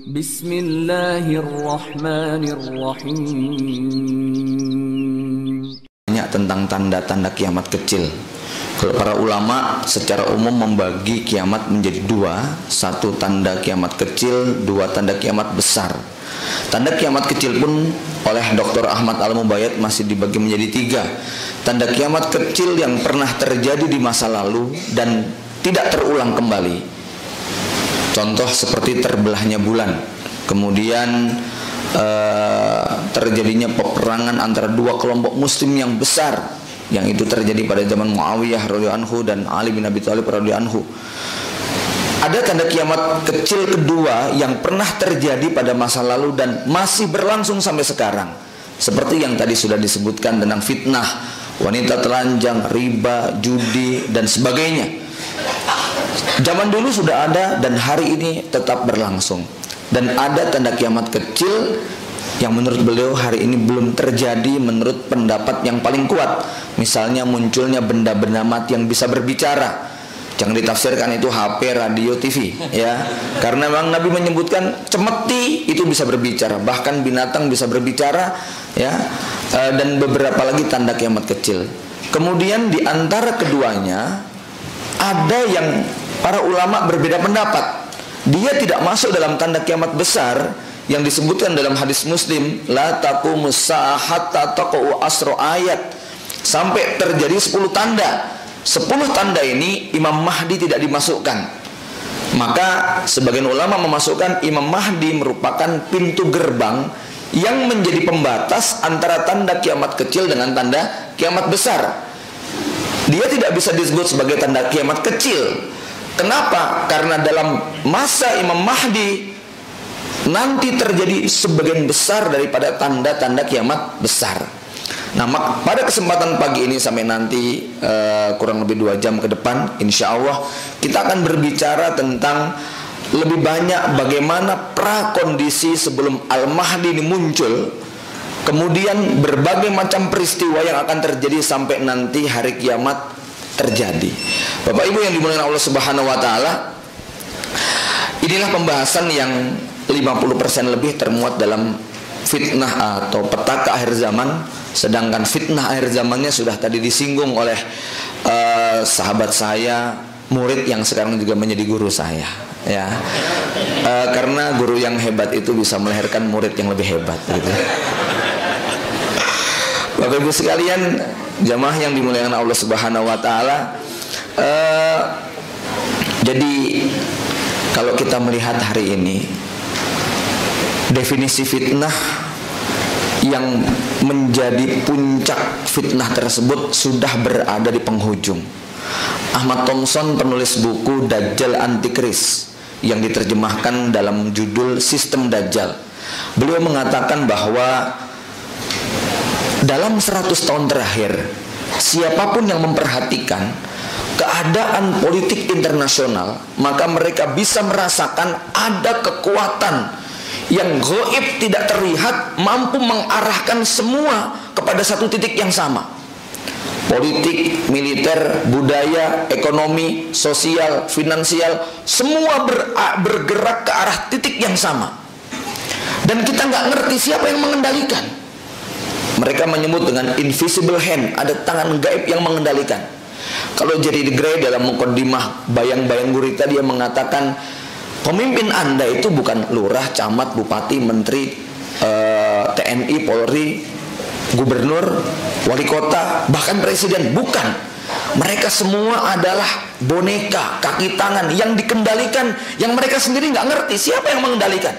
Bismillahirrahmanirrahim. Banyak tentang tanda-tanda kiamat kecil. Kalau para ulama secara umum membagi kiamat menjadi dua, satu tanda kiamat kecil, dua tanda kiamat besar. Tanda kiamat kecil pun oleh Dr. Ahmad Al-Mubayyad masih dibagi menjadi tiga. Tanda kiamat kecil yang pernah terjadi di masa lalu dan tidak terulang kembali. Contoh seperti terbelahnya bulan, kemudian terjadinya peperangan antara dua kelompok muslim yang besar, yang itu terjadi pada zaman Muawiyah radhiyallahu anhu dan Ali bin Abi Thalib radhiyallahu anhu. Ada tanda kiamat kecil kedua yang pernah terjadi pada masa lalu dan masih berlangsung sampai sekarang, seperti yang tadi sudah disebutkan tentang fitnah, wanita telanjang, riba, judi dan sebagainya. Zaman dulu sudah ada dan hari ini tetap berlangsung. Dan ada tanda kiamat kecil yang menurut beliau hari ini belum terjadi menurut pendapat yang paling kuat. Misalnya munculnya benda-benda mati yang bisa berbicara. Jangan ditafsirkan itu HP, radio, TV, ya. Karena memang Nabi menyebutkan cemeti itu bisa berbicara, bahkan binatang bisa berbicara, ya. Dan beberapa lagi tanda kiamat kecil. Kemudian di antara keduanya ada yang para ulama berbeda pendapat. Dia tidak masuk dalam tanda kiamat besar yang disebutkan dalam hadis Muslim, la taqumus saa'ah hatta taqa'u asra ayat, sampai terjadi 10 tanda. 10 tanda ini Imam Mahdi tidak dimasukkan. Maka sebagian ulama memasukkan Imam Mahdi merupakan pintu gerbang yang menjadi pembatas antara tanda kiamat kecil dengan tanda kiamat besar. Dia tidak bisa disebut sebagai tanda kiamat kecil. Kenapa? Karena dalam masa Imam Mahdi nanti terjadi sebagian besar daripada tanda-tanda kiamat besar. Nah, pada kesempatan pagi ini sampai nanti kurang lebih 2 jam ke depan, insya Allah kita akan berbicara tentang lebih banyak bagaimana prakondisi sebelum Al-Mahdi ini muncul, kemudian berbagai macam peristiwa yang akan terjadi sampai nanti hari kiamat terjadi. Bapak Ibu yang dimuliakan Allah Subhanahu wa taala, inilah pembahasan yang 50% lebih termuat dalam fitnah atau petaka akhir zaman. Sedangkan fitnah akhir zamannya sudah tadi disinggung oleh sahabat saya, murid yang sekarang juga menjadi guru saya, ya. Karena guru yang hebat itu bisa melahirkan murid yang lebih hebat, gitu. Bapak Ibu sekalian, jamaah yang dimuliakan Allah Subhanahu wa taala, jadi kalau kita melihat hari ini, definisi fitnah yang menjadi puncak fitnah tersebut sudah berada di penghujung. Ahmad Thompson, penulis buku Dajjal Antikris yang diterjemahkan dalam judul Sistem Dajjal, beliau mengatakan bahwa dalam 100 tahun terakhir, siapapun yang memperhatikan keadaan politik internasional, maka mereka bisa merasakan ada kekuatan yang gaib tidak terlihat mampu mengarahkan semua kepada satu titik yang sama. Politik, militer, budaya, ekonomi, sosial, finansial, semua bergerak ke arah titik yang sama. Dan kita nggak ngerti siapa yang mengendalikan. Mereka menyebut dengan invisible hand, ada tangan gaib yang mengendalikan. Kalau Jerry Gray dalam mukaddimah Bayang-Bayang Gurita, dia mengatakan pemimpin Anda itu bukan lurah, camat, bupati, menteri, TNI, Polri, gubernur, wali kota, bahkan presiden. Bukan. Mereka semua adalah boneka, kaki tangan yang dikendalikan, yang mereka sendiri nggak ngerti siapa yang mengendalikan.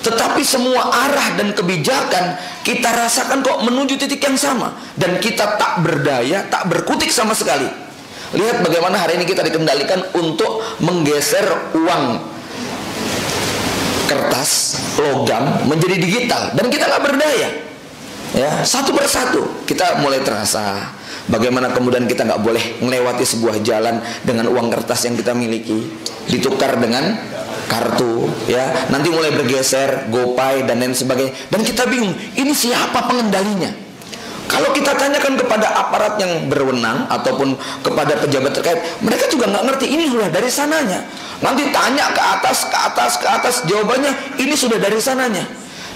Tetapi semua arah dan kebijakan kita rasakan kok menuju titik yang sama, dan kita tak berdaya, tak berkutik sama sekali. Lihat bagaimana hari ini kita dikendalikan untuk menggeser uang kertas, logam menjadi digital, dan kita nggak berdaya. Ya, satu persatu kita mulai terasa bagaimana kemudian kita nggak boleh melewati sebuah jalan dengan uang kertas yang kita miliki, ditukar dengan kartu, ya. Nanti mulai bergeser GoPay dan lain sebagainya, dan kita bingung ini siapa pengendalinya. Kalau kita tanyakan kepada aparat yang berwenang ataupun kepada pejabat terkait, mereka juga nggak ngerti, ini sudah dari sananya. Nanti tanya ke atas, jawabannya ini sudah dari sananya.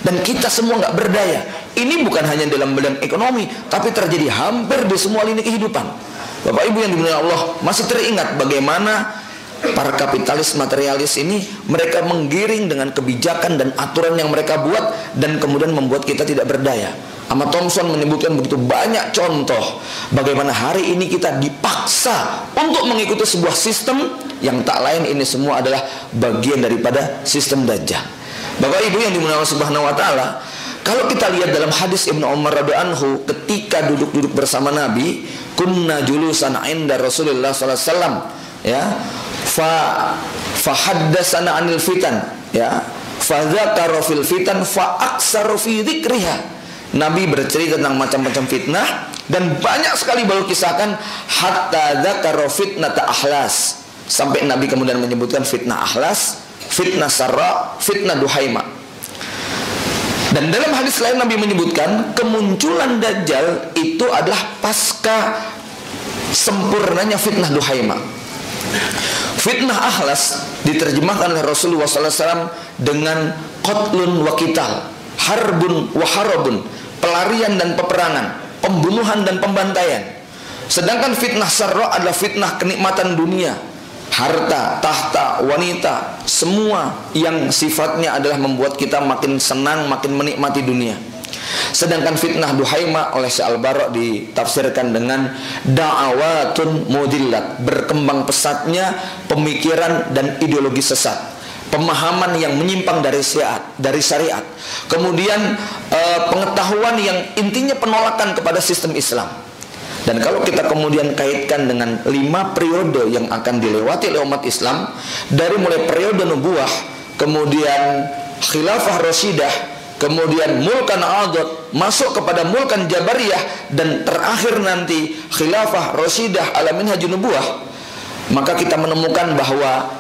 Dan kita semua nggak berdaya. Ini bukan hanya dalam bidang ekonomi, tapi terjadi hampir di semua lini kehidupan. Bapak Ibu yang dimuliakan Allah, masih teringat bagaimana para kapitalis materialis ini, mereka menggiring dengan kebijakan dan aturan yang mereka buat, dan kemudian membuat kita tidak berdaya. Ahmad Thompson menyebutkan begitu banyak contoh bagaimana hari ini kita dipaksa untuk mengikuti sebuah sistem yang tak lain ini semua adalah bagian daripada sistem Dajjal. Bapak Ibu yang dimuliakan Allah Subhanahu wa taala, kalau kita lihat dalam hadis Ibnu Umar radhiyallahu anhu ketika duduk-duduk bersama Nabi, kunna julusan inda Rasulullah sallallahu alaihi wasallam, ya, fa haddatsana anil fitan, ya, fa dzakara fil fitan fa aksaru fi dzikriha. Nabi bercerita tentang macam-macam fitnah dan banyak sekali beliau kisahkan, hatta dzakara fitnata ahlas, sampai Nabi kemudian menyebutkan fitnah ahlas, fitnah sarra, fitnah duhaima. Dan dalam hadis lain Nabi menyebutkan kemunculan Dajjal itu adalah pasca sempurnanya fitnah duhaima. Fitnah ahlas diterjemahkan oleh Rasulullah SAW dengan qatlun wa qital, harbun wa harabun, pelarian dan peperangan, pembunuhan dan pembantaian. Sedangkan fitnah sarra adalah fitnah kenikmatan dunia, harta, tahta, wanita, semua yang sifatnya adalah membuat kita makin senang, makin menikmati dunia. Sedangkan fitnah duhaima oleh Syekh Al-Bara' ditafsirkan dengan da'awatun mudillat, berkembang pesatnya pemikiran dan ideologi sesat, pemahaman yang menyimpang dari syariat, kemudian pengetahuan yang intinya penolakan kepada sistem Islam. Dan kalau kita kemudian kaitkan dengan 5 periode yang akan dilewati oleh umat Islam, dari mulai periode nubuah, kemudian khilafah rasyidah, kemudian mulkan adad, masuk kepada mulkan jabariyah, dan terakhir nanti khilafah rasyidah ala minhajun nubuah, maka kita menemukan bahwa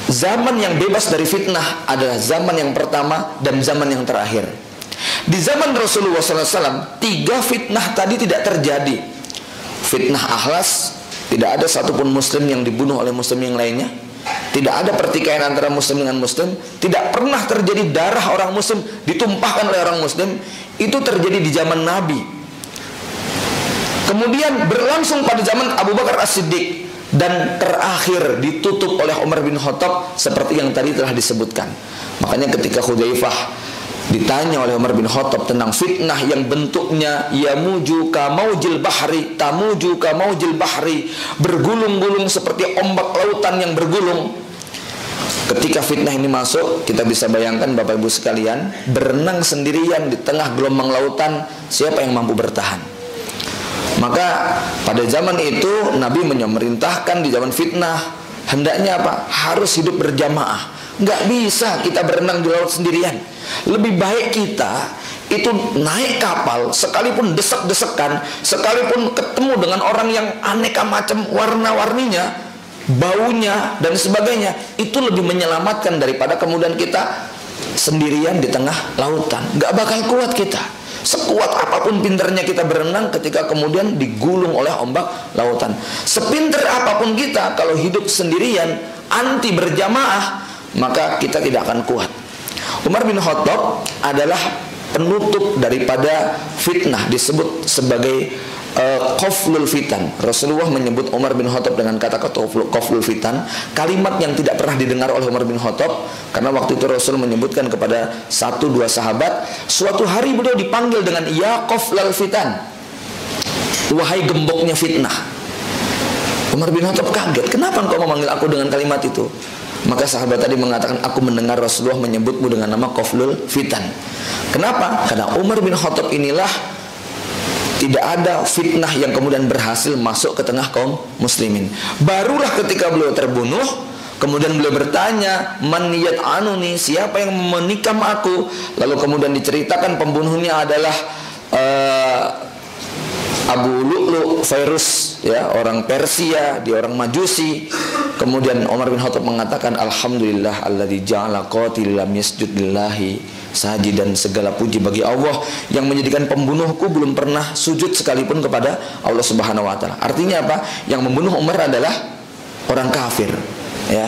zaman yang bebas dari fitnah adalah zaman yang pertama dan zaman yang terakhir. Di zaman Rasulullah SAW, 3 fitnah tadi tidak terjadi. Fitnah ahlas, tidak ada satupun muslim yang dibunuh oleh muslim yang lainnya, tidak ada pertikaian antara muslim dengan muslim, tidak pernah terjadi darah orang muslim ditumpahkan oleh orang muslim. Itu terjadi di zaman Nabi. Kemudian berlangsung pada zaman Abu Bakar As-Siddiq, dan terakhir ditutup oleh Umar bin Khattab seperti yang tadi telah disebutkan. Makanya ketika Hudzaifah ditanya oleh Umar bin Khattab tentang fitnah yang bentuknya yamuju ka maujil bahri, tamuju ka maujil bahri, bergulung-gulung seperti ombak lautan yang bergulung. Ketika fitnah ini masuk, kita bisa bayangkan Bapak Ibu sekalian, berenang sendirian di tengah gelombang lautan, siapa yang mampu bertahan? Maka pada zaman itu Nabi memerintahkan di zaman fitnah, hendaknya apa? Harus hidup berjamaah. Nggak bisa kita berenang di laut sendirian. Lebih baik kita itu naik kapal, sekalipun desek-desekan, sekalipun ketemu dengan orang yang aneka macam warna-warninya, baunya dan sebagainya, itu lebih menyelamatkan daripada kemudian kita sendirian di tengah lautan. Nggak bakal kuat kita. Sekuat apapun pinternya kita berenang ketika kemudian digulung oleh ombak lautan. Sepinter apapun kita, kalau hidup sendirian, anti berjamaah, maka kita tidak akan kuat. Umar bin Khattab adalah penutup daripada fitnah, disebut sebagai qaflul fitan. Rasulullah menyebut Umar bin Khattab dengan kata qaflul fitan, kalimat yang tidak pernah didengar oleh Umar bin Khattab, karena waktu itu Rasul menyebutkan kepada 1-2 sahabat, suatu hari beliau dipanggil dengan ya qaflul fitan, wahai gemboknya fitnah. Umar bin Khattab kaget, kenapa engkau memanggil aku dengan kalimat itu? Maka sahabat tadi mengatakan, aku mendengar Rasulullah menyebutmu dengan nama qaflul fitan. Kenapa? Karena Umar bin Khattab inilah tidak ada fitnah yang kemudian berhasil masuk ke tengah kaum muslimin. Barulah ketika beliau terbunuh, kemudian beliau bertanya, man yat'anuni, siapa yang menikam aku? Lalu kemudian diceritakan pembunuhnya adalah Abu Lu'lu' Fairuz, ya, orang Persia, dia orang Majusi. Kemudian Umar bin Khattab mengatakan, alhamdulillah alladzi ja'ala qatil lam yasjud lillahi saji dan segala puji bagi Allah yang menjadikan pembunuhku belum pernah sujud sekalipun kepada Allah Subhanahu wa taala. Artinya apa? Yang membunuh Umar adalah orang kafir. Ya.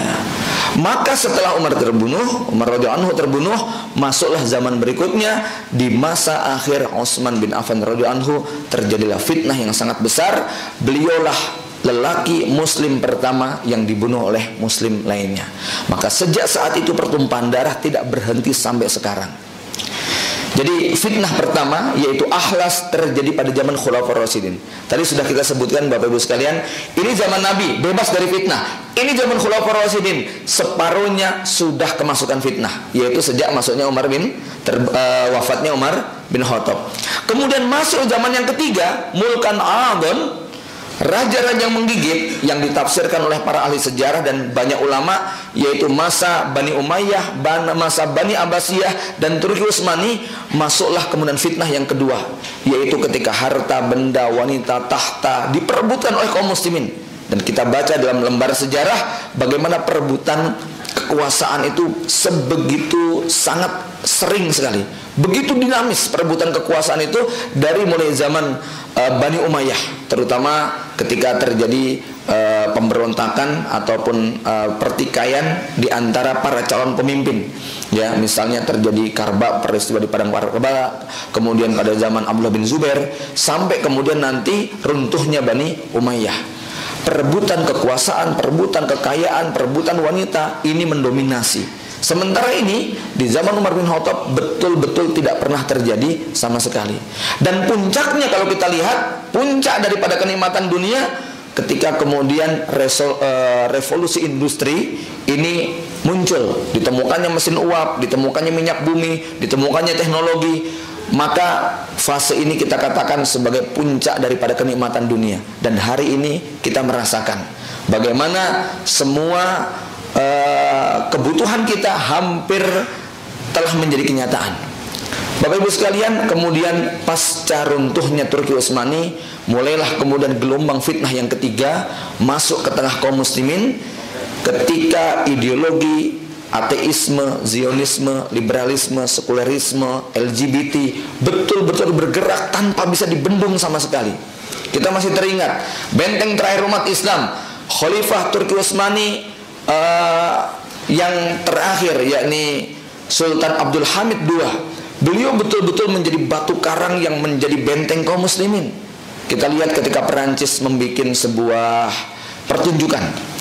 Maka setelah Umar terbunuh, Umar radhiyallahu anhu terbunuh, masuklah zaman berikutnya. Di masa akhir Utsman bin Affan radhiyallahu anhu terjadilah fitnah yang sangat besar. Beliaulah lelaki muslim pertama yang dibunuh oleh muslim lainnya. Maka sejak saat itu pertumpahan darah tidak berhenti sampai sekarang. Jadi fitnah pertama yaitu akhlas terjadi pada zaman Khulafaur Rasyidin. Tadi sudah kita sebutkan Bapak Ibu sekalian, ini zaman Nabi bebas dari fitnah. Ini zaman Khulafaur Rasyidin separuhnya sudah kemasukan fitnah, yaitu sejak masuknya wafatnya Umar bin Khattab. Kemudian masuk zaman yang ketiga, Mulkan Adon, raja-raja yang menggigit, yang ditafsirkan oleh para ahli sejarah dan banyak ulama, yaitu masa Bani Umayyah, masa Bani Abbasiyah dan Turki Utsmani. Masuklah kemudian fitnah yang kedua, yaitu ketika harta, benda, wanita, tahta diperebutkan oleh kaum muslimin. Dan kita baca dalam lembar sejarah bagaimana perebutan kekuasaan itu sebegitu sangat sering sekali, begitu dinamis perebutan kekuasaan itu dari mulai zaman Bani Umayyah, terutama ketika terjadi pemberontakan ataupun pertikaian di antara para calon pemimpin. Ya, misalnya terjadi peristiwa di Padang Karba, kemudian pada zaman Abdullah bin Zubair, sampai kemudian nanti runtuhnya Bani Umayyah. Perebutan kekuasaan, perebutan kekayaan, perebutan wanita ini mendominasi. Sementara ini di zaman Umar bin Khattab betul-betul tidak pernah terjadi sama sekali. Dan puncaknya kalau kita lihat, puncak daripada kenikmatan dunia ketika kemudian revolusi industri ini muncul, ditemukannya mesin uap, ditemukannya minyak bumi, ditemukannya teknologi. Maka fase ini kita katakan sebagai puncak daripada kenikmatan dunia. Dan hari ini kita merasakan bagaimana semua kebutuhan kita hampir telah menjadi kenyataan. Bapak Ibu sekalian, kemudian pasca runtuhnya Turki Utsmani, mulailah kemudian gelombang fitnah yang ketiga masuk ke tengah kaum muslimin, ketika ideologi ateisme, Zionisme, liberalisme, sekulerisme, LGBT betul-betul bergerak tanpa bisa dibendung sama sekali. Kita masih teringat benteng terakhir umat Islam, Khalifah Turki Utsmani yang terakhir, yakni Sultan Abdul Hamid II. Beliau betul-betul menjadi batu karang yang menjadi benteng kaum muslimin. Kita lihat ketika Perancis membuat sebuah pertunjukan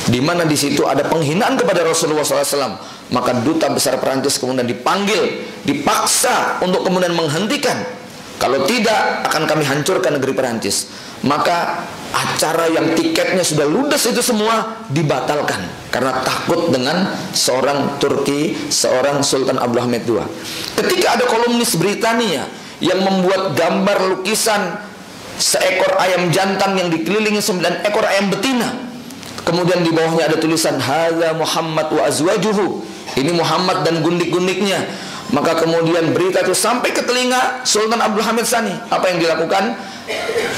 di mana di situ ada penghinaan kepada Rasulullah SAW, maka duta besar Perancis kemudian dipanggil, dipaksa untuk kemudian menghentikan. Kalau tidak akan kami hancurkan negeri Perancis. Maka acara yang tiketnya sudah ludes itu semua dibatalkan karena takut dengan seorang Turki, seorang Sultan Abdul Hamid II. Ketika ada kolumnis Britania yang membuat gambar lukisan seekor ayam jantan yang dikelilingi 9 ekor ayam betina, kemudian di bawahnya ada tulisan hadza Muhammad wa azwajuhu, ini Muhammad dan gundik-gundiknya. Maka kemudian berita itu sampai ke telinga Sultan Abdul Hamid Tsani. Apa yang dilakukan?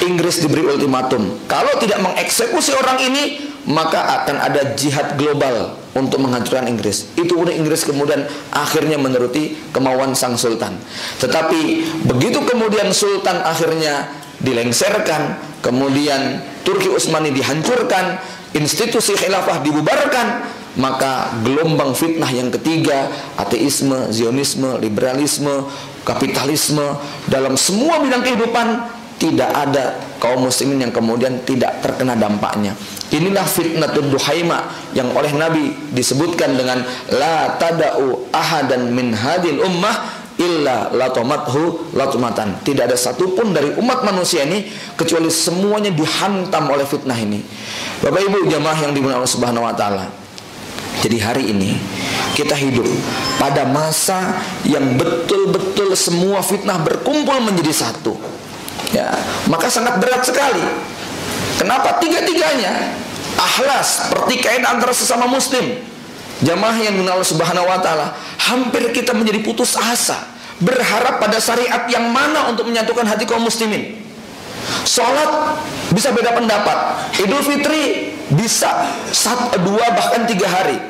Inggris diberi ultimatum, kalau tidak mengeksekusi orang ini maka akan ada jihad global untuk menghancurkan Inggris. Itu pun Inggris kemudian akhirnya menuruti kemauan sang sultan. Tetapi begitu kemudian sultan akhirnya dilengserkan, kemudian Turki Utsmani dihancurkan, institusi khilafah dibubarkan, maka gelombang fitnah yang ketiga, ateisme, Zionisme, liberalisme, kapitalisme, dalam semua bidang kehidupan tidak ada kaum muslimin yang kemudian tidak terkena dampaknya. Inilah fitnatul duhaima yang oleh Nabi disebutkan dengan la tada'u ahadan min hadil ummah illa latomathu latumatan. Tidak ada satupun dari umat manusia ini kecuali semuanya dihantam oleh fitnah ini. Bapak Ibu jamaah yang dimuliakan Allah Subhanahu wa taala. Jadi hari ini kita hidup pada masa yang betul-betul semua fitnah berkumpul menjadi satu. Ya, maka sangat berat sekali. Kenapa? Tiga-tiganya akhlas, pertikaian antara sesama muslim. Jamaah yang dimuliakan Allah Subhanahu wa taala, hampir kita menjadi putus asa, berharap pada syariat yang mana untuk menyatukan hati kaum muslimin. Sholat bisa beda pendapat, Idul Fitri bisa 1, 2 bahkan 3 hari,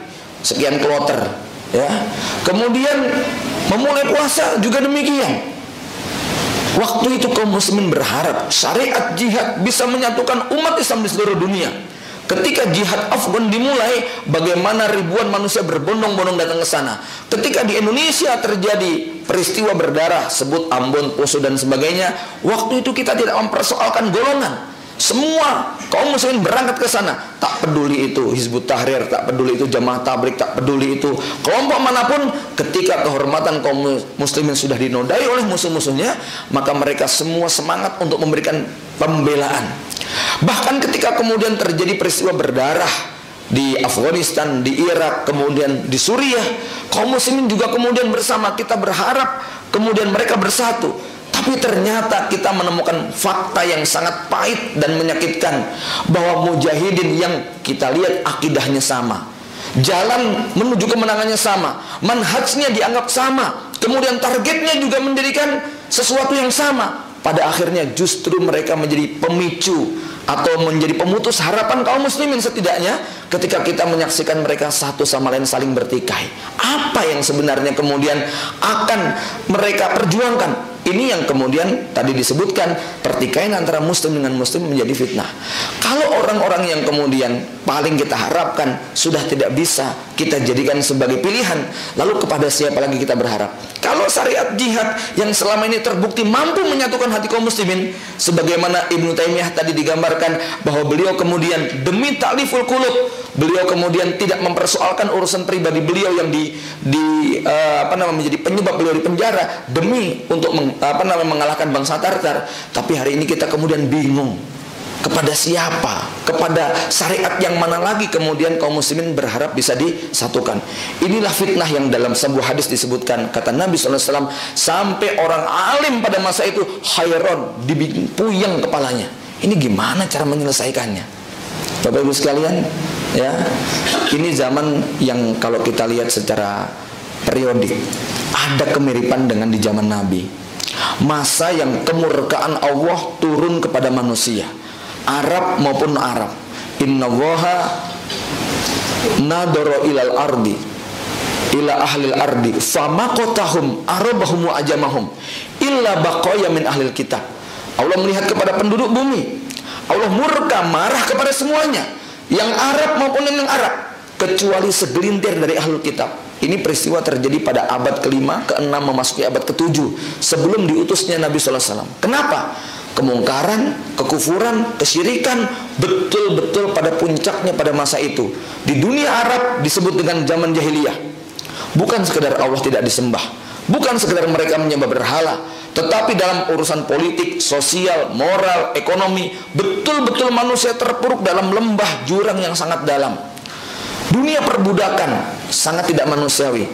sekian kloter, ya. Kemudian Memulai puasa juga demikian. Waktu itu kaum muslimin berharap syariat jihad bisa menyatukan umat Islam di seluruh dunia. Ketika jihad Afgan dimulai, bagaimana ribuan manusia berbondong-bondong datang ke sana. Ketika di Indonesia terjadi peristiwa berdarah, sebut Ambon, Poso dan sebagainya, waktu itu kita tidak mempersoalkan golongan. Semua kaum muslimin berangkat ke sana. Tak peduli itu Hizbut Tahrir, tak peduli itu Jamaah Tabligh, tak peduli itu kelompok manapun. Ketika kehormatan kaum muslimin sudah dinodai oleh musuh-musuhnya, maka mereka semua semangat untuk memberikan pembelaan. Bahkan ketika kemudian terjadi peristiwa berdarah di Afghanistan, di Irak, kemudian di Suriah, kaum muslimin juga kemudian bersama. Kita berharap kemudian mereka bersatu. Tapi ternyata kita menemukan fakta yang sangat pahit dan menyakitkan, bahwa mujahidin yang kita lihat akidahnya sama, jalan menuju kemenangannya sama, manhajnya dianggap sama, kemudian targetnya juga mendirikan sesuatu yang sama. Pada akhirnya justru mereka menjadi pemicu atau menjadi pemutus harapan kaum muslimin, setidaknya ketika kita menyaksikan mereka satu sama lain saling bertikai. Apa yang sebenarnya kemudian akan mereka perjuangkan? Ini yang kemudian tadi disebutkan, pertikaian antara muslim dengan muslim menjadi fitnah. Kalau orang-orang yang kemudian paling kita harapkan sudah tidak bisa kita jadikan sebagai pilihan, lalu kepada siapa lagi kita berharap? Kalau syariat jihad yang selama ini terbukti mampu menyatukan hati kaum muslimin, sebagaimana Ibnu Taimiyah tadi digambarkan bahwa beliau kemudian demi ta'liful qulub, beliau kemudian tidak mempersoalkan urusan pribadi beliau yang menjadi penyebab beliau di penjara demi untuk mengalahkan bangsa Tartar. Tapi hari ini kita kemudian bingung kepada siapa, kepada syariat yang mana lagi kemudian kaum muslimin berharap bisa disatukan. Inilah fitnah yang dalam sebuah hadis disebutkan, kata Nabi SAW, sampai orang alim pada masa itu khairon, dibikin puyeng kepalanya. Ini gimana cara menyelesaikannya? Bapak Ibu sekalian, ya, ini zaman yang kalau kita lihat secara periodik ada kemiripan dengan di zaman Nabi. Masa yang kemurkaan Allah turun kepada manusia, Arab maupun Arab. Innallaha nadara ilal ardi ila ahlil ardi famaqatahum arabahum wa ajamahum illa baqaya min ahlil kitab. Allah melihat kepada penduduk bumi, Allah murka, marah kepada semuanya, yang Arab maupun yang Arab, kecuali segelintir dari ahlul kitab. Ini peristiwa terjadi pada abad ke-5, ke-6 memasuki abad ke-7 sebelum diutusnya Nabi SAW. Kenapa? Kemungkaran, kekufuran, kesyirikan betul-betul pada puncaknya pada masa itu. Di dunia Arab disebut dengan zaman jahiliyah. Bukan sekedar Allah tidak disembah, bukan sekedar mereka menyembah berhala, tetapi dalam urusan politik, sosial, moral, ekonomi, betul-betul manusia terpuruk dalam lembah jurang yang sangat dalam. Dunia perbudakan sangat tidak manusiawi.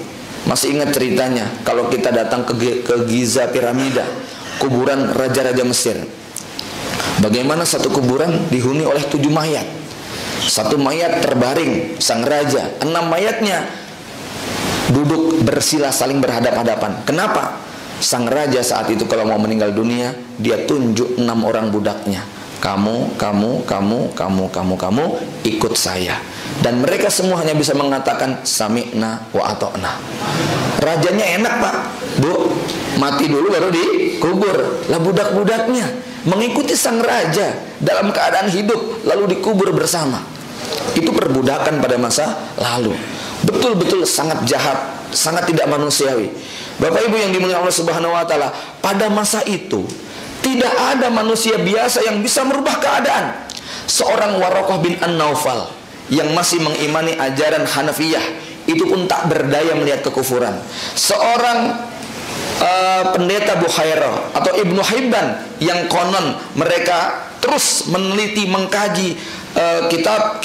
Masih ingat ceritanya kalau kita datang ke Giza piramida, kuburan raja-raja Mesir. Bagaimana satu kuburan dihuni oleh 7 mayat. Satu mayat terbaring, sang raja. 6 mayatnya duduk bersila saling berhadap-hadapan. Kenapa? Sang raja saat itu kalau mau meninggal dunia, dia tunjuk 6 orang budaknya. Kamu, ikut saya. Dan mereka semua hanya bisa mengatakan sami'na wa ata'na. Rajanya enak, Pak. Bu, mati dulu baru dikubur. Lah budak-budaknya mengikuti sang raja dalam keadaan hidup lalu dikubur bersama. Itu perbudakan pada masa lalu. Betul-betul sangat jahat, sangat tidak manusiawi. Bapak Ibu yang dimuliakan Allah Subhanahu wa taala, pada masa itu tidak ada manusia biasa yang bisa merubah keadaan. Seorang Waraqah bin An-Naufal yang masih mengimani ajaran Hanafiyah itu pun tak berdaya melihat kekufuran. Seorang pendeta Bukhairah atau Ibnu Hibban yang konon mereka terus meneliti, mengkaji kitab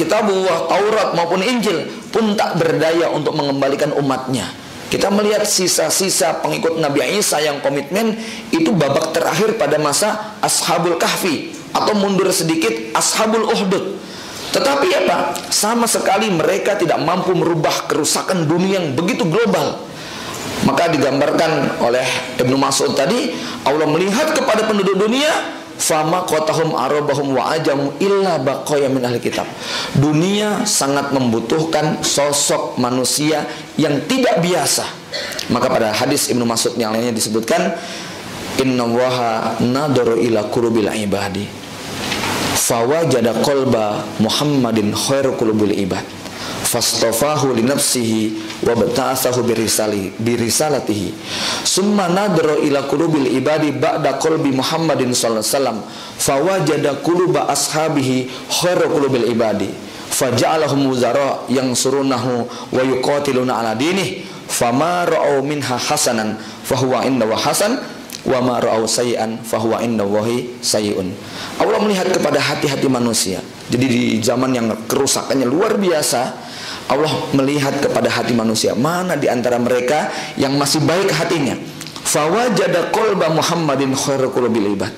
Taurat maupun Injil pun tak berdaya untuk mengembalikan umatnya. Kita melihat sisa-sisa pengikut Nabi Isa yang komitmen itu babak terakhir pada masa Ashabul Kahfi, atau mundur sedikit Ashabul Uhdud. Tetapi apa? Sama sekali mereka tidak mampu merubah kerusakan dunia yang begitu global. Maka digambarkan oleh Ibnu Mas'ud tadi, Allah melihat kepada penduduk dunia, fama qatahum arabahum wa ajamu illa baqaya min ahli kitab. Dunia sangat membutuhkan sosok manusia yang tidak biasa. Maka pada hadis Ibnu Mas'ud yang lainnya disebutkan, innallaha nadara ila qulubil ibadi fawajada qalba Muhammadin khairu qulubil ibad fastafahu li nafsihi wa bata'athahu birisalatihi summa nadara ila qulubil ibadi ba'da qalbi Muhammadin sallallahu alaihi wasallam fawajada quluba ashabihi khairu qulubil ibadi faja'alahum wuzara yang surunahu wa yuqatiluna ala dinih fama ra'au minha hasanan fahuwa indahu hasan wa ma ra'au sayyi'an fahuwa indallahi sayyi'un. Allah melihat kepada hati-hati manusia. Jadi di zaman yang kerusakannya luar biasa, Allah melihat kepada hati manusia, mana di antara mereka yang masih baik hatinya. Fawajada qalba Muhammadin khairu qulubil ibad.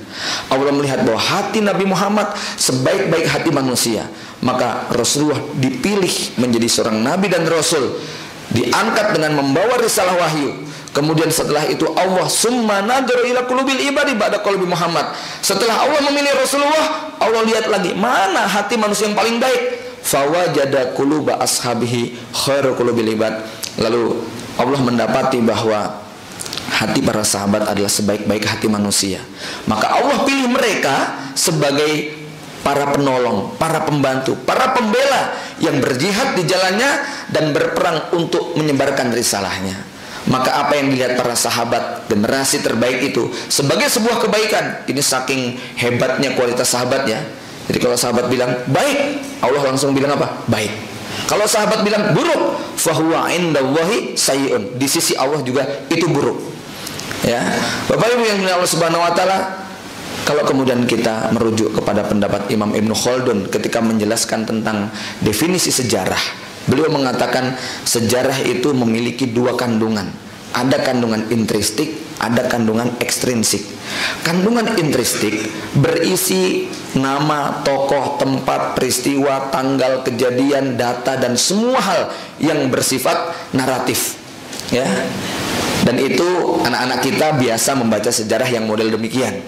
Allah melihat bahwa hati Nabi Muhammad sebaik-baik hati manusia. Maka Rasulullah dipilih menjadi seorang nabi dan rasul, diangkat dengan membawa risalah wahyu. Kemudian setelah itu Allah summa nadara ila qulubil ibadi ba'da qalbi Muhammad. Setelah Allah memilih Rasulullah, Allah lihat lagi mana hati manusia yang paling baik. Fawajada quluba ashabihi khairu qulubil ibad. Lalu Allah mendapati bahwa hati para sahabat adalah sebaik-baik hati manusia. Maka Allah pilih mereka sebagai para penolong, para pembantu, para pembela yang berjihad di jalannya dan berperang untuk menyebarkan risalahnya. Maka apa yang dilihat para sahabat generasi terbaik itu sebagai sebuah kebaikan. Ini saking hebatnya kualitas sahabatnya. Jadi kalau sahabat bilang baik, Allah langsung bilang apa? Baik. Kalau sahabat bilang buruk, fahuwa indallahi sayyi'un. Di sisi Allah juga itu buruk. Ya, Bapak Ibu yang dimuliakan Allah Subhanahu wa taala, kalau kemudian kita merujuk kepada pendapat Imam Ibnu Khaldun ketika menjelaskan tentang definisi sejarah, beliau mengatakan sejarah itu memiliki dua kandungan. Ada kandungan intrinsik, ada kandungan ekstrinsik. Kandungan intrinsik berisi nama, tokoh, tempat, peristiwa, tanggal, kejadian, data, dan semua hal yang bersifat naratif. Ya. Dan itu anak-anak kita biasa membaca sejarah yang model demikian.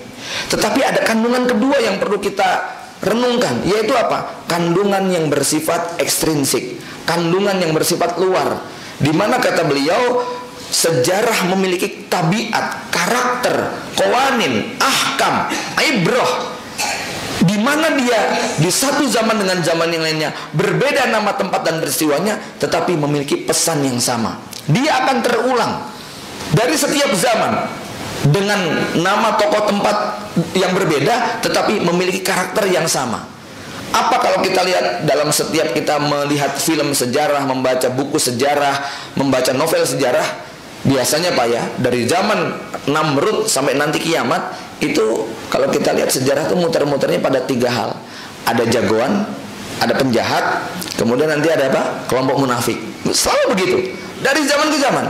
Tetapi ada kandungan kedua yang perlu kita renungkan, yaitu apa? Kandungan yang bersifat ekstrinsik, kandungan yang bersifat luar, di mana kata beliau sejarah memiliki tabiat, karakter, qawanin, ahkam, ibrah, di mana dia di satu zaman dengan zaman yang lainnya berbeda nama, tempat, dan peristiwanya, tetapi memiliki pesan yang sama. Dia akan terulang dari setiap zaman dengan nama, tokoh, tempat yang berbeda, tetapi memiliki karakter yang sama. Apa kalau kita lihat dalam setiap kita melihat film sejarah, membaca buku sejarah, membaca novel sejarah, biasanya Pak ya, dari zaman Namrud sampai nanti kiamat, itu kalau kita lihat sejarah itu muter-muternya pada tiga hal. Ada jagoan, ada penjahat, kemudian nanti ada apa? Kelompok munafik. Selalu begitu, dari zaman ke zaman.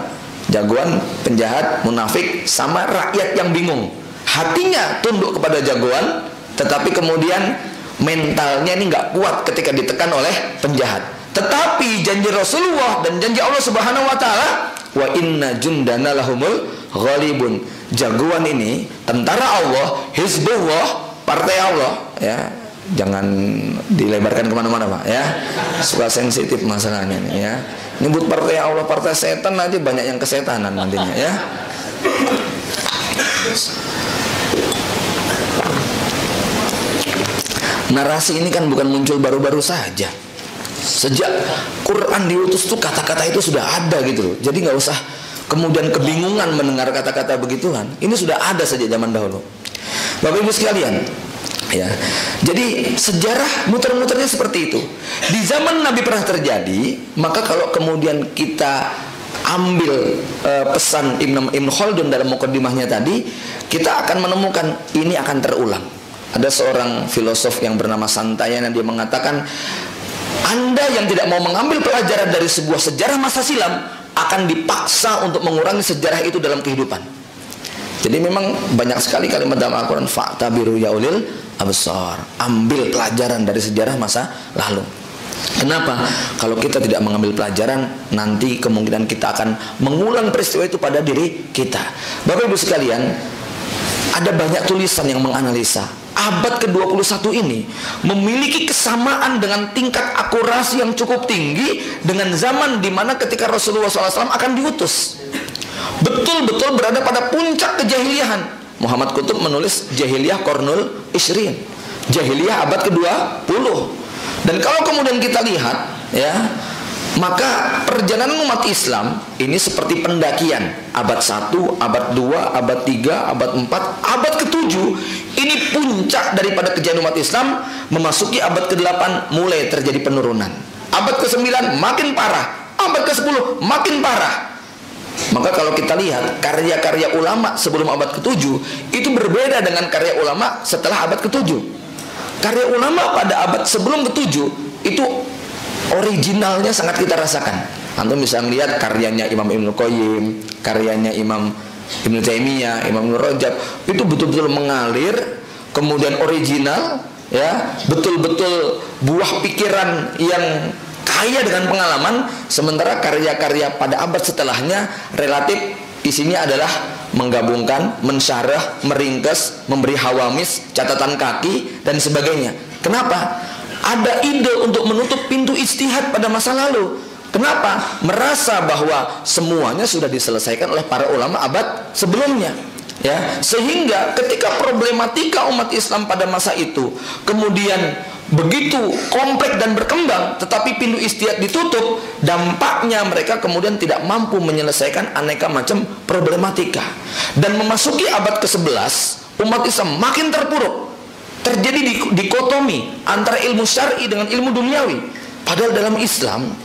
Jagoan, penjahat, munafik, sama rakyat yang bingung. Hatinya tunduk kepada jagoan, tetapi kemudian mentalnya ini nggak kuat ketika ditekan oleh penjahat. Tetapi janji Rasulullah dan janji Allah Subhanahu wa taala, wa inna jundana lahumul ghalibun. Jagoan ini tentara Allah, Hizbullah, partai Allah, ya. Jangan dilebarkan kemana-mana Pak ya, suka sensitif masalahnya nih, ya. Nyebut partai Allah, partai setan aja banyak yang kesetanan nantinya ya. Narasi ini kan bukan muncul baru-baru saja. Sejak Quran diutus tuh kata-kata itu sudah ada gitu loh. Jadi nggak usah kemudian kebingungan mendengar kata-kata begituan. Ini sudah ada sejak zaman dahulu. Bapak Ibu sekalian, ya. Jadi sejarah muter-muternya seperti itu. Di zaman Nabi pernah terjadi, maka kalau kemudian kita ambil pesan Ibnu Khaldun dalam mukaddimahnya tadi, kita akan menemukan ini akan terulang. Ada seorang filosof yang bernama Santayana, dia mengatakan, Anda yang tidak mau mengambil pelajaran dari sebuah sejarah masa silam akan dipaksa untuk mengurangi sejarah itu dalam kehidupan. Jadi memang banyak sekali kalimat dalam Al-Quran, fa'tabiru ya ulil absar, ambil pelajaran dari sejarah masa lalu. Kenapa? Kalau kita tidak mengambil pelajaran, nanti kemungkinan kita akan mengulang peristiwa itu pada diri kita. Bapak Ibu sekalian, ada banyak tulisan yang menganalisa abad ke-21 ini memiliki kesamaan dengan tingkat akurasi yang cukup tinggi dengan zaman di mana ketika Rasulullah SAW akan diutus. Betul-betul berada pada puncak kejahiliahan. Muhammad Qutb menulis Jahiliyah Qarnul Ishrin, Jahiliyah abad ke-20. Dan kalau kemudian kita lihat, ya, maka perjalanan umat Islam ini seperti pendakian. Abad 1, abad 2, abad 3, abad 4, abad ke-7 ini puncak daripada kejayaan umat Islam. Memasuki abad ke-8 mulai terjadi penurunan. Abad ke-9 makin parah, abad ke-10 makin parah. Maka kalau kita lihat karya-karya ulama sebelum abad ke-7 itu berbeda dengan karya ulama setelah abad ke-7. Karya ulama pada abad sebelum ke-7 itu originalnya sangat kita rasakan. Antum bisa melihat karyanya Imam Ibnu Qayyim, karyanya Imam Ibnu Taimiyah, Imam Ibnu Rajab, itu betul-betul mengalir, kemudian original, ya, betul-betul buah pikiran yang kaya dengan pengalaman. Sementara karya-karya pada abad setelahnya relatif isinya adalah menggabungkan, mensyarah, meringkas, memberi hawamis, catatan kaki dan sebagainya. Kenapa? Ada ide untuk menutup pintu ijtihad pada masa lalu. Kenapa? Merasa bahwa semuanya sudah diselesaikan oleh para ulama abad sebelumnya, ya. Sehingga ketika problematika umat Islam pada masa itu kemudian begitu kompleks dan berkembang, tetapi pintu ijtihad ditutup, dampaknya mereka kemudian tidak mampu menyelesaikan aneka macam problematika. Dan memasuki abad ke-11, umat Islam makin terpuruk. Terjadi dikotomi antara ilmu syar'i dengan ilmu duniawi. Padahal dalam Islam,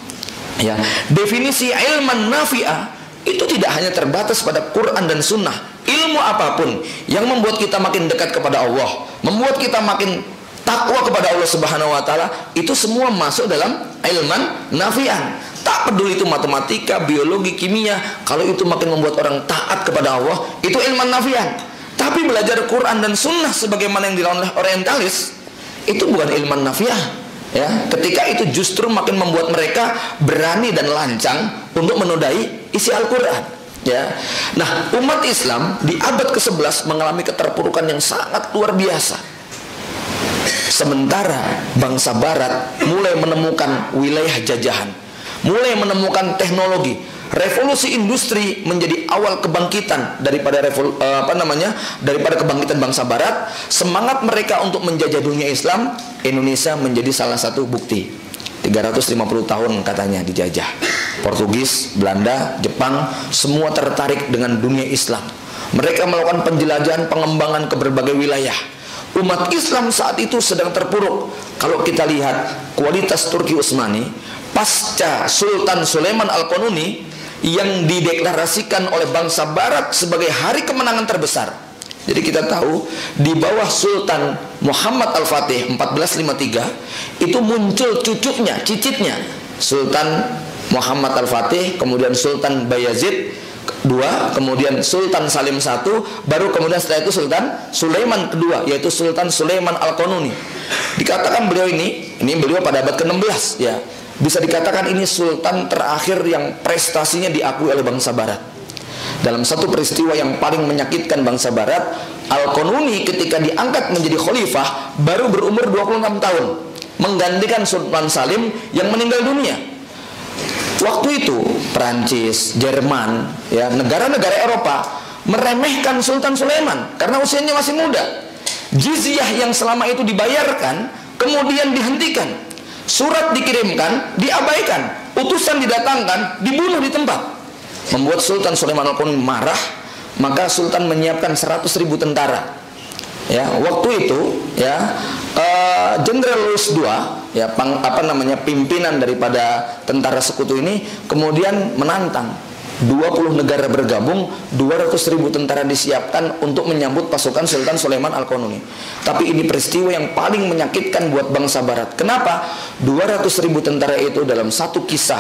ya, definisi ilman nafi'ah itu tidak hanya terbatas pada Quran dan Sunnah. Ilmu apapun yang membuat kita makin dekat kepada Allah, membuat kita makin takwa kepada Allah Subhanahu wa taala, itu semua masuk dalam ilman nafi'an. Tak peduli itu matematika, biologi, kimia, kalau itu makin membuat orang taat kepada Allah, itu ilman nafi'an. Tapi belajar Quran dan Sunnah sebagaimana yang dilakukan oleh orientalis, itu bukan ilman nafi'ah, ya. Ketika itu justru makin membuat mereka berani dan lancang untuk menodai isi Al-Quran, ya. Nah, umat Islam di abad ke-11 mengalami keterpurukan yang sangat luar biasa. Sementara bangsa Barat mulai menemukan wilayah jajahan, mulai menemukan teknologi. Revolusi industri menjadi awal kebangkitan daripada daripada kebangkitan bangsa Barat. Semangat mereka untuk menjajah dunia Islam, Indonesia menjadi salah satu bukti. 350 tahun katanya dijajah. Portugis, Belanda, Jepang, semua tertarik dengan dunia Islam. Mereka melakukan penjelajahan, pengembangan ke berbagai wilayah. Umat Islam saat itu sedang terpuruk. Kalau kita lihat kualitas Turki Utsmani pasca Sultan Sulaiman Al-Qanuni yang dideklarasikan oleh bangsa Barat sebagai hari kemenangan terbesar. Jadi kita tahu di bawah Sultan Muhammad Al-Fatih 1453 itu muncul cucunya, cicitnya, Sultan Muhammad Al-Fatih, kemudian Sultan Bayazid II, kemudian Sultan Salim I, baru kemudian setelah itu Sultan Sulaiman II, yaitu Sultan Sulaiman Al-Qanuni. Dikatakan beliau ini beliau pada abad ke-16, ya. Bisa dikatakan ini sultan terakhir yang prestasinya diakui oleh bangsa Barat. Dalam satu peristiwa yang paling menyakitkan bangsa Barat, Al-Qanuni ketika diangkat menjadi khalifah baru berumur 26 tahun, menggantikan Sultan Salim yang meninggal dunia. Waktu itu Prancis, Jerman, ya, negara-negara Eropa meremehkan Sultan Sulaiman karena usianya masih muda. Jizyah yang selama itu dibayarkan kemudian dihentikan. Surat dikirimkan, diabaikan. Utusan didatangkan, dibunuh di tempat. Membuat Sultan Sulaiman Al-Qanuni marah. Maka Sultan menyiapkan 100.000 tentara. Ya, waktu itu, ya, Jenderal Louis II, ya, pimpinan daripada tentara sekutu ini kemudian menantang 20 negara bergabung, 200.000 tentara disiapkan untuk menyambut pasukan Sultan Sulaiman Al-Qanuni. Tapi ini peristiwa yang paling menyakitkan buat bangsa Barat. Kenapa? 200.000 tentara itu dalam satu kisah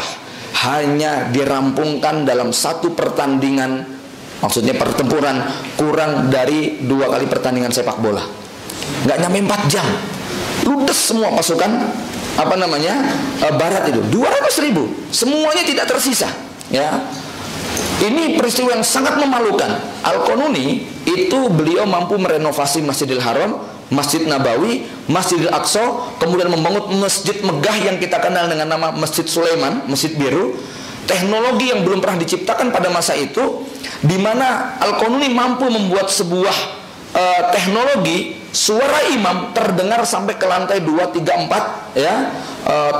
hanya dirampungkan dalam satu pertandingan, maksudnya pertempuran, kurang dari 2 kali pertandingan sepak bola. Nggak nyampe 4 jam, ludes semua pasukan Barat itu. 200.000, semuanya tidak tersisa, ya. Ini peristiwa yang sangat memalukan. Al-Qanuni itu beliau mampu merenovasi Masjidil Haram, Masjid Nabawi, Masjidil Aqsa, kemudian membangun masjid megah yang kita kenal dengan nama Masjid Sulaiman, Masjid Biru. Teknologi yang belum pernah diciptakan pada masa itu, di mana Al-Qanuni mampu membuat sebuah teknologi suara imam terdengar sampai ke lantai 2, 3, 4 ya,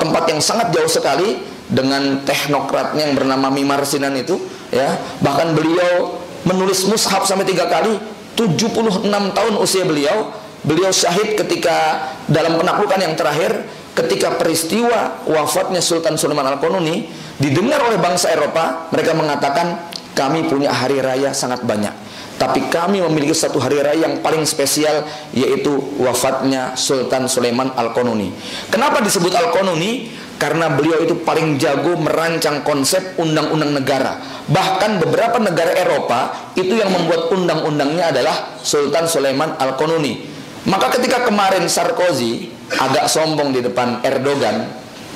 tempat yang sangat jauh sekali, dengan teknokratnya yang bernama Mimar Sinan itu ya. Bahkan beliau menulis mushaf sampai 3 kali. 76 tahun usia beliau. Beliau syahid ketika dalam penaklukan yang terakhir, ketika peristiwa wafatnya Sultan Sulaiman Al-Qanuni didengar oleh bangsa Eropa. Mereka mengatakan, kami punya hari raya sangat banyak, tapi kami memiliki satu hari raya yang paling spesial, yaitu wafatnya Sultan Sulaiman Al-Qanuni. Kenapa disebut Al-Qanuni? Karena beliau itu paling jago merancang konsep undang-undang negara. Bahkan beberapa negara Eropa itu yang membuat undang-undangnya adalah Sultan Sulaiman Al-Qanuni. Maka ketika kemarin Sarkozy agak sombong di depan Erdogan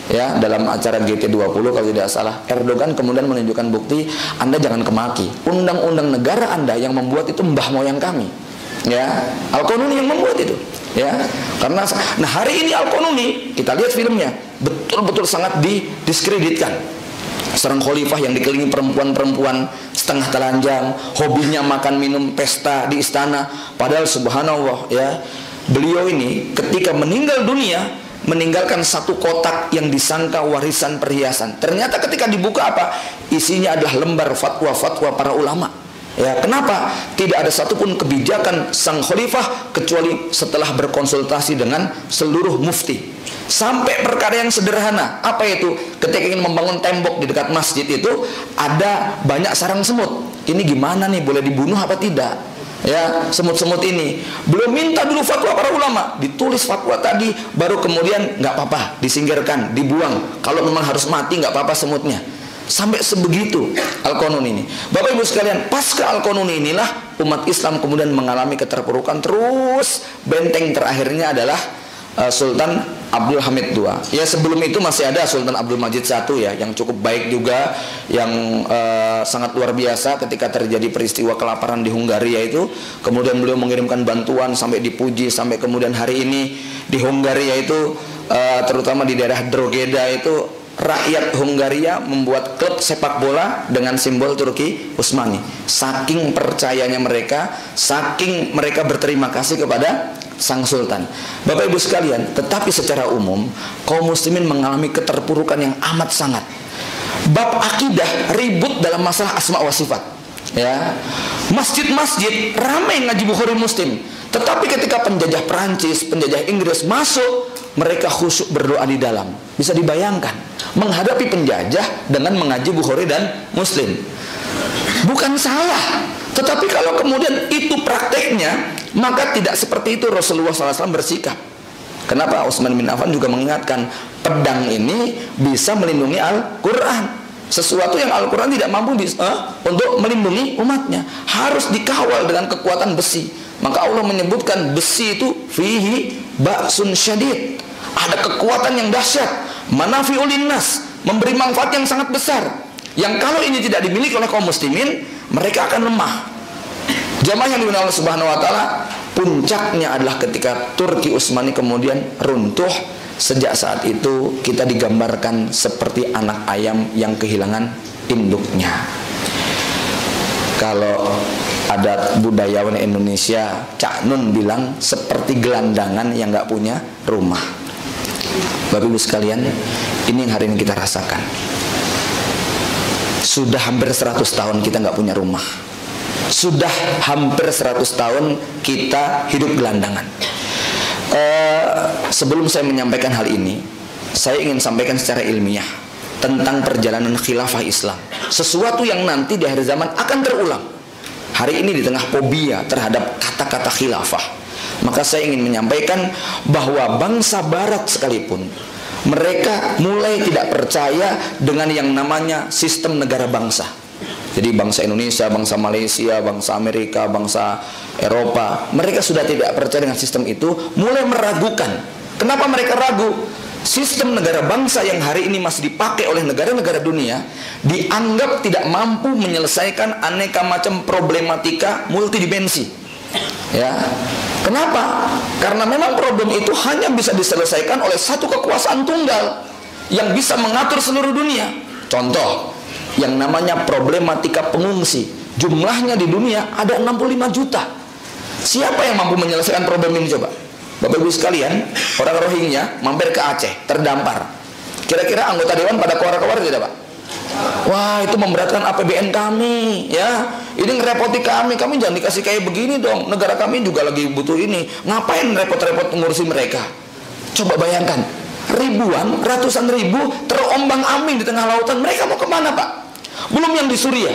ya, dalam acara GT20 kalau tidak salah, Erdogan kemudian menunjukkan bukti, Anda jangan kemaki, undang-undang negara Anda yang membuat itu mbah moyang kami ya, Al-Qanuni yang membuat itu ya. Karena nah hari ini Al-Qanuni, kita lihat filmnya, betul-betul sangat didiskreditkan. Seorang khalifah yang dikelilingi perempuan-perempuan setengah telanjang, hobinya makan minum pesta di istana. Padahal subhanallah ya, beliau ini ketika meninggal dunia meninggalkan satu kotak yang disangka warisan perhiasan. Ternyata ketika dibuka apa? Isinya adalah lembar fatwa-fatwa para ulama. Ya, kenapa? Tidak ada satupun kebijakan sang khalifah kecuali setelah berkonsultasi dengan seluruh mufti. Sampai perkara yang sederhana, apa itu? Ketika ingin membangun tembok di dekat masjid itu ada banyak sarang semut. Ini gimana nih, boleh dibunuh apa tidak? Ya, semut-semut ini. Belum minta dulu fatwa para ulama, ditulis fatwa tadi, baru kemudian nggak apa-apa, disingkirkan, dibuang. Kalau memang harus mati nggak apa-apa semutnya. Sampai sebegitu Al-Qanuni ini. Bapak Ibu sekalian, pasca Al-Qanuni inilah umat Islam kemudian mengalami keterpurukan terus. Benteng terakhirnya adalah Sultan Abdul Hamid II. Ya, sebelum itu masih ada Sultan Abdul Majid I ya, yang cukup baik juga, yang sangat luar biasa ketika terjadi peristiwa kelaparan di Hungaria itu. Kemudian beliau mengirimkan bantuan sampai dipuji, sampai kemudian hari ini di Hungaria itu terutama di daerah Drogheda itu rakyat Hungaria membuat klub sepak bola dengan simbol Turki Utsmani. Saking percayanya mereka, saking mereka berterima kasih kepada sang sultan. Bapak Ibu sekalian, tetapi secara umum kaum muslimin mengalami keterpurukan yang amat sangat. Bab akidah ribut dalam masalah asma wa sifat. Ya, masjid-masjid ramai ngaji Bukhari Muslim. Tetapi ketika penjajah Perancis, penjajah Inggris masuk, mereka khusyuk berdoa di dalam. Bisa dibayangkan menghadapi penjajah dengan mengaji Bukhari dan Muslim. Bukan salah, tetapi kalau kemudian itu prakteknya, maka tidak seperti itu Rasulullah SAW bersikap. Kenapa? Utsman bin Affan juga mengingatkan, pedang ini bisa melindungi Al-Quran. Sesuatu yang Al-Quran tidak mampu untuk melindungi umatnya, harus dikawal dengan kekuatan besi. Maka Allah menyebutkan besi itu fihi ba'sun syadid, ada kekuatan yang dahsyat, manafi'ul linnas, memberi manfaat yang sangat besar, yang kalau ini tidak dimiliki oleh kaum muslimin, mereka akan lemah. Jamaah yang dimuliakan Allah Subhanahu wa taala, puncaknya adalah ketika Turki Utsmani kemudian runtuh. Sejak saat itu kita digambarkan seperti anak ayam yang kehilangan induknya. Kalau ada budayawan Indonesia, Cak Nun bilang seperti gelandangan yang nggak punya rumah. Bapak Ibu sekalian, ini yang hari ini kita rasakan. Sudah hampir 100 tahun kita nggak punya rumah. Sudah hampir 100 tahun kita hidup gelandangan. Sebelum saya menyampaikan hal ini, saya ingin sampaikan secara ilmiah tentang perjalanan khilafah Islam. Sesuatu yang nanti di akhir zaman akan terulang. Hari ini di tengah fobia terhadap kata-kata khilafah, maka saya ingin menyampaikan bahwa bangsa barat sekalipun, mereka mulai tidak percaya dengan yang namanya sistem negara bangsa. Jadi bangsa Indonesia, bangsa Malaysia, bangsa Amerika, bangsa Eropa, mereka sudah tidak percaya dengan sistem itu, mulai meragukan. Kenapa mereka ragu? Sistem negara bangsa yang hari ini masih dipakai oleh negara-negara dunia dianggap tidak mampu menyelesaikan aneka macam problematika multidimensi. Ya. Kenapa? Karena memang problem itu hanya bisa diselesaikan oleh satu kekuasaan tunggal yang bisa mengatur seluruh dunia. Contoh, yang namanya problematika pengungsi. Jumlahnya di dunia ada 65 juta. Siapa yang mampu menyelesaikan problem ini coba? Bapak Ibu sekalian, orang Rohingya mampir ke Aceh, terdampar. Kira-kira anggota dewan pada keluar-keluar tidak, Pak? Wah, itu memberatkan APBN kami, ya. Ini ngerepoti kami jangan dikasih kayak begini dong. Negara kami juga lagi butuh ini. Ngapain repot-repot ngurusin mereka? Coba bayangkan, ribuan, ratusan ribu terombang-ambing di tengah lautan. Mereka mau kemana, Pak? Belum yang di Suriah,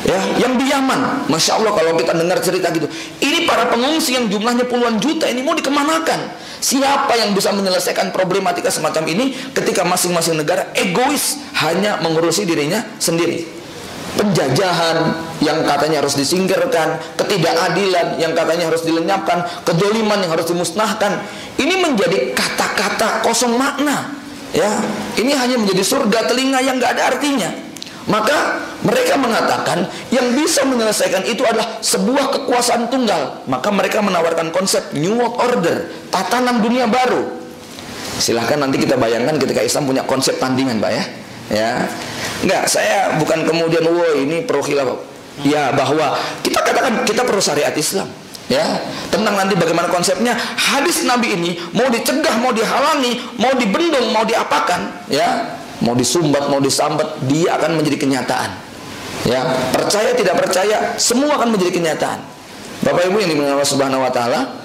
ya, yang di Yaman. Masya Allah kalau kita dengar cerita gitu. Ini para pengungsi yang jumlahnya puluhan juta ini mau dikemanakan? Siapa yang bisa menyelesaikan problematika semacam ini ketika masing-masing negara egois hanya mengurusi dirinya sendiri? Penjajahan yang katanya harus disingkirkan, ketidakadilan yang katanya harus dilenyapkan, kedzaliman yang harus dimusnahkan. Ini menjadi kata-kata kosong makna, ya. Ini hanya menjadi surga telinga yang gak ada artinya. Maka mereka mengatakan yang bisa menyelesaikan itu adalah sebuah kekuasaan tunggal. Maka mereka menawarkan konsep New World Order, tatanan dunia baru. Silahkan nanti kita bayangkan ketika Islam punya konsep tandingan, Pak, ya. Ya, enggak, saya bukan kemudian ini pro khilafah. Ya, bahwa kita katakan kita pro syariat Islam. Ya, tentang nanti bagaimana konsepnya, hadis Nabi ini mau dicegah, mau dihalangi, mau dibendung, mau diapakan, ya. Mau disumbat, mau disambat, dia akan menjadi kenyataan. Ya, percaya tidak percaya, semua akan menjadi kenyataan. Bapak Ibu yang dimuliakan Allah Subhanahu wa taala.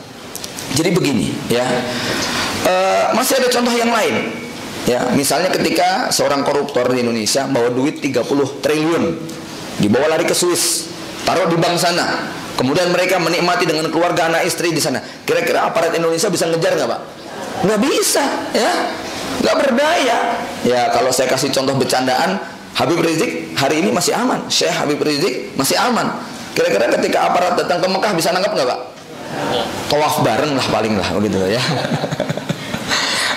Jadi begini, ya. Masih ada contoh yang lain. Ya, misalnya ketika seorang koruptor di Indonesia bawa duit 30 triliun, dibawa lari ke Swiss, taruh di bank sana. Kemudian mereka menikmati dengan keluarga, anak istri di sana. Kira-kira aparat Indonesia bisa ngejar nggak, Pak? Nggak bisa, ya. Nggak berdaya. Ya, kalau saya kasih contoh bercandaan, Habib Rizik hari ini masih aman. Syekh Habib Rizik masih aman. Kira-kira ketika aparat datang ke Mekah bisa nangkap nggak, Pak? Tawaf bareng lah paling lah, begitu ya.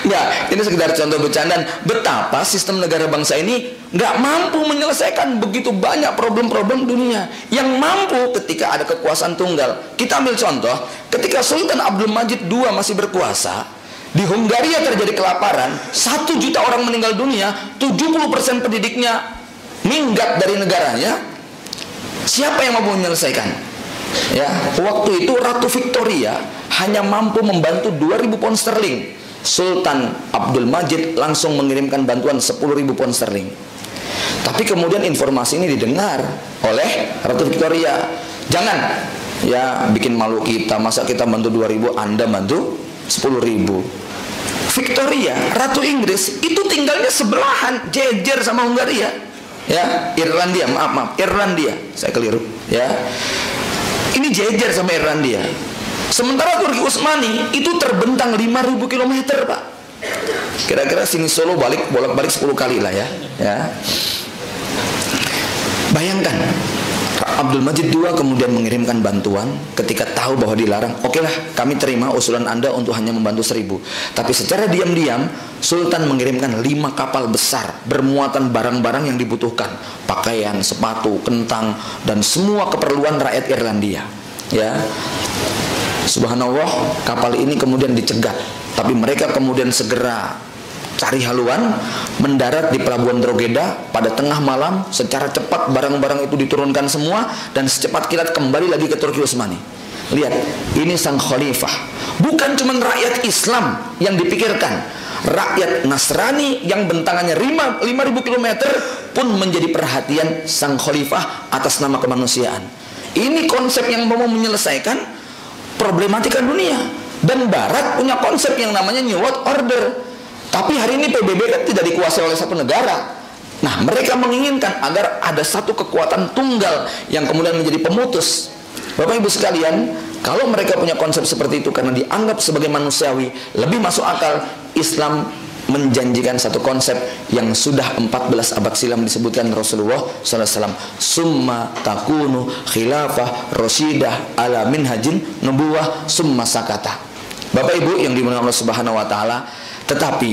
Ya, ini sekedar contoh bercandaan betapa sistem negara bangsa ini nggak mampu menyelesaikan begitu banyak problem-problem dunia. Yang mampu ketika ada kekuasaan tunggal. Kita ambil contoh, ketika Sultan Abdul Majid II masih berkuasa, di Hungaria terjadi kelaparan, 1 juta orang meninggal dunia, 70% penduduknya minggat dari negaranya. Siapa yang mampu menyelesaikan? Ya, waktu itu Ratu Victoria hanya mampu membantu 2.000 pound sterling. Sultan Abdul Majid langsung mengirimkan bantuan 10.000 pound sterling. Tapi kemudian informasi ini didengar oleh Ratu Victoria. Jangan, ya, bikin malu kita. Masa kita bantu 2.000, Anda bantu 10.000. Victoria, Ratu Inggris, itu tinggalnya sebelahan, jejer sama Hungaria. Ya, Irlandia, maaf, Irlandia, saya keliru. Ya, ini jejer sama Irlandia. Sementara Turki Utsmani itu terbentang 5.000 km, Pak. Kira-kira sini Solo bolak-balik 10 kali lah, ya. Ya. Bayangkan, Abdul Majid II kemudian mengirimkan bantuan ketika tahu bahwa dilarang. Oke lah, kami terima usulan Anda untuk hanya membantu 1.000. Tapi secara diam-diam Sultan mengirimkan 5 kapal besar bermuatan barang-barang yang dibutuhkan, pakaian, sepatu, kentang, dan semua keperluan rakyat Irlandia. Ya, subhanallah, kapal ini kemudian dicegat. Tapi mereka kemudian segera cari haluan, mendarat di pelabuhan Drogheda pada tengah malam. Secara cepat barang-barang itu diturunkan semua, dan secepat kilat kembali lagi ke Turki Utsmani. Lihat, ini sang khalifah. Bukan cuma rakyat Islam yang dipikirkan, rakyat Nasrani yang bentangannya 5.000 km pun menjadi perhatian sang khalifah atas nama kemanusiaan. Ini konsep yang mau menyelesaikan problematika dunia. Dan Barat punya konsep yang namanya New World Order. Tapi hari ini PBB kan tidak dikuasai oleh satu negara. Nah, mereka menginginkan agar ada satu kekuatan tunggal yang kemudian menjadi pemutus. Bapak Ibu sekalian, kalau mereka punya konsep seperti itu karena dianggap sebagai manusiawi, lebih masuk akal. Islam menjanjikan satu konsep yang sudah 14 abad silam disebutkan Rasulullah SAW. Summa takunu khilafah rosyidah ala minhajin nubuwah summa sakata. Bapak Ibu yang dimuliakan Allah Subhanahu wa taala, tetapi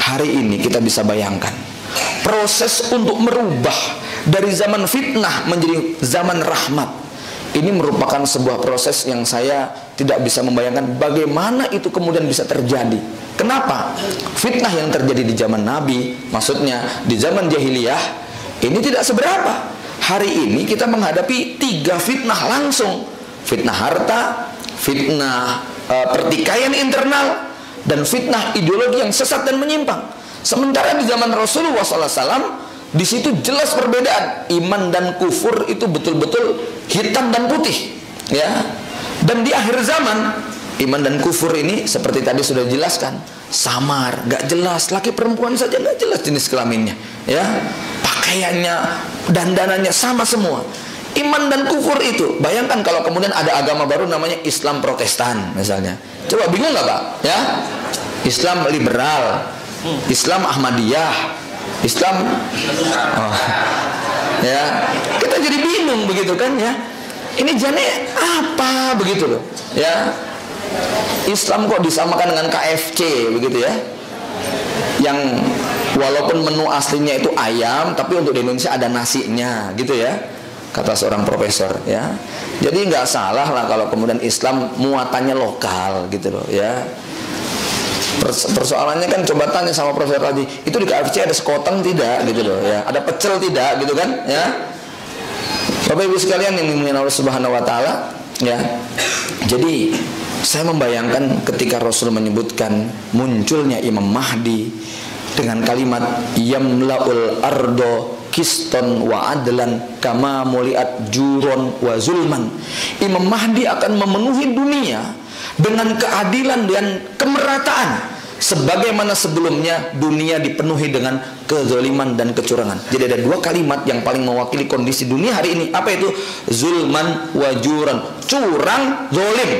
hari ini kita bisa bayangkan proses untuk merubah dari zaman fitnah menjadi zaman rahmat. Ini merupakan sebuah proses yang saya tidak bisa membayangkan bagaimana itu kemudian bisa terjadi. Kenapa? Fitnah yang terjadi di zaman Nabi, maksudnya di zaman jahiliyah, ini tidak seberapa. Hari ini kita menghadapi 3 fitnah langsung. Fitnah harta, fitnah pertikaian internal, dan fitnah ideologi yang sesat dan menyimpang. Sementara di zaman Rasulullah SAW, di situ jelas perbedaan. Iman dan kufur itu betul-betul hitam dan putih, ya. Dan di akhir zaman, iman dan kufur ini seperti tadi sudah dijelaskan, samar, gak jelas. Laki perempuan saja gak jelas jenis kelaminnya, ya. Pakaiannya, dandanannya sama semua. Iman dan kufur itu, bayangkan kalau kemudian ada agama baru namanya Islam Protestan misalnya. Coba bingung gak Pak? Ya, Islam liberal, Islam Ahmadiyah, Islam, ya, kita jadi bingung begitu kan, ya. Ini jane apa begitu loh, ya. Islam kok disamakan dengan KFC begitu ya, yang walaupun menu aslinya itu ayam, tapi untuk di Indonesia ada nasinya gitu ya, kata seorang profesor, ya. Jadi nggak salah lah kalau kemudian Islam muatannya lokal gitu loh, ya. Persoalannya kan coba tanya sama Profesor tadi, itu di KFC ada sekoteng tidak gitu loh, ya, ada pecel tidak gitu kan, ya. Bapak Ibu sekalian yang dimuliakan Allah Subhanahu wa taala, ya. Jadi saya membayangkan ketika Rasul menyebutkan munculnya Imam Mahdi dengan kalimat yamlaul ardo kiston wa adlan kama muliat juron wa zulman. Imam Mahdi akan memenuhi dunia dengan keadilan dan kemerataan, sebagaimana sebelumnya dunia dipenuhi dengan kezaliman dan kecurangan. Jadi ada 2 kalimat yang paling mewakili kondisi dunia hari ini. Apa itu? Zulman wajuran, curang, zolim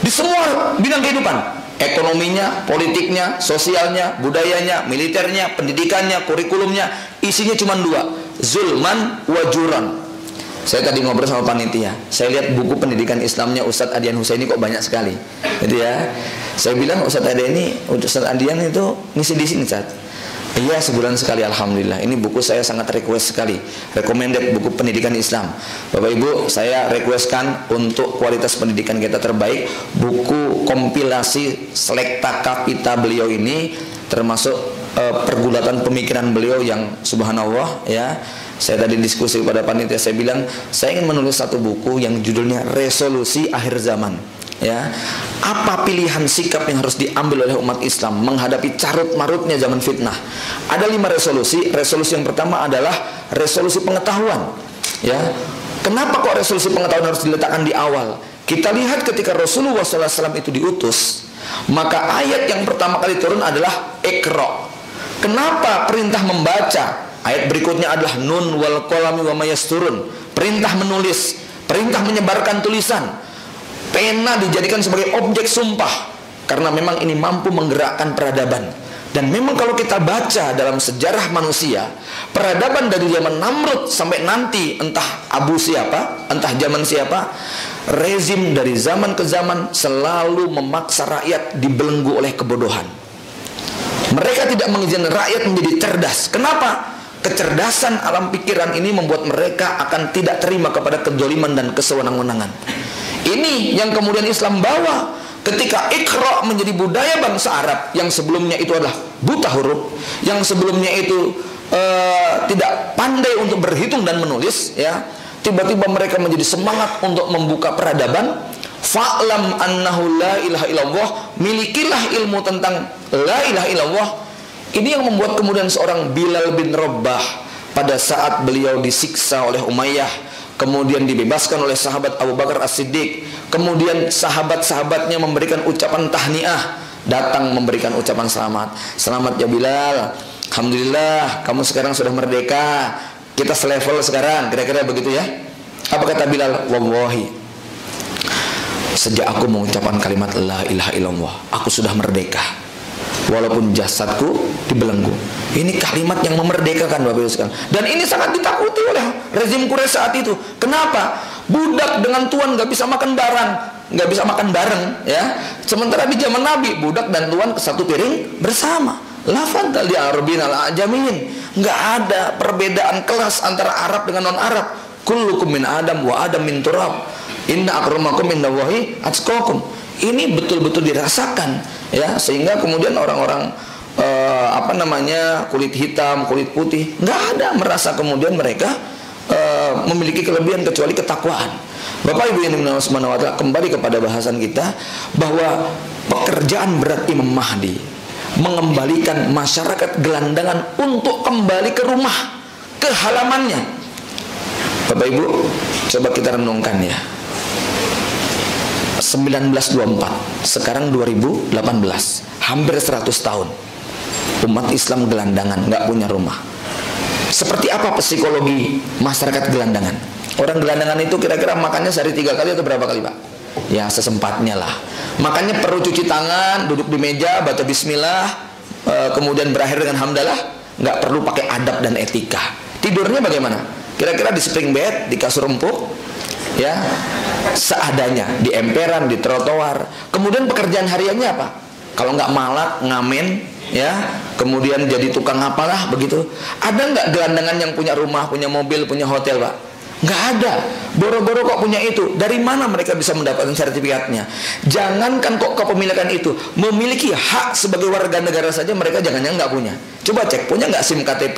di semua bidang kehidupan. Ekonominya, politiknya, sosialnya, budayanya, militernya, pendidikannya, kurikulumnya, isinya cuma 2, zulman wajuran. Saya tadi ngobrol sama panitia, saya lihat buku pendidikan Islamnya Ustadz Adian Husaini kok banyak sekali, gitu ya. Saya bilang Ustadz Adian itu ngisi di sini, Ustadz. Iya, sebulan sekali, alhamdulillah. Ini buku saya sangat request sekali, recommended buku pendidikan Islam. Bapak Ibu, saya requestkan untuk kualitas pendidikan kita terbaik, buku kompilasi selekta kapita beliau ini, termasuk pergulatan pemikiran beliau yang subhanallah, ya. Saya tadi diskusi pada panitia, saya bilang saya ingin menulis satu buku yang judulnya Resolusi Akhir Zaman, ya. Apa pilihan sikap yang harus diambil oleh umat Islam menghadapi carut marutnya zaman fitnah? Ada 5 resolusi. Resolusi yang pertama adalah resolusi pengetahuan, ya. Kenapa kok resolusi pengetahuan harus diletakkan di awal? Kita lihat ketika Rasulullah SAW itu diutus, maka ayat yang pertama kali turun adalah Iqra. Kenapa perintah membaca? Ayat berikutnya adalah nun wal qalami wa mayasturun, perintah menulis, perintah menyebarkan tulisan. Pena dijadikan sebagai objek sumpah karena memang ini mampu menggerakkan peradaban. Dan memang kalau kita baca dalam sejarah manusia, peradaban dari zaman Namrud sampai nanti entah Abu siapa, entah zaman siapa, rezim dari zaman ke zaman selalu memaksa rakyat dibelenggu oleh kebodohan. Mereka tidak mengizinkan rakyat menjadi cerdas. Kenapa? Kecerdasan alam pikiran ini membuat mereka akan tidak terima kepada kezaliman dan kesewenang-wenangan. Ini yang kemudian Islam bawa ketika Iqra menjadi budaya bangsa Arab yang sebelumnya itu adalah buta huruf, yang sebelumnya itu tidak pandai untuk berhitung dan menulis, ya. Tiba-tiba mereka menjadi semangat untuk membuka peradaban. Fa'lam annahu la ilaha illallah, milikilah ilmu tentang la ilaha illallah. Ini yang membuat kemudian seorang Bilal bin Rabah pada saat beliau disiksa oleh Umayyah, kemudian dibebaskan oleh sahabat Abu Bakar As-Siddiq, kemudian sahabat-sahabatnya memberikan ucapan tahniah, datang memberikan ucapan selamat. Selamat ya Bilal, alhamdulillah kamu sekarang sudah merdeka, kita selevel sekarang, kira-kira begitu ya. Apa kata Bilal? Wallahi, sejak aku mengucapkan kalimat la ilaha illallah, aku sudah merdeka, walaupun jasadku dibelenggu. Ini kalimat yang memerdekakan, Bapak Ibu sekalian. Dan ini sangat ditakuti oleh rezim Quraisy saat itu. Kenapa? Budak dengan tuan nggak bisa makan bareng, ya. Sementara di zaman Nabi, budak dan tuan satu piring bersama. Lafadz al-Arabin al-Ajamin. Nggak ada perbedaan kelas antara Arab dengan non-Arab. kullukum min Adam wa Adam min turab. Inna akramakum indallahi atqakum. Ini betul-betul dirasakan, ya, sehingga kemudian orang-orang kulit hitam, kulit putih, nggak ada merasa kemudian mereka memiliki kelebihan kecuali ketakwaan. Bapak Ibu yang dimuliakan Allah Subhanahu wa taala, kembali kepada bahasan kita bahwa pekerjaan berat Imam Mahdi mengembalikan masyarakat gelandangan untuk kembali ke rumah, ke halamannya. Bapak Ibu, coba kita renungkan ya. 1924, sekarang 2018, hampir 100 tahun umat Islam gelandangan, nggak punya rumah. Seperti apa psikologi masyarakat gelandangan? Orang gelandangan itu kira-kira makannya sehari 3 kali atau berapa kali, Pak? Ya sesempatnya lah. Makanya perlu cuci tangan, duduk di meja, baca bismillah, kemudian berakhir dengan hamdalah. Nggak perlu pakai adab dan etika. Tidurnya bagaimana? Kira-kira di spring bed, di kasur empuk, ya, seadanya, di emperan, di trotoar. Kemudian pekerjaan hariannya apa? Kalau nggak malak, ngamen, ya, kemudian jadi tukang apalah begitu. Ada nggak gelandangan yang punya rumah, punya mobil, punya hotel, Pak? Nggak ada. Boro-boro kok punya itu. Dari mana mereka bisa mendapatkan sertifikatnya? Jangankan kok kepemilikan itu, memiliki hak sebagai warga negara saja mereka jangan-jangan nggak punya. Coba cek, punya nggak SIM KTP?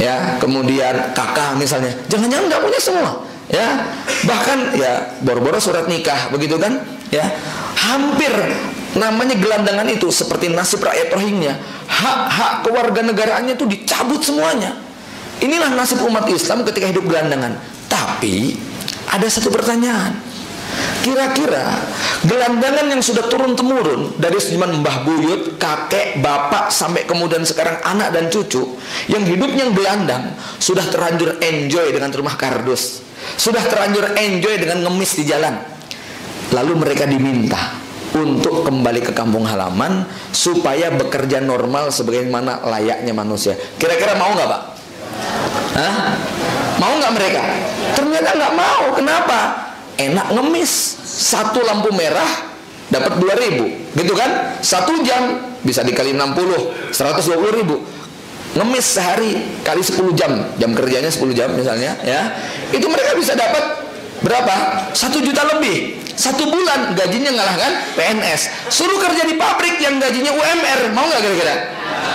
Ya, kemudian KK misalnya, jangan-jangan nggak punya semua. Ya, bahkan ya boro-boro surat nikah begitu kan? Ya, hampir namanya gelandangan itu seperti nasib rakyat Rohingya, hak-hak kewarganegaraannya itu dicabut semuanya. Inilah nasib umat Islam ketika hidup gelandangan. Tapi ada satu pertanyaan, kira-kira gelandangan yang sudah turun-temurun dari zaman mbah buyut, kakek, bapak, sampai kemudian sekarang anak dan cucu, yang hidupnya gelandang, sudah terlanjur enjoy dengan rumah kardus, sudah terlanjur enjoy dengan ngemis di jalan, lalu mereka diminta untuk kembali ke kampung halaman supaya bekerja normal sebagaimana layaknya manusia. Kira-kira mau nggak, Pak? Hah? Mau nggak mereka? Ternyata nggak mau. Kenapa? Enak ngemis. Satu lampu merah dapat 2.000, gitu kan? 1 jam bisa dikali 60, 120.000. Ngemis sehari kali 10 jam, jam kerjanya 10 jam misalnya, ya, itu mereka bisa dapat berapa? 1 juta lebih. 1 bulan gajinya ngalahkan PNS. Suruh kerja di pabrik yang gajinya UMR, mau nggak kira-kira?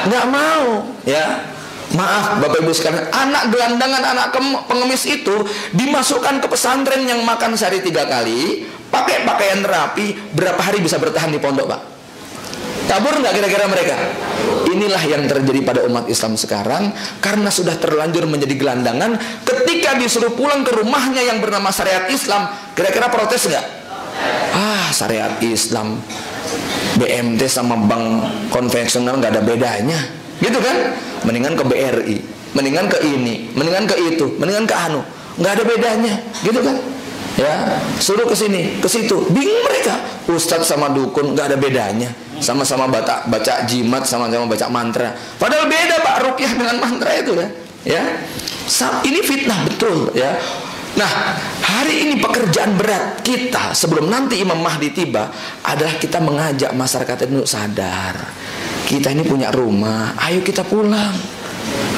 Nggak mau, ya. Maaf Bapak Ibu sekalian, anak gelandangan, anak pengemis itu dimasukkan ke pesantren yang makan sehari 3 kali, pakai pakaian rapi, berapa hari bisa bertahan di pondok, Pak? Kabur nggak kira-kira mereka? Inilah yang terjadi pada umat Islam sekarang, karena sudah terlanjur menjadi gelandangan. Ketika disuruh pulang ke rumahnya yang bernama syariat Islam, kira-kira protes nggak? Ah, syariat Islam, BMT sama bank konvensional nggak ada bedanya, gitu kan? Mendingan ke BRI, mendingan ke ini, mendingan ke itu, mendingan ke anu, nggak ada bedanya, gitu kan? Ya, suruh ke sini, ke situ, bingung mereka. Ustadz sama dukun nggak ada bedanya, sama-sama baca jimat, sama-sama baca mantra. Padahal beda, Pak, ruqyah dengan mantra itu ya. Ya, ini fitnah betul ya. Nah, hari ini pekerjaan berat kita sebelum nanti Imam Mahdi tiba adalah kita mengajak masyarakat itu sadar. Kita ini punya rumah, ayo kita pulang.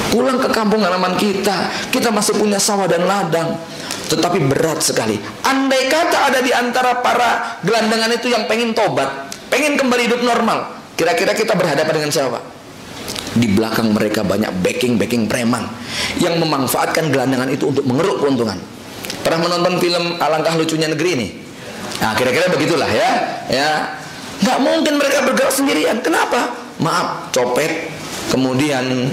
Pulang ke kampung halaman kita. Kita masih punya sawah dan ladang. Tetapi berat sekali. Andai kata ada di antara para gelandangan itu yang pengen tobat, pengen kembali hidup normal, kira-kira kita berhadapan dengan siapa? Di belakang mereka banyak backing preman yang memanfaatkan gelandangan itu untuk mengeruk keuntungan. Pernah menonton film Alangkah Lucunya Negeri ini? Nah, kira-kira begitulah ya. Ya, nggak mungkin mereka bergerak sendirian. Kenapa? Maaf, copet, kemudian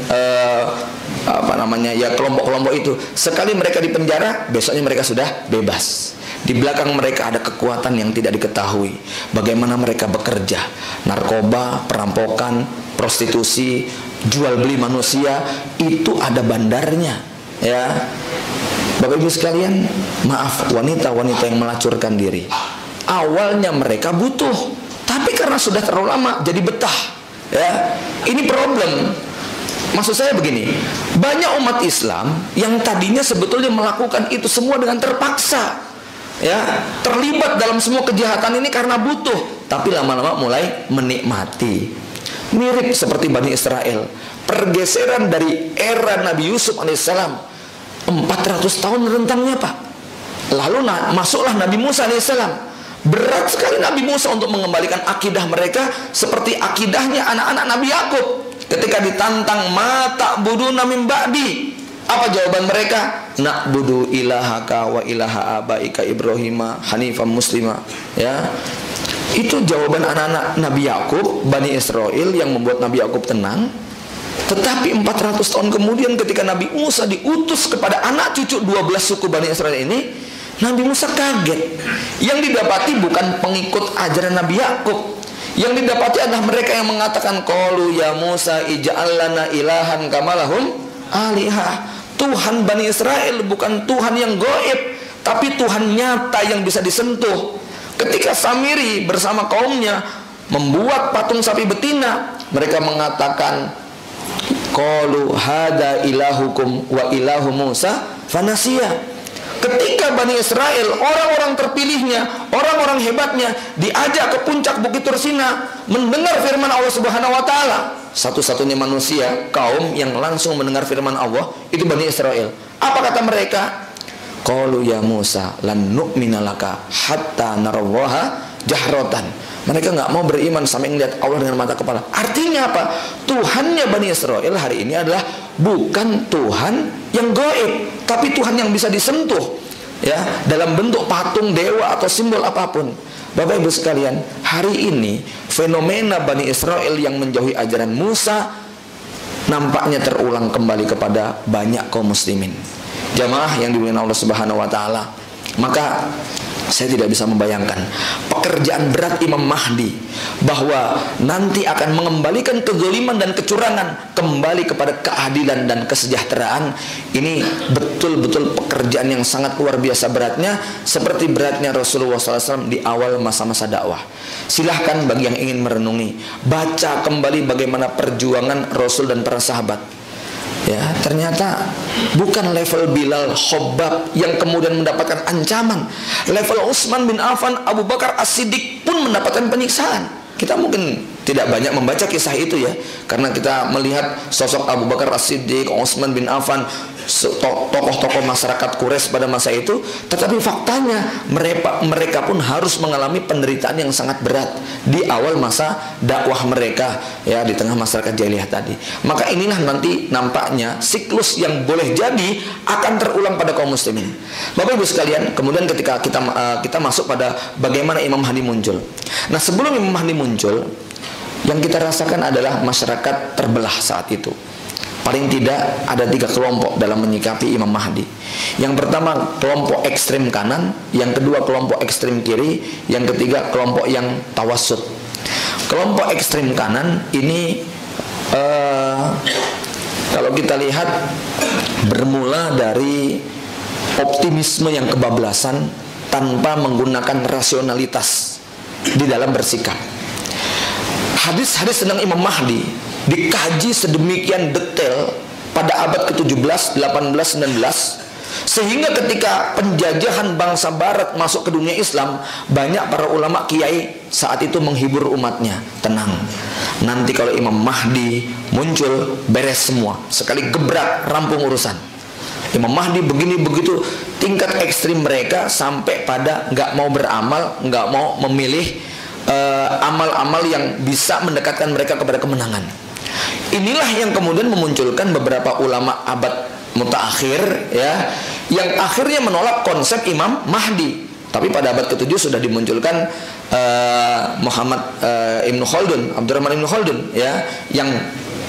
ya kelompok-kelompok itu, sekali mereka di penjara, besoknya mereka sudah bebas. Di belakang mereka ada kekuatan yang tidak diketahui. Bagaimana mereka bekerja? Narkoba, perampokan, prostitusi, jual beli manusia, itu ada bandarnya. Ya, Bapak Ibu sekalian, maaf, wanita-wanita yang melacurkan diri, awalnya mereka butuh, tapi karena sudah terlalu lama jadi betah. Ya, ini problem. Maksud saya begini, banyak umat Islam yang tadinya sebetulnya melakukan itu semua dengan terpaksa, ya, terlibat dalam semua kejahatan ini karena butuh, tapi lama-lama mulai menikmati. Mirip seperti Bani Israel, pergeseran dari era Nabi Yusuf alaihissalam, 400 tahun rentangnya Pak. Lalu masuklah Nabi Musa alaihissalam. Berat sekali Nabi Musa untuk mengembalikan akidah mereka seperti akidahnya anak-anak Nabi Yakub. Ketika ditantang, mata buduna min ba'di, apa jawaban mereka? Na'budu ilahaka wa ilaha abaika Ibrahima hanifan muslima. Ya, itu jawaban anak-anak Nabi Yakub, Bani Israel, yang membuat Nabi Yakub tenang. Tetapi 400 tahun kemudian ketika Nabi Musa diutus kepada anak cucu 12 suku Bani Israel ini, Nabi Musa kaget. Yang didapati bukan pengikut ajaran Nabi Yakub. Yang didapati adalah mereka yang mengatakan, qalu ya Musa ij'al lana ilahan kama lahum alihah. Tuhan Bani Israel bukan Tuhan yang gaib, tapi Tuhan nyata yang bisa disentuh. Ketika Samiri bersama kaumnya membuat patung sapi betina, mereka mengatakan, qalu hada ilahukum wa ilahu Musa fanasiya. Ketika Bani Israel, orang-orang terpilihnya, orang-orang hebatnya, diajak ke puncak Bukit Tursina mendengar firman Allah Subhanahu wa taala. Satu-satunya manusia, kaum yang langsung mendengar firman Allah itu Bani Israel. Apa kata mereka? Qalu ya Musa lan nu'mina laka hatta narallaha jahratan. Mereka nggak mau beriman sampai melihat Allah dengan mata kepala. Artinya apa? Tuhannya Bani Israel hari ini adalah bukan Tuhan yang gaib, tapi Tuhan yang bisa disentuh, ya, dalam bentuk patung, dewa, atau simbol apapun. Bapak Ibu sekalian, hari ini fenomena Bani Israel yang menjauhi ajaran Musa nampaknya terulang kembali kepada banyak kaum muslimin. Jamaah yang dimuliakan Allah Subhanahu wa taala, maka saya tidak bisa membayangkan pekerjaan berat Imam Mahdi, bahwa nanti akan mengembalikan kezaliman dan kecurangan kembali kepada keadilan dan kesejahteraan. Ini betul-betul pekerjaan yang sangat luar biasa beratnya, seperti beratnya Rasulullah SAW di awal masa-masa dakwah. Silahkan bagi yang ingin merenungi, baca kembali bagaimana perjuangan Rasul dan para sahabat. Ya, ternyata bukan level Bilal, Khobab yang kemudian mendapatkan ancaman. Level Utsman bin Affan, Abu Bakar As-Siddiq pun mendapatkan penyiksaan. Kita mungkin tidak banyak membaca kisah itu ya, karena kita melihat sosok Abu Bakar As-Siddiq, Utsman bin Affan, tokoh-tokoh masyarakat Quraisy pada masa itu. Tetapi faktanya mereka pun harus mengalami penderitaan yang sangat berat di awal masa dakwah mereka, ya, di tengah masyarakat jahiliyah tadi. Maka inilah nanti nampaknya siklus yang boleh jadi akan terulang pada kaum muslimin. Bapak Ibu sekalian, kemudian ketika kita masuk pada bagaimana Imam Mahdi muncul. Nah, sebelum Imam Mahdi muncul, yang kita rasakan adalah masyarakat terbelah saat itu. Paling tidak ada 3 kelompok dalam menyikapi Imam Mahdi. Yang pertama kelompok ekstrem kanan, yang kedua kelompok ekstrem kiri, yang ketiga kelompok yang tawassut. Kelompok ekstrem kanan ini kalau kita lihat bermula dari optimisme yang kebablasan tanpa menggunakan rasionalitas di dalam bersikap. Hadis-hadis tentang Imam Mahdi dikaji sedemikian detail pada abad ke-17, 18, 19, sehingga ketika penjajahan bangsa barat masuk ke dunia Islam, banyak para ulama kiai saat itu menghibur umatnya, tenang, nanti kalau Imam Mahdi muncul beres semua, sekali gebrak rampung urusan. Imam Mahdi begini begitu, tingkat ekstrim mereka sampai pada nggak mau beramal, nggak mau memilih amal-amal yang bisa mendekatkan mereka kepada kemenangan. Inilah yang kemudian memunculkan beberapa ulama abad mutaakhir, ya, yang akhirnya menolak konsep Imam Mahdi. Tapi pada abad ke-7 sudah dimunculkan Muhammad Ibn Khaldun, Abdurrahman Ibn Khaldun, ya, yang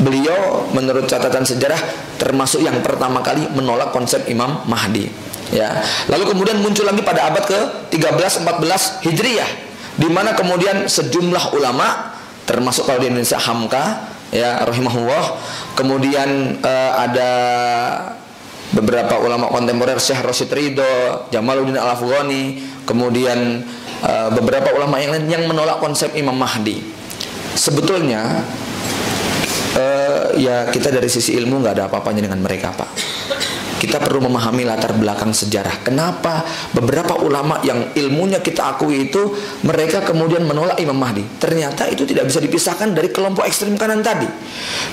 beliau menurut catatan sejarah termasuk yang pertama kali menolak konsep Imam Mahdi, ya. Lalu kemudian muncul lagi pada abad ke-13, 14 Hijriyah, di mana kemudian sejumlah ulama, termasuk kalau di Indonesia Hamka, ya, rahimahullah, kemudian ada beberapa ulama kontemporer, Syekh Rashid Ridho, Jamaluddin Al-Afghani, kemudian beberapa ulama yang lain yang menolak konsep Imam Mahdi. Sebetulnya ya kita dari sisi ilmu nggak ada apa-apanya dengan mereka, Pak. Kita perlu memahami latar belakang sejarah. Kenapa beberapa ulama yang ilmunya kita akui itu mereka kemudian menolak Imam Mahdi? Ternyata itu tidak bisa dipisahkan dari kelompok ekstrem kanan tadi,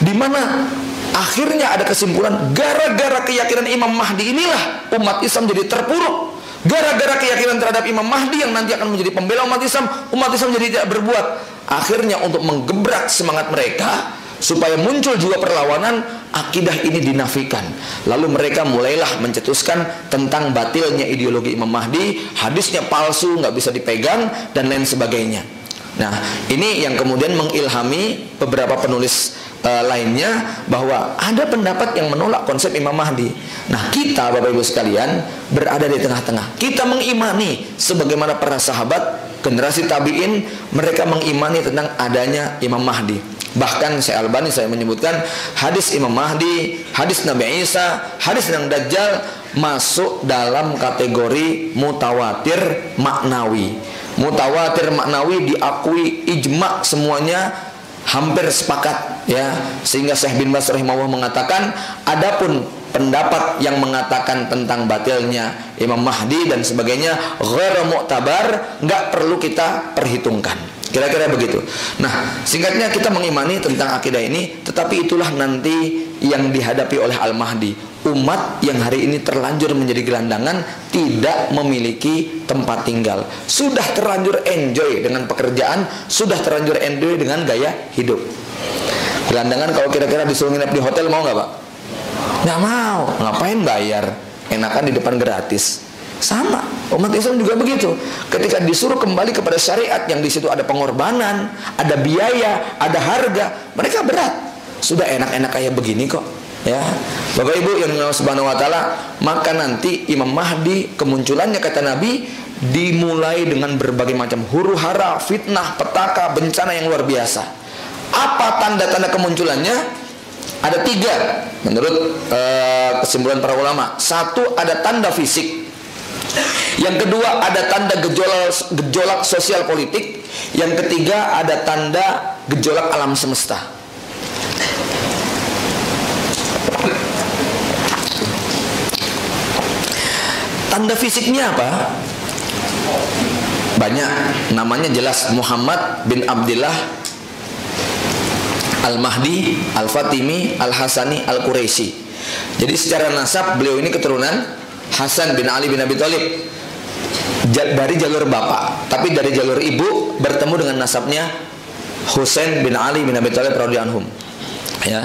di mana Akhirnya ada kesimpulan, gara-gara keyakinan Imam Mahdi inilah umat Islam jadi terpuruk. Gara-gara keyakinan terhadap Imam Mahdi yang nanti akan menjadi pembela umat Islam jadi tidak berbuat. Akhirnya untuk menggebrak semangat mereka supaya muncul jiwa perlawanan, akidah ini dinafikan. Lalu mereka mulailah mencetuskan tentang batilnya ideologi Imam Mahdi, hadisnya palsu, nggak bisa dipegang, dan lain sebagainya. Nah, ini yang kemudian mengilhami beberapa penulis lainnya, bahwa ada pendapat yang menolak konsep Imam Mahdi. Nah, kita Bapak Ibu sekalian berada di tengah-tengah. Kita mengimani sebagaimana para sahabat, generasi tabi'in, mereka mengimani tentang adanya Imam Mahdi. Bahkan Syekh Albani saya menyebutkan hadis Imam Mahdi, hadis Nabi Isa, hadis tentang Dajjal masuk dalam kategori mutawatir maknawi. Mutawatir maknawi diakui ijma, semuanya hampir sepakat, ya. Sehingga Syekh bin Baz rahimahullah mengatakan, adapun pendapat yang mengatakan tentang batilnya Imam Mahdi dan sebagainya ghairu mu'tabar, nggak perlu kita perhitungkan. Kira-kira begitu. Nah, singkatnya kita mengimani tentang akidah ini, tetapi itulah nanti yang dihadapi oleh Al-Mahdi. Umat yang hari ini terlanjur menjadi gelandangan, tidak memiliki tempat tinggal. Sudah terlanjur enjoy dengan pekerjaan, sudah terlanjur enjoy dengan gaya hidup. Gelandangan kalau kira-kira disuruh nginep di hotel, mau nggak Pak? Nggak mau. Ngapain bayar? Enakan di depan gratis. Sama, umat Islam juga begitu. Ketika disuruh kembali kepada syariat yang di situ ada pengorbanan, ada biaya, ada harga, mereka berat. Sudah enak-enak kayak begini kok, ya. Bapak Ibu yang Allah Subhanahu wa taala, maka nanti Imam Mahdi kemunculannya kata Nabi dimulai dengan berbagai macam huru-hara, fitnah, petaka, bencana yang luar biasa. Apa tanda-tanda kemunculannya? Ada 3 menurut kesimpulan para ulama. 1, ada tanda fisik. Yang kedua, ada tanda gejolak sosial politik. Yang ketiga, ada tanda gejolak alam semesta. Tanda fisiknya apa? Banyak, namanya jelas Muhammad bin Abdullah Al-Mahdi Al-Fatimi Al-Hasani Al-Quraisy. Jadi secara nasab beliau ini keturunan Hasan bin Ali bin Abi Thalib dari jalur bapak, tapi dari jalur ibu bertemu dengan nasabnya Husain bin Ali bin Abi Thalib radhiyallahu anhum. Ya.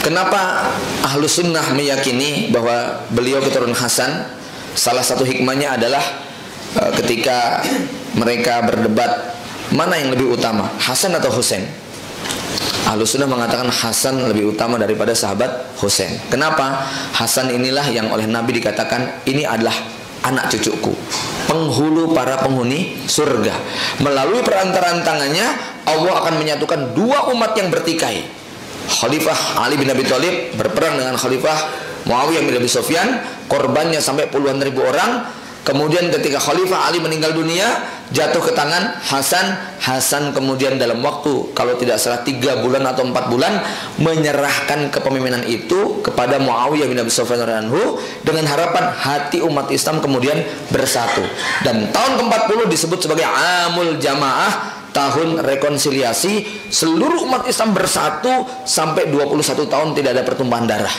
Kenapa Ahlus Sunnah meyakini bahwa beliau keturunan Hasan? Salah satu hikmahnya adalah ketika mereka berdebat mana yang lebih utama, Hasan atau Husain? Ahlus Sunnah mengatakan Hasan lebih utama daripada sahabat Husain. Kenapa? Hasan inilah yang oleh Nabi dikatakan ini adalah anak cucuku, penghulu para penghuni surga. Melalui perantaraan tangannya Allah akan menyatukan 2 umat yang bertikai. Khalifah Ali bin Abi Thalib berperang dengan Khalifah Muawiyah bin Abi Sufyan, korbannya sampai puluhan ribu orang. Kemudian ketika Khalifah Ali meninggal dunia, jatuh ke tangan Hasan. Hasan kemudian dalam waktu kalau tidak salah 3 bulan atau 4 bulan menyerahkan kepemimpinan itu kepada Muawiyah bin Abi Sufyan radhiyallahu anhu dengan harapan hati umat Islam kemudian bersatu. Dan tahun ke-40 disebut sebagai Amul Jamaah, tahun rekonsiliasi. Seluruh umat Islam bersatu sampai 21 tahun tidak ada pertumpahan darah.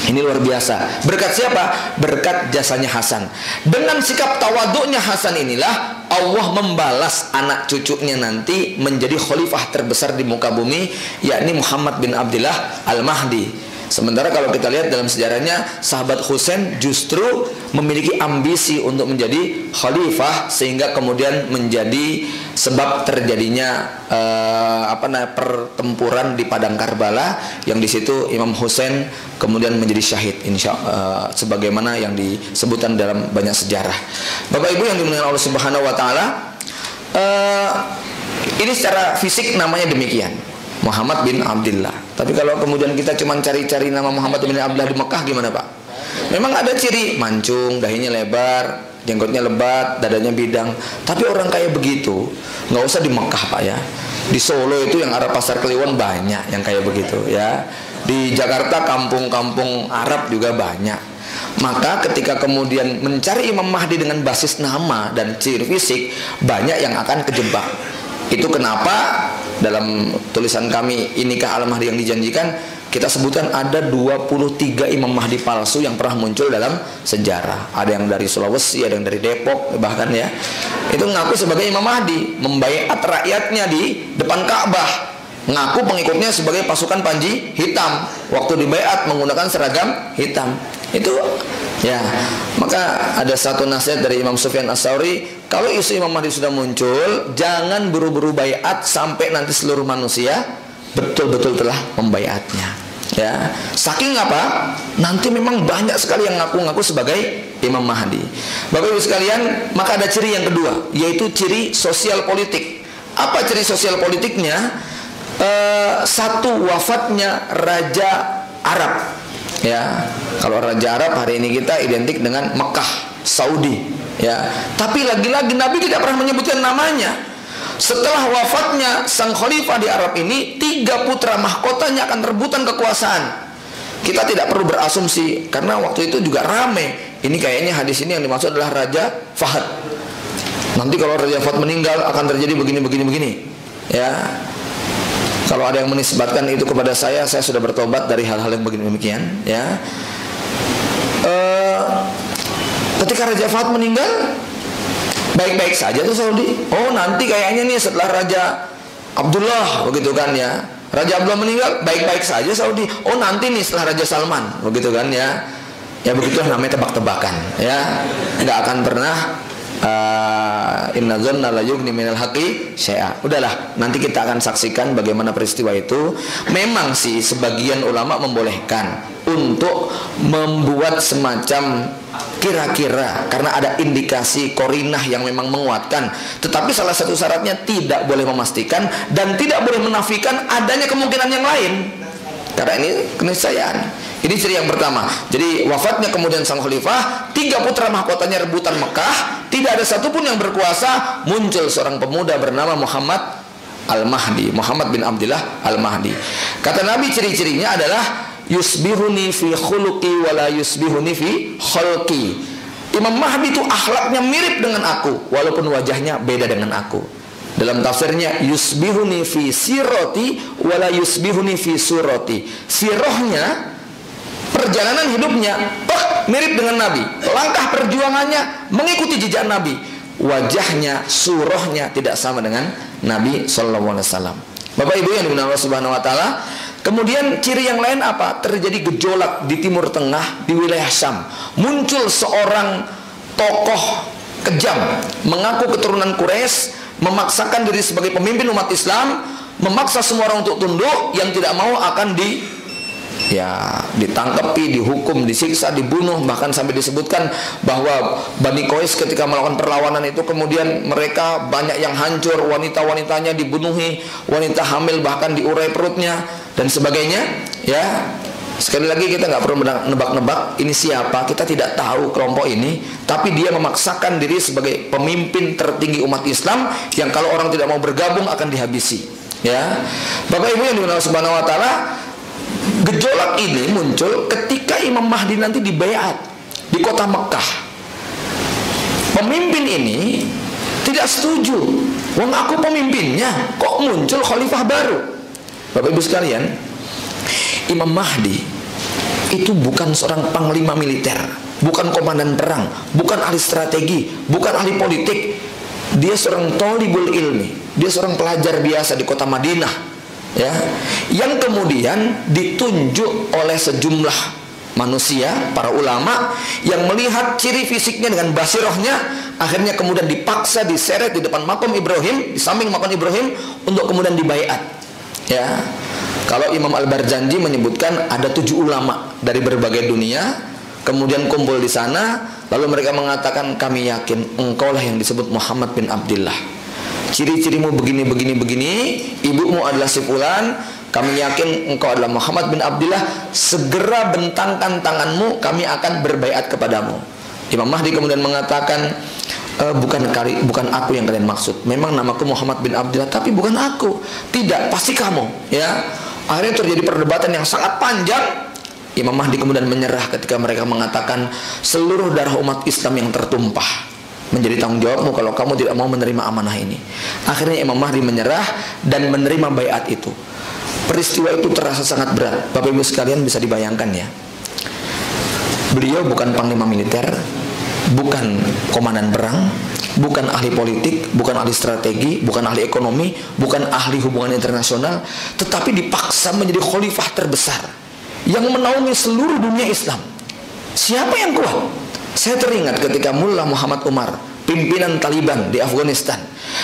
Ini luar biasa. Berkat siapa? Berkat jasanya Hasan. Dengan sikap tawaduknya Hasan inilah Allah membalas anak cucunya nanti menjadi khalifah terbesar di muka bumi, yakni Muhammad bin Abdullah Al-Mahdi. Sementara kalau kita lihat dalam sejarahnya, sahabat Husain justru memiliki ambisi untuk menjadi khalifah, sehingga kemudian menjadi sebab terjadinya pertempuran di padang Karbala, yang di situ Imam Husain kemudian menjadi syahid, sebagaimana yang disebutkan dalam banyak sejarah. Bapak Ibu yang dimuliakan Allah Subhanahu wa taala, ini secara fisik namanya demikian, Muhammad bin Abdullah. Tapi kalau kemudian kita cuma cari-cari nama Muhammad bin Abdullah di Mekah, gimana Pak? Memang ada ciri mancung, dahinya lebar, jenggotnya lebat, dadanya bidang. Tapi orang kayak begitu nggak usah di Mekah Pak ya. Di Solo itu yang arah Pasar Kliwon banyak yang kayak begitu ya. Di Jakarta kampung-kampung Arab juga banyak. Maka ketika kemudian mencari Imam Mahdi dengan basis nama dan ciri fisik, banyak yang akan kejebak. Itu kenapa dalam tulisan kami Inikah Al-Mahdi yang Dijanjikan, kita sebutkan ada 23 Imam Mahdi palsu yang pernah muncul dalam sejarah. Ada yang dari Sulawesi, ada yang dari Depok bahkan ya. Itu ngaku sebagai Imam Mahdi, membaiat rakyatnya di depan Ka'bah. Ngaku pengikutnya sebagai pasukan Panji Hitam. Waktu dibaiat menggunakan seragam hitam. Itu ya, maka ada satu nasihat dari Imam Sufyan Ats-Tsauri, kalau isu Imam Mahdi sudah muncul, jangan buru-buru baiat sampai nanti seluruh manusia betul-betul telah membaiatnya. Ya, saking apa? Nanti memang banyak sekali yang ngaku-ngaku sebagai Imam Mahdi. Bapak Ibu sekalian, maka ada ciri yang kedua, yaitu ciri sosial politik. Apa ciri sosial politiknya? Satu, wafatnya Raja Arab. Ya, kalau Raja Arab hari ini kita identik dengan Mekah, Saudi. Ya, tapi lagi-lagi Nabi tidak pernah menyebutkan namanya. Setelah wafatnya sang khalifah di Arab ini, 3 putra mahkotanya akan rebutan kekuasaan. Kita tidak perlu berasumsi, karena waktu itu juga rame. Ini kayaknya hadis ini yang dimaksud adalah Raja Fahad. Nanti kalau Raja Fahad meninggal akan terjadi begini. Ya, kalau ada yang menisbatkan itu kepada saya sudah bertobat dari hal-hal yang begini demikian. Ya, ketika Raja Fahad meninggal, baik-baik saja tuh Saudi. Oh, nanti kayaknya nih setelah Raja Abdullah, begitu kan ya. Raja Abdullah meninggal, baik-baik saja Saudi. Oh, nanti nih setelah Raja Salman, begitu kan ya. Ya begitulah namanya tebak-tebakan. Ya, nggak akan pernah. Inna dzanna la yughni minal haqqi syai'a. Udahlah, nanti kita akan saksikan bagaimana peristiwa itu. Memang sih sebagian ulama membolehkan untuk membuat semacam kira-kira, karena ada indikasi korinah yang memang menguatkan. Tetapi salah satu syaratnya tidak boleh memastikan dan tidak boleh menafikan adanya kemungkinan yang lain, karena ini keniscayaan. Ini ciri yang pertama. Jadi wafatnya kemudian sang khalifah, 3 putra mahkotanya rebutan Mekah, tidak ada satupun yang berkuasa. Muncul seorang pemuda bernama Muhammad Al-Mahdi, Muhammad bin Abdullah Al-Mahdi. Kata Nabi, ciri-cirinya adalah yusbihuni fi khuluqi wala yusbihuni fi khalqi. Imam Mahdi itu akhlaknya mirip dengan aku, walaupun wajahnya beda dengan aku. Dalam tafsirnya, yusbihuni fi siroti wala yusbihuni fi suroti. Sirohnya, perjalanan hidupnya mirip dengan Nabi, langkah perjuangannya mengikuti jejak Nabi, wajahnya, surahnya tidak sama dengan Nabi SAW. Bapak Ibu yang dimuliakan Allah Subhanahu Wa Taala. Kemudian ciri yang lain apa? Terjadi gejolak di Timur Tengah, di wilayah Syam. Muncul seorang tokoh kejam, mengaku keturunan Quraisy, memaksakan diri sebagai pemimpin umat Islam, memaksa semua orang untuk tunduk, yang tidak mau akan ditangkapi, dihukum, disiksa, dibunuh. Bahkan sampai disebutkan bahwa Bani Quraisy ketika melakukan perlawanan itu kemudian mereka banyak yang hancur, wanita-wanitanya dibunuhi, wanita hamil bahkan diurai perutnya dan sebagainya. Ya, sekali lagi kita nggak perlu nebak-nebak ini siapa, kita tidak tahu kelompok ini, tapi dia memaksakan diri sebagai pemimpin tertinggi umat Islam yang kalau orang tidak mau bergabung akan dihabisi. Ya, Bapak Ibu yang dimuliakan Allah Subhanahu Wa Taala. Gejolak ini muncul ketika Imam Mahdi nanti dibaiat di kota Mekah. Pemimpin ini tidak setuju. Wong aku pemimpinnya, kok muncul khalifah baru? Bapak Ibu sekalian, Imam Mahdi itu bukan seorang panglima militer, bukan komandan perang, bukan ahli strategi, bukan ahli politik. Dia seorang thalibul ilmi, dia seorang pelajar biasa di kota Madinah. Ya, yang kemudian ditunjuk oleh sejumlah manusia, para ulama yang melihat ciri fisiknya dengan basirohnya, akhirnya kemudian dipaksa diseret di depan makam Ibrahim, di samping makam Ibrahim untuk kemudian dibaiat. Ya, kalau Imam Al-Barzanji menyebutkan ada 7 ulama dari berbagai dunia kemudian kumpul di sana, lalu mereka mengatakan, kami yakin engkaulah yang disebut Muhammad bin Abdullah. Ciri-cirimu begini, ibumu adalah si fulan, kami yakin engkau adalah Muhammad bin Abdullah, segera bentangkan tanganmu, kami akan berbaiat kepadamu. Imam Mahdi kemudian mengatakan, bukan aku yang kalian maksud, memang namaku Muhammad bin Abdullah, tapi bukan aku. Tidak, pasti kamu. Ya, akhirnya terjadi perdebatan yang sangat panjang. Imam Mahdi kemudian menyerah ketika mereka mengatakan seluruh darah umat Islam yang tertumpah, menjadi tanggung jawabmu kalau kamu tidak mau menerima amanah ini. Akhirnya Imam Mahdi menyerah dan menerima baiat itu. Peristiwa itu terasa sangat berat. Bapak Ibu sekalian bisa dibayangkan ya. Beliau bukan panglima militer, bukan komandan perang, bukan ahli politik, bukan ahli strategi, bukan ahli ekonomi, bukan ahli hubungan internasional, tetapi dipaksa menjadi khalifah terbesar yang menaungi seluruh dunia Islam. Siapa yang kuat? Saya teringat ketika Mullah Muhammad Umar, pimpinan Taliban di Afghanistan,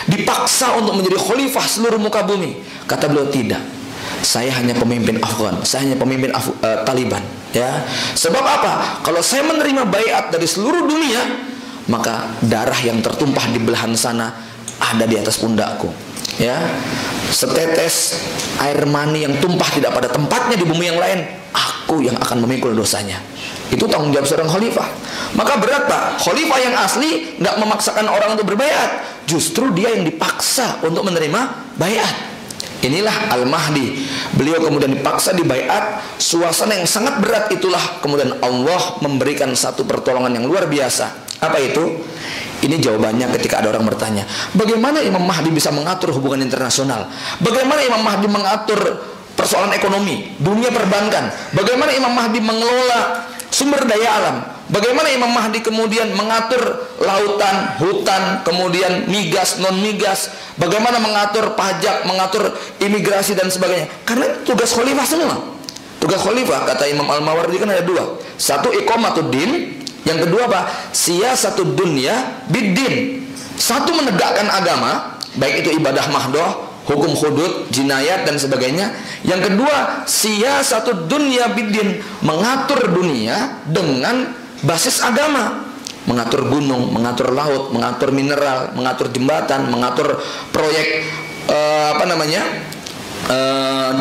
dipaksa untuk menjadi khalifah seluruh muka bumi. Kata beliau, tidak, saya hanya pemimpin Afghan, saya hanya pemimpin Taliban. Ya, sebab apa? Kalau saya menerima baiat dari seluruh dunia, maka darah yang tertumpah di belahan sana ada di atas pundakku. Ya, setetes air mani yang tumpah tidak pada tempatnya di bumi yang lain, aku yang akan memikul dosanya. Itu tanggung jawab seorang khalifah. Maka berat Pak, khalifah yang asli nggak memaksakan orang untuk berbaiat, justru dia yang dipaksa untuk menerima baiat. Inilah Al-Mahdi. Beliau kemudian dipaksa dibaiat, suasana yang sangat berat itulah kemudian Allah memberikan satu pertolongan yang luar biasa. Apa itu? Ini jawabannya ketika ada orang bertanya, bagaimana Imam Mahdi bisa mengatur hubungan internasional? Bagaimana Imam Mahdi mengatur persoalan ekonomi, dunia perbankan? Bagaimana Imam Mahdi mengelola sumber daya alam? Bagaimana Imam Mahdi kemudian mengatur lautan, hutan, kemudian migas, non migas? Bagaimana mengatur pajak, mengatur imigrasi dan sebagainya? Karena tugas khalifah semua. Tugas khalifah kata Imam Al-Mawardi kan ada dua. Satu iqamatuddin, yang kedua apa? Siyasatud dunya biddin. Satu menegakkan agama, baik itu ibadah mahdoh, hukum hudud, jinayat dan sebagainya. Yang kedua, siyasatud dunya biddin, mengatur dunia dengan basis agama. Mengatur gunung, mengatur laut, mengatur mineral, mengatur jembatan, mengatur proyek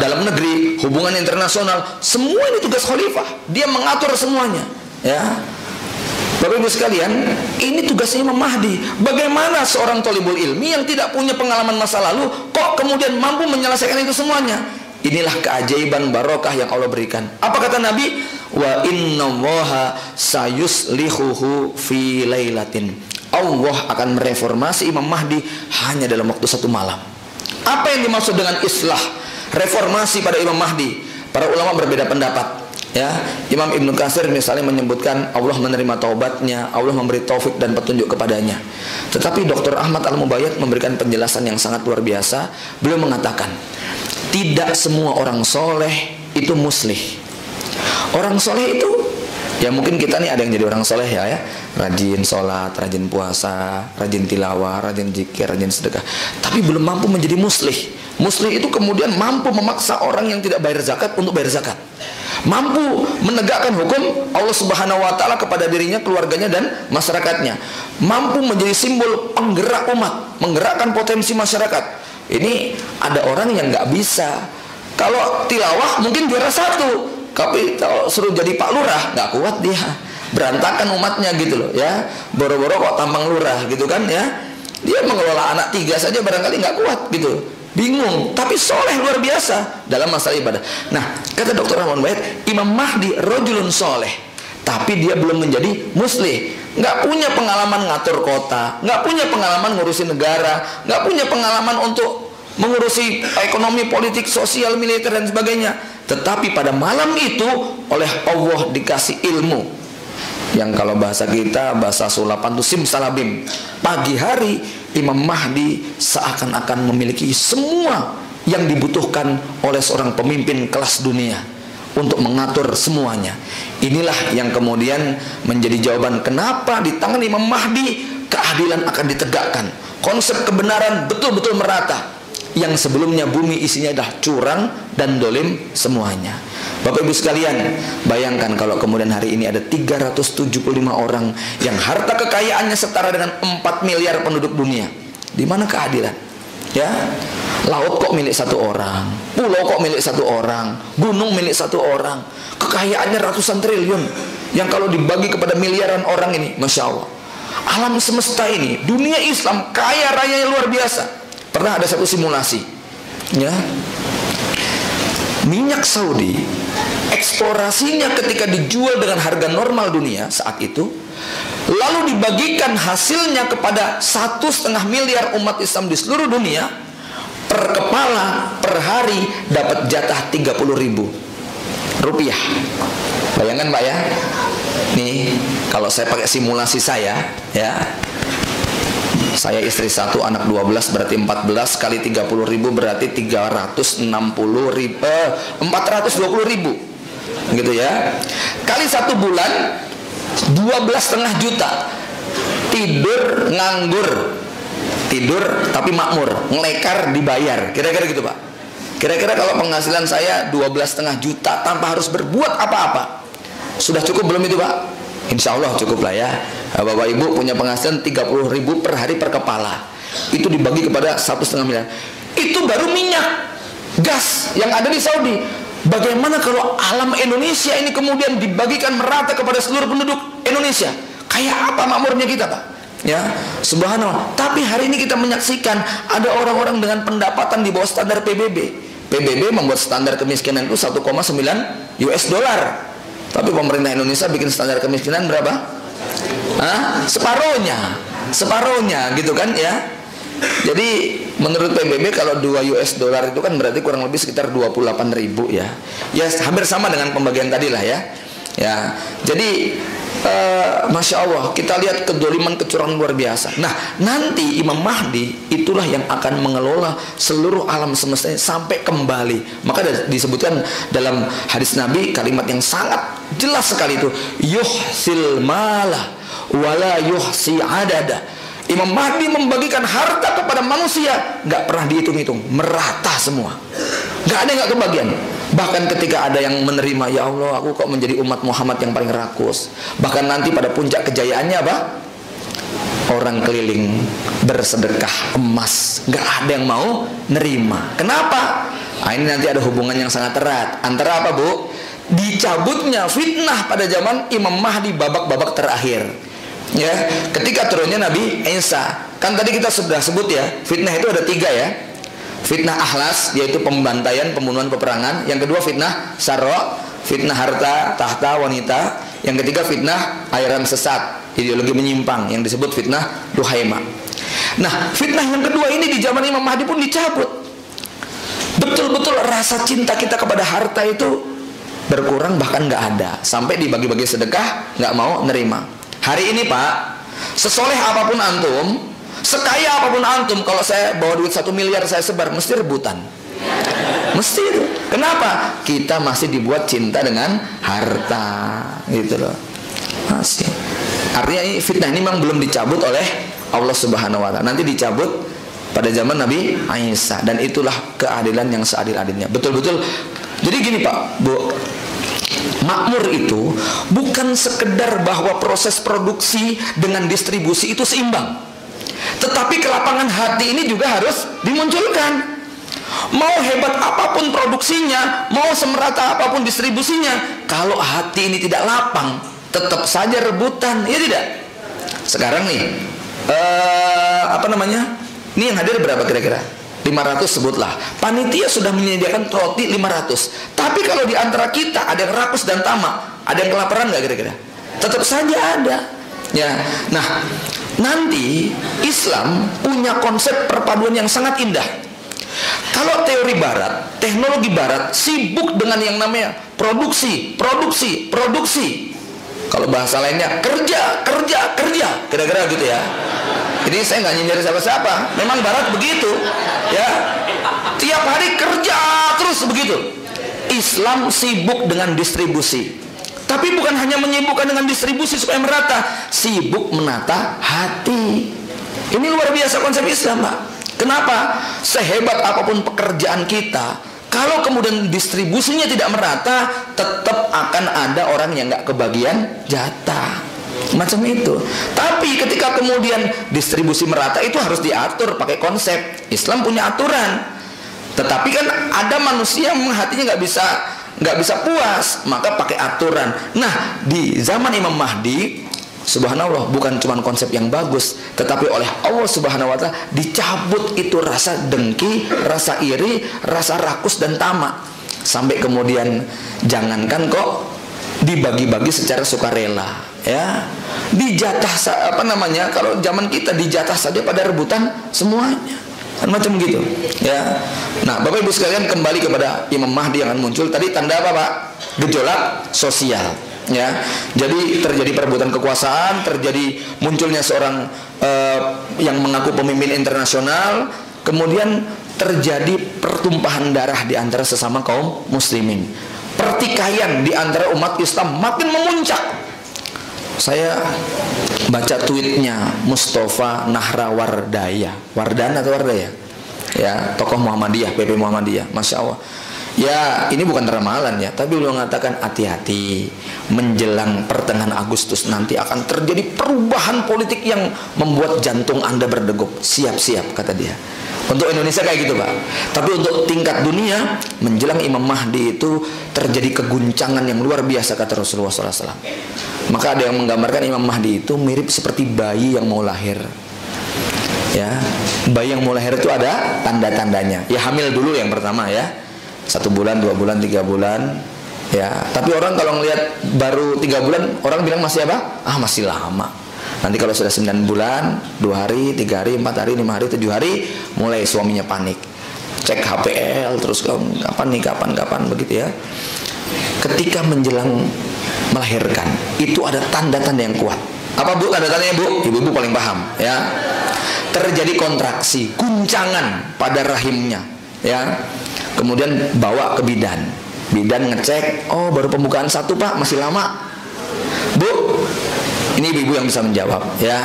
dalam negeri, hubungan internasional. Semua ini tugas khalifah. Dia mengatur semuanya. Ya, Bapak Ibu sekalian, ini tugasnya Imam Mahdi. Bagaimana seorang thalibul ilmi yang tidak punya pengalaman masa lalu kok kemudian mampu menyelesaikan itu semuanya? Inilah keajaiban barokah yang Allah berikan. Apa kata Nabi? Wa innallaha sayuslihuhu fi lailatin. Allah akan mereformasi Imam Mahdi hanya dalam waktu satu malam. Apa yang dimaksud dengan islah, reformasi pada Imam Mahdi? Para ulama berbeda pendapat. Ya, Imam Ibnu Katsir misalnya menyebutkan Allah menerima taubatnya, Allah memberi taufik dan petunjuk kepadanya. Tetapi Dr. Ahmad Al-Mubayyad memberikan penjelasan yang sangat luar biasa. Beliau mengatakan, tidak semua orang soleh itu muslih. Orang soleh itu, ya mungkin kita nih ada yang jadi orang soleh ya, rajin sholat, rajin puasa, rajin tilawah, rajin zikir, rajin sedekah, tapi belum mampu menjadi muslih. Muslih itu kemudian mampu memaksa orang yang tidak bayar zakat untuk bayar zakat, mampu menegakkan hukum Allah Subhanahu wa Ta'ala kepada dirinya, keluarganya dan masyarakatnya, mampu menjadi simbol penggerak umat, menggerakkan potensi masyarakat. Ini ada orang yang nggak bisa. Kalau tilawah mungkin juara satu, tapi kalau suruh jadi Pak Lurah nggak kuat dia, berantakan umatnya gitu loh ya. Boro-boro kok tampang lurah gitu kan ya. Dia mengelola anak 3 saja barangkali nggak kuat gitu, bingung. Tapi soleh luar biasa dalam masalah ibadah. Nah, kata Dr. Rahman Bayat, Imam Mahdi rojulun soleh, tapi dia belum menjadi muslih. Nggak punya pengalaman ngatur kota, nggak punya pengalaman ngurusi negara, nggak punya pengalaman untuk mengurusi ekonomi, politik, sosial, militer dan sebagainya. Tetapi pada malam itu oleh Allah dikasih ilmu yang kalau bahasa kita, bahasa sulapan itu simsalabim. Pagi hari Imam Mahdi seakan-akan memiliki semua yang dibutuhkan oleh seorang pemimpin kelas dunia untuk mengatur semuanya. Inilah yang kemudian menjadi jawaban kenapa di tangan Imam Mahdi keadilan akan ditegakkan. Konsep kebenaran betul-betul merata. Yang sebelumnya bumi isinya adalah curang dan dolim semuanya. Bapak Ibu sekalian, bayangkan kalau kemudian hari ini ada 375 orang yang harta kekayaannya setara dengan 4 miliar penduduk dunia. Di mana keadilan? Ya, laut kok milik satu orang, pulau kok milik satu orang, gunung milik satu orang, kekayaannya ratusan triliun yang kalau dibagi kepada miliaran orang ini, Masya Allah. Alam semesta ini, dunia Islam kaya raya yang luar biasa. Pernah ada satu simulasi ya, minyak Saudi eksplorasinya ketika dijual dengan harga normal dunia saat itu lalu dibagikan hasilnya kepada 1,5 miliar umat Islam di seluruh dunia, per kepala per hari dapat jatah 30.000 rupiah. Bayangkan Pak ya, nih kalau saya pakai simulasi saya ya, saya istri 1, anak 12, berarti 14 kali 30.000 berarti 420.000 gitu ya, kali 1 bulan 12,5 juta. Tidur nganggur, tidur tapi makmur, ngelekar dibayar, kira-kira gitu Pak. Kira-kira kalau penghasilan saya 12,5 juta tanpa harus berbuat apa-apa, sudah cukup belum itu Pak? Insya Allah cukup lah ya. Bapak Ibu punya penghasilan 30.000 per hari per kepala, itu dibagi kepada 1,5 miliar. Itu baru minyak, gas yang ada di Saudi. Bagaimana kalau alam Indonesia ini kemudian dibagikan merata kepada seluruh penduduk Indonesia? Kayak apa makmurnya kita Pak? Ya, subhanallah. Tapi hari ini kita menyaksikan ada orang-orang dengan pendapatan di bawah standar PBB. PBB membuat standar kemiskinan itu 1,9 US dollar. Tapi pemerintah Indonesia bikin standar kemiskinan berapa? Separohnya gitu kan ya. Jadi menurut PBB kalau 2 US dollar itu kan berarti kurang lebih sekitar 28.000 ya. Ya hampir sama dengan pembagian tadi lah ya. Ya, jadi Masya Allah, kita lihat kedoliman, kecurangan luar biasa. Nah, nanti Imam Mahdi itulah yang akan mengelola seluruh alam semesta sampai kembali. Maka disebutkan dalam hadis Nabi kalimat yang sangat jelas sekali itu, yuhsil mala wala yuhsi adada. Imam Mahdi membagikan harta kepada manusia, nggak pernah dihitung-hitung, merata semua, nggak ada yang nggak kebagian. Bahkan ketika ada yang menerima, ya Allah, aku kok menjadi umat Muhammad yang paling rakus. Bahkan nanti pada puncak kejayaannya apa? Orang keliling bersedekah emas, nggak ada yang mau nerima. Kenapa? Nah, ini nanti ada hubungan yang sangat erat antara apa Bu? Dicabutnya fitnah pada zaman Imam Mahdi babak-babak terakhir. Ya, ketika turunnya Nabi Isa. Kan tadi kita sudah sebut ya, fitnah itu ada 3 ya. Fitnah ahlas, yaitu pembantaian, pembunuhan, peperangan. Yang kedua fitnah sarro, fitnah harta, tahta, wanita. Yang ketiga fitnah aliran sesat, ideologi menyimpang, yang disebut fitnah duhaima. Nah, fitnah yang kedua ini di zaman Imam Mahdi pun dicabut. Betul-betul rasa cinta kita kepada harta itu berkurang, bahkan nggak ada. Sampai dibagi-bagi sedekah, nggak mau nerima. Hari ini Pak, sesoleh apapun antum, sekaya apapun antum, kalau saya bawa duit 1 miliar saya sebar, mesti rebutan. Mesti itu. Kenapa? Kita masih dibuat cinta dengan harta, gitu loh. Masih. Artinya ini fitnah ini memang belum dicabut oleh Allah Subhanahu wa Ta'ala. Nanti dicabut pada zaman Nabi Isa, dan itulah keadilan yang seadil-adilnya. Betul-betul. Jadi gini Pak, Bu, makmur itu bukan sekedar bahwa proses produksi dengan distribusi itu seimbang, tetapi kelapangan hati ini juga harus dimunculkan. Mau hebat apapun produksinya, mau semerata apapun distribusinya, kalau hati ini tidak lapang, tetap saja rebutan, ya tidak? Sekarang nih, apa namanya? Ini yang hadir berapa kira-kira? 500 sebutlah. Panitia sudah menyediakan roti 500. Tapi kalau di antara kita ada yang rakus dan tamak, ada yang kelaparan nggak kira-kira? Tetap saja ada. Ya. Nah, nanti Islam punya konsep perpaduan yang sangat indah. Kalau teori barat, teknologi barat sibuk dengan yang namanya produksi. Kalau bahasa lainnya kerja. Kira-kira gitu ya. Ini saya nggak nyindir siapa-siapa. Memang barat begitu, ya. Tiap hari kerja terus begitu. Islam sibuk dengan distribusi. Tapi bukan hanya menyibukkan dengan distribusi supaya merata, sibuk menata hati. Ini luar biasa konsep Islam, Pak. Kenapa? Sehebat apapun pekerjaan kita, kalau kemudian distribusinya tidak merata, tetap akan ada orang yang nggak kebagian jatah. Macam itu. Tapi ketika kemudian distribusi merata, itu harus diatur pakai konsep. Islam punya aturan. Tetapi kan ada manusia yang hatinya nggak bisa puas, maka pakai aturan. Nah, di zaman Imam Mahdi, subhanallah, bukan cuma konsep yang bagus, tetapi oleh Allah Subhanahu wa Ta'ala dicabut itu rasa dengki, rasa iri, rasa rakus dan tamak. Sampai kemudian jangankan kok dibagi-bagi secara sukarela. ya, dijatah apa namanya, kalau zaman kita dijatah saja pada rebutan semuanya, kan macam gitu ya. Nah Bapak Ibu sekalian, kembali kepada Imam Mahdi yang akan muncul tadi, tanda apa Pak? Gejolak sosial ya. Jadi terjadi perebutan kekuasaan, terjadi munculnya seorang yang mengaku pemimpin internasional, kemudian terjadi pertumpahan darah di antara sesama kaum muslimin, pertikaian di antara umat Islam makin memuncak. Saya baca tweetnya Mustafa Nahrawardaya, Wardan atau Wardaya ya, tokoh Muhammadiyah, PP Muhammadiyah, Masya Allah ya. Ini bukan ramalan ya, tapi beliau mengatakan hati-hati, menjelang pertengahan Agustus nanti akan terjadi perubahan politik yang membuat jantung Anda berdegup. Siap-siap, kata dia. Untuk Indonesia kayak gitu Pak, tapi untuk tingkat dunia menjelang Imam Mahdi itu terjadi keguncangan yang luar biasa, kata Rasulullah SAW. Maka ada yang menggambarkan Imam Mahdi itu mirip seperti bayi yang mau lahir ya. Bayi yang mau lahir itu ada tanda-tandanya ya. Hamil dulu yang pertama ya, 1 bulan, 2 bulan, 3 bulan ya. Tapi orang kalau ngelihat baru 3 bulan, orang bilang masih apa? Ah masih lama. Nanti kalau sudah 9 bulan, 2 hari, 3 hari, 4 hari, 5 hari, 7 hari, mulai suaminya panik, cek HPL terus, kapan nih, kapan begitu ya. Ketika menjelang melahirkan itu ada tanda-tanda yang kuat. Apa Bu tanda-tandanya Bu? Ibu-ibu paling paham ya. Terjadi kontraksi, guncangan pada rahimnya ya. Kemudian bawa ke bidan, bidan ngecek, oh baru pembukaan 1 Pak, masih lama Bu. Ini ibu-ibu yang bisa menjawab ya.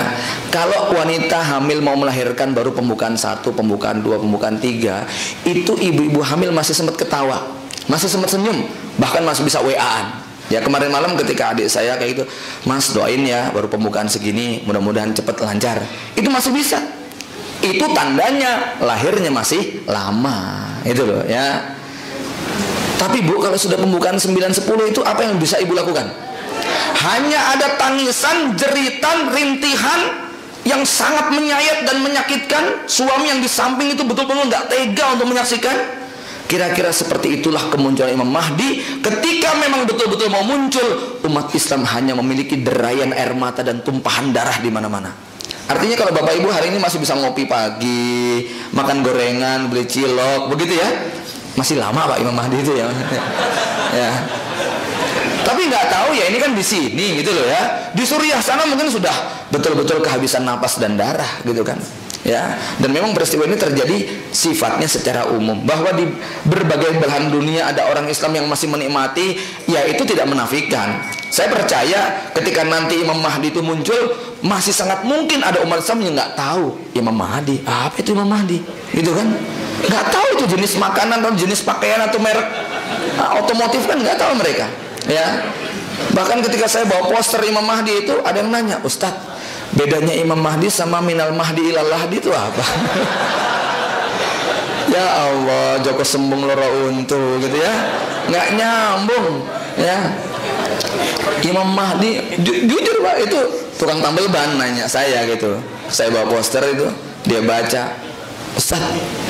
Kalau wanita hamil mau melahirkan baru pembukaan 1, pembukaan 2, pembukaan 3, itu ibu-ibu hamil masih sempat ketawa, masih sempat senyum, bahkan masih bisa WA-an ya. Kemarin malam ketika adik saya kayak gitu, Mas doain ya baru pembukaan segini, mudah-mudahan cepat lancar, itu masih bisa. Itu tandanya lahirnya masih lama, itu loh ya. Tapi Bu, kalau sudah pembukaan 9-10 itu apa yang bisa ibu lakukan? Hanya ada tangisan, jeritan, rintihan yang sangat menyayat dan menyakitkan. Suami yang di samping itu betul-betul nggak tega untuk menyaksikan. Kira-kira seperti itulah kemunculan Imam Mahdi. Ketika memang betul-betul mau muncul, umat Islam hanya memiliki derayan air mata dan tumpahan darah di mana-mana. Artinya kalau Bapak Ibu hari ini masih bisa ngopi pagi, makan gorengan, beli cilok, begitu ya, masih lama Pak Imam Mahdi itu ya. Ya. Tapi nggak tahu ya, ini kan di sini gitu loh ya. Di Suriah sana mungkin sudah betul-betul kehabisan napas dan darah gitu kan. Ya, dan memang peristiwa ini terjadi sifatnya secara umum, bahwa di berbagai belahan dunia ada orang Islam yang masih menikmati, ya itu tidak menafikan. Saya percaya ketika nanti Imam Mahdi itu muncul, masih sangat mungkin ada umat Islam yang nggak tahu Imam Mahdi. Apa itu Imam Mahdi? Gitu kan? Nggak tahu itu jenis makanan atau jenis pakaian atau merek otomotif, kan nggak tahu mereka. Ya, bahkan ketika saya bawa poster Imam Mahdi itu, ada yang nanya, Ustadz, bedanya Imam Mahdi sama minal Mahdi ilal Lahdi itu apa? Ya Allah, Joko sembung loro untu gitu ya, nggak nyambung ya. Imam Mahdi, jujur Pak, itu tukang tambal ban nanya saya gitu, saya bawa poster itu, dia baca, Ustaz,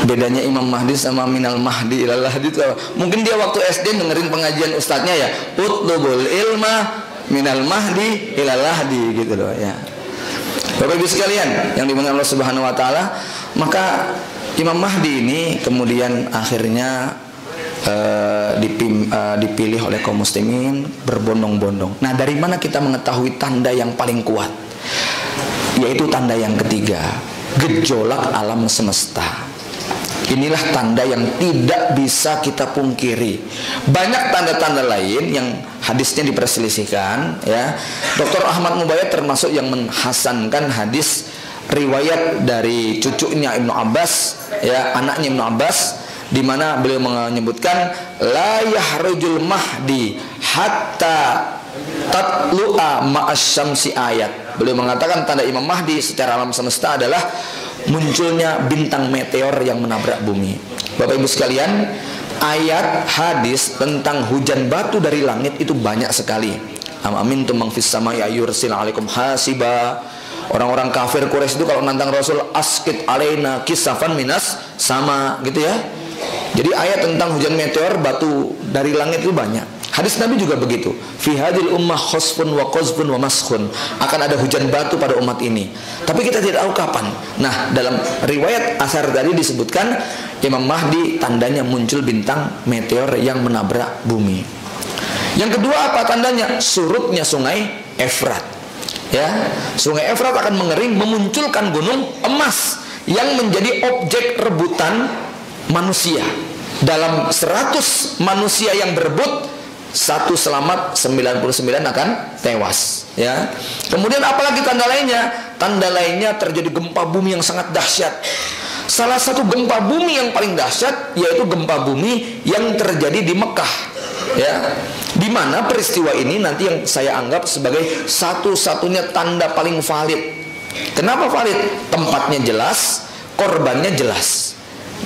bedanya Imam Mahdi sama minal Mahdi ilal Lahdi itu apa? Mungkin dia waktu SD dengerin pengajian ustadznya ya, utlubul ilma minal Mahdi ilal Lahdi gitu loh ya. Bapak Ibu sekalian yang dimuliakan Allah Subhanahu wa taala, maka Imam Mahdi ini kemudian akhirnya dipilih oleh kaum muslimin berbondong-bondong. Nah, dari mana kita mengetahui tanda yang paling kuat? Yaitu tanda yang ketiga, gejolak alam semesta. Inilah tanda yang tidak bisa kita pungkiri. Banyak tanda-tanda lain yang hadisnya diperselisihkan ya. Dr. Ahmad Mubayyad termasuk yang menghasankan hadis riwayat dari cucunya Ibnu Abbas ya, anaknya Ibnu Abbas, di mana beliau menyebutkan la yahrujul mahdi hatta tatlu'a ma'asyamsi ayat. Beliau mengatakan tanda Imam Mahdi secara alam semesta adalah munculnya bintang meteor yang menabrak bumi. Bapak Ibu sekalian, ayat hadis tentang hujan batu dari langit itu banyak sekali. Am amintum man fis samai ayursil alaikum hasiba. Orang-orang kafir Quraisy itu kalau nantang Rasul, askit alaina kisafan minas sama gitu ya. Jadi ayat tentang hujan meteor batu dari langit itu banyak. Hadis Nabi juga begitu. Fi hadil ummah khosfun wa qazfun wa maskhun. Akan ada hujan batu pada umat ini. Tapi kita tidak tahu kapan. Nah, dalam riwayat asar tadi disebutkan Imam Mahdi tandanya muncul bintang meteor yang menabrak bumi. Yang kedua apa tandanya? Surutnya sungai Efrat. Ya, sungai Efrat akan mengering memunculkan gunung emas yang menjadi objek rebutan manusia. Dalam 100 manusia yang berebut, satu selamat, 99 akan tewas. Ya. Kemudian apalagi tanda lainnya? Tanda lainnya terjadi gempa bumi yang sangat dahsyat. Salah satu gempa bumi yang paling dahsyat yaitu gempa bumi yang terjadi di Mekah. Ya. Di mana peristiwa ini nanti yang saya anggap sebagai satu-satunya tanda paling valid. Kenapa valid? Tempatnya jelas, korbannya jelas.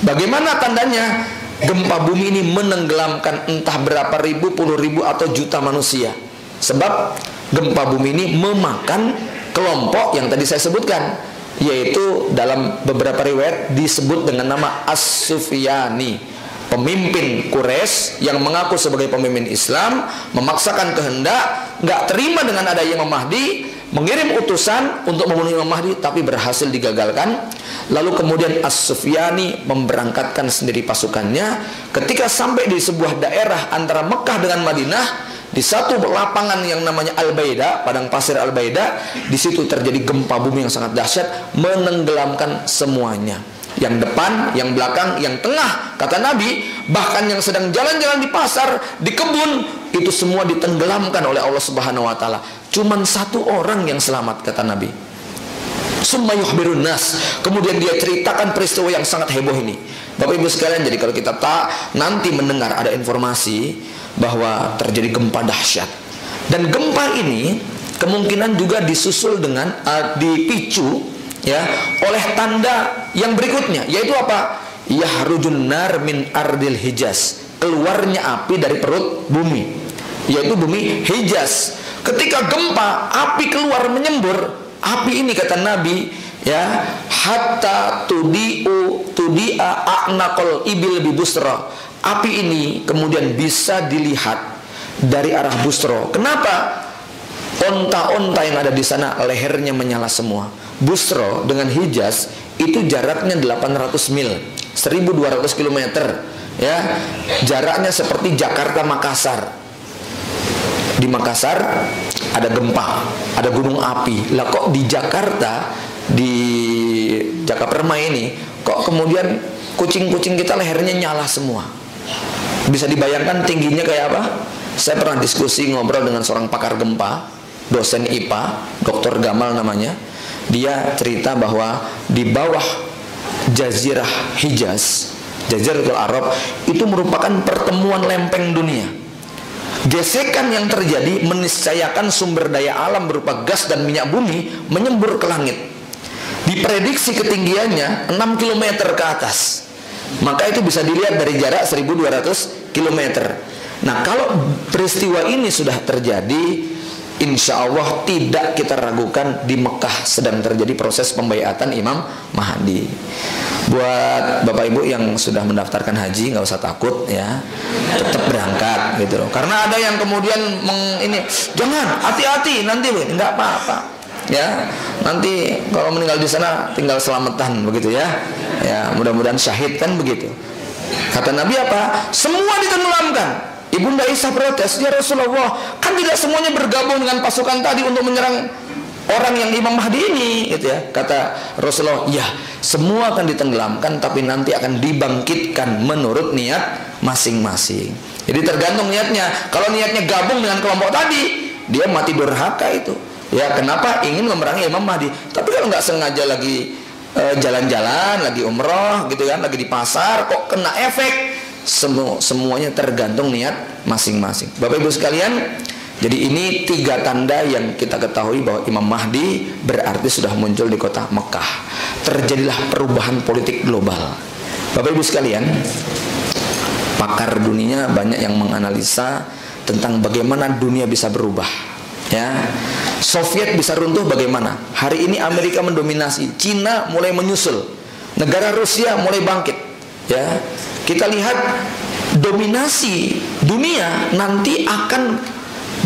Bagaimana tandanya? Gempa bumi ini menenggelamkan entah berapa ribu, puluh ribu atau juta manusia. Sebab gempa bumi ini memakan kelompok yang tadi saya sebutkan, yaitu dalam beberapa riwayat disebut dengan nama As-Sufyani, pemimpin Quraisy yang mengaku sebagai pemimpin Islam, memaksakan kehendak, nggak terima dengan adanya Imam Mahdi, mengirim utusan untuk membunuh Imam Mahdi, tapi berhasil digagalkan. Lalu kemudian As-Sufyani memberangkatkan sendiri pasukannya. Ketika sampai di sebuah daerah antara Mekah dengan Madinah, di satu lapangan yang namanya Al-Baida, padang pasir Al-Baida, di situ terjadi gempa bumi yang sangat dahsyat, menenggelamkan semuanya. Yang depan, yang belakang, yang tengah, kata Nabi, bahkan yang sedang jalan-jalan di pasar, di kebun, itu semua ditenggelamkan oleh Allah Subhanahu wa taala. Cuman satu orang yang selamat, kata Nabi. Summa yukhbirun nas. Kemudian dia ceritakan peristiwa yang sangat heboh ini. Bapak Ibu sekalian, jadi kalau kita nanti mendengar ada informasi bahwa terjadi gempa dahsyat, dan gempa ini kemungkinan juga disusul dengan dipicu ya oleh tanda yang berikutnya, yaitu apa? Yahrujun nar min ardil Hijaz. Keluarnya api dari perut bumi, yaitu bumi Hijaz. Ketika gempa, api keluar menyembur. Api ini kata Nabi ya, hatta tudi'a a'naqal ibil bi Busra. Api ini kemudian bisa dilihat dari arah Busra. Kenapa? Onta-onta yang ada di sana lehernya menyala semua. Busra dengan Hijaz itu jaraknya 800 mil, 1200 km ya. Jaraknya seperti Jakarta Makassar. Di Makassar ada gempa, ada gunung api. Lah kok di Jakarta, di Jakaperma ini, kok kemudian kucing-kucing kita lehernya nyala semua? Bisa dibayangkan tingginya kayak apa? Saya pernah diskusi ngobrol dengan seorang pakar gempa, dosen IPA, Dr. Gamal namanya. Dia cerita bahwa di bawah Jazirah Hijaz, Jaziratul Arab, itu merupakan pertemuan lempeng dunia. Gesekan yang terjadi meniscayakan sumber daya alam berupa gas dan minyak bumi menyembur ke langit. Diprediksi ketinggiannya 6 km ke atas. Maka itu bisa dilihat dari jarak 1200 km. Nah, kalau peristiwa ini sudah terjadi, insya Allah tidak kita ragukan di Mekah sedang terjadi proses pembaiatan Imam Mahdi. Buat Bapak Ibu yang sudah mendaftarkan haji, nggak usah takut ya, tetap berangkat gitu loh. Karena ada yang kemudian jangan, hati-hati nanti, nggak apa-apa ya. Nanti kalau meninggal di sana tinggal selamatan begitu ya. Ya mudah-mudahan syahid kan begitu. Kata Nabi apa? Semua ditenggelamkan. Ibunda Isa protes, ya Rasulullah, kan tidak semuanya bergabung dengan pasukan tadi untuk menyerang orang yang Imam Mahdi ini, gitu ya. Kata Rasulullah, ya semua akan ditenggelamkan, tapi nanti akan dibangkitkan menurut niat masing-masing. Jadi tergantung niatnya. Kalau niatnya gabung dengan kelompok tadi, dia mati durhaka itu. Ya kenapa? Ingin memerangi Imam Mahdi. Tapi kalau nggak sengaja lagi jalan-jalan, lagi umroh, gitu kan, lagi di pasar, kok kena efek. Semuanya tergantung niat masing-masing. Bapak Ibu sekalian, jadi ini 3 tanda yang kita ketahui bahwa Imam Mahdi berarti sudah muncul di kota Mekah. Terjadilah perubahan politik global. Bapak Ibu sekalian, pakar dunia banyak yang menganalisa tentang bagaimana dunia bisa berubah. Ya, Soviet bisa runtuh bagaimana? Hari ini Amerika mendominasi, Cina mulai menyusul, negara Rusia mulai bangkit. Ya, kita lihat dominasi dunia nanti akan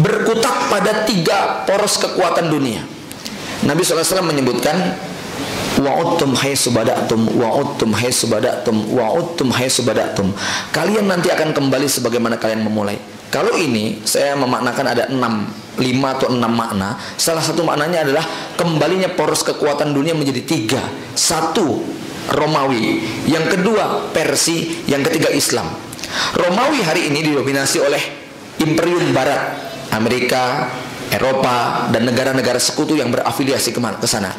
berkutat pada 3 poros kekuatan dunia. Nabi SAW menyebutkan, wa'udtum haitsu bada'tum, wa'udtum haitsu bada'tum, wa'udtum haitsu bada'tum. Kalian nanti akan kembali sebagaimana kalian memulai. Kalau ini saya memaknakan ada 5 atau 6 makna. Salah satu maknanya adalah kembalinya poros kekuatan dunia menjadi 3. 1 Romawi, yang kedua Persia, yang ketiga Islam. Romawi hari ini didominasi oleh Imperium Barat, Amerika, Eropa, dan negara-negara sekutu yang berafiliasi ke sana.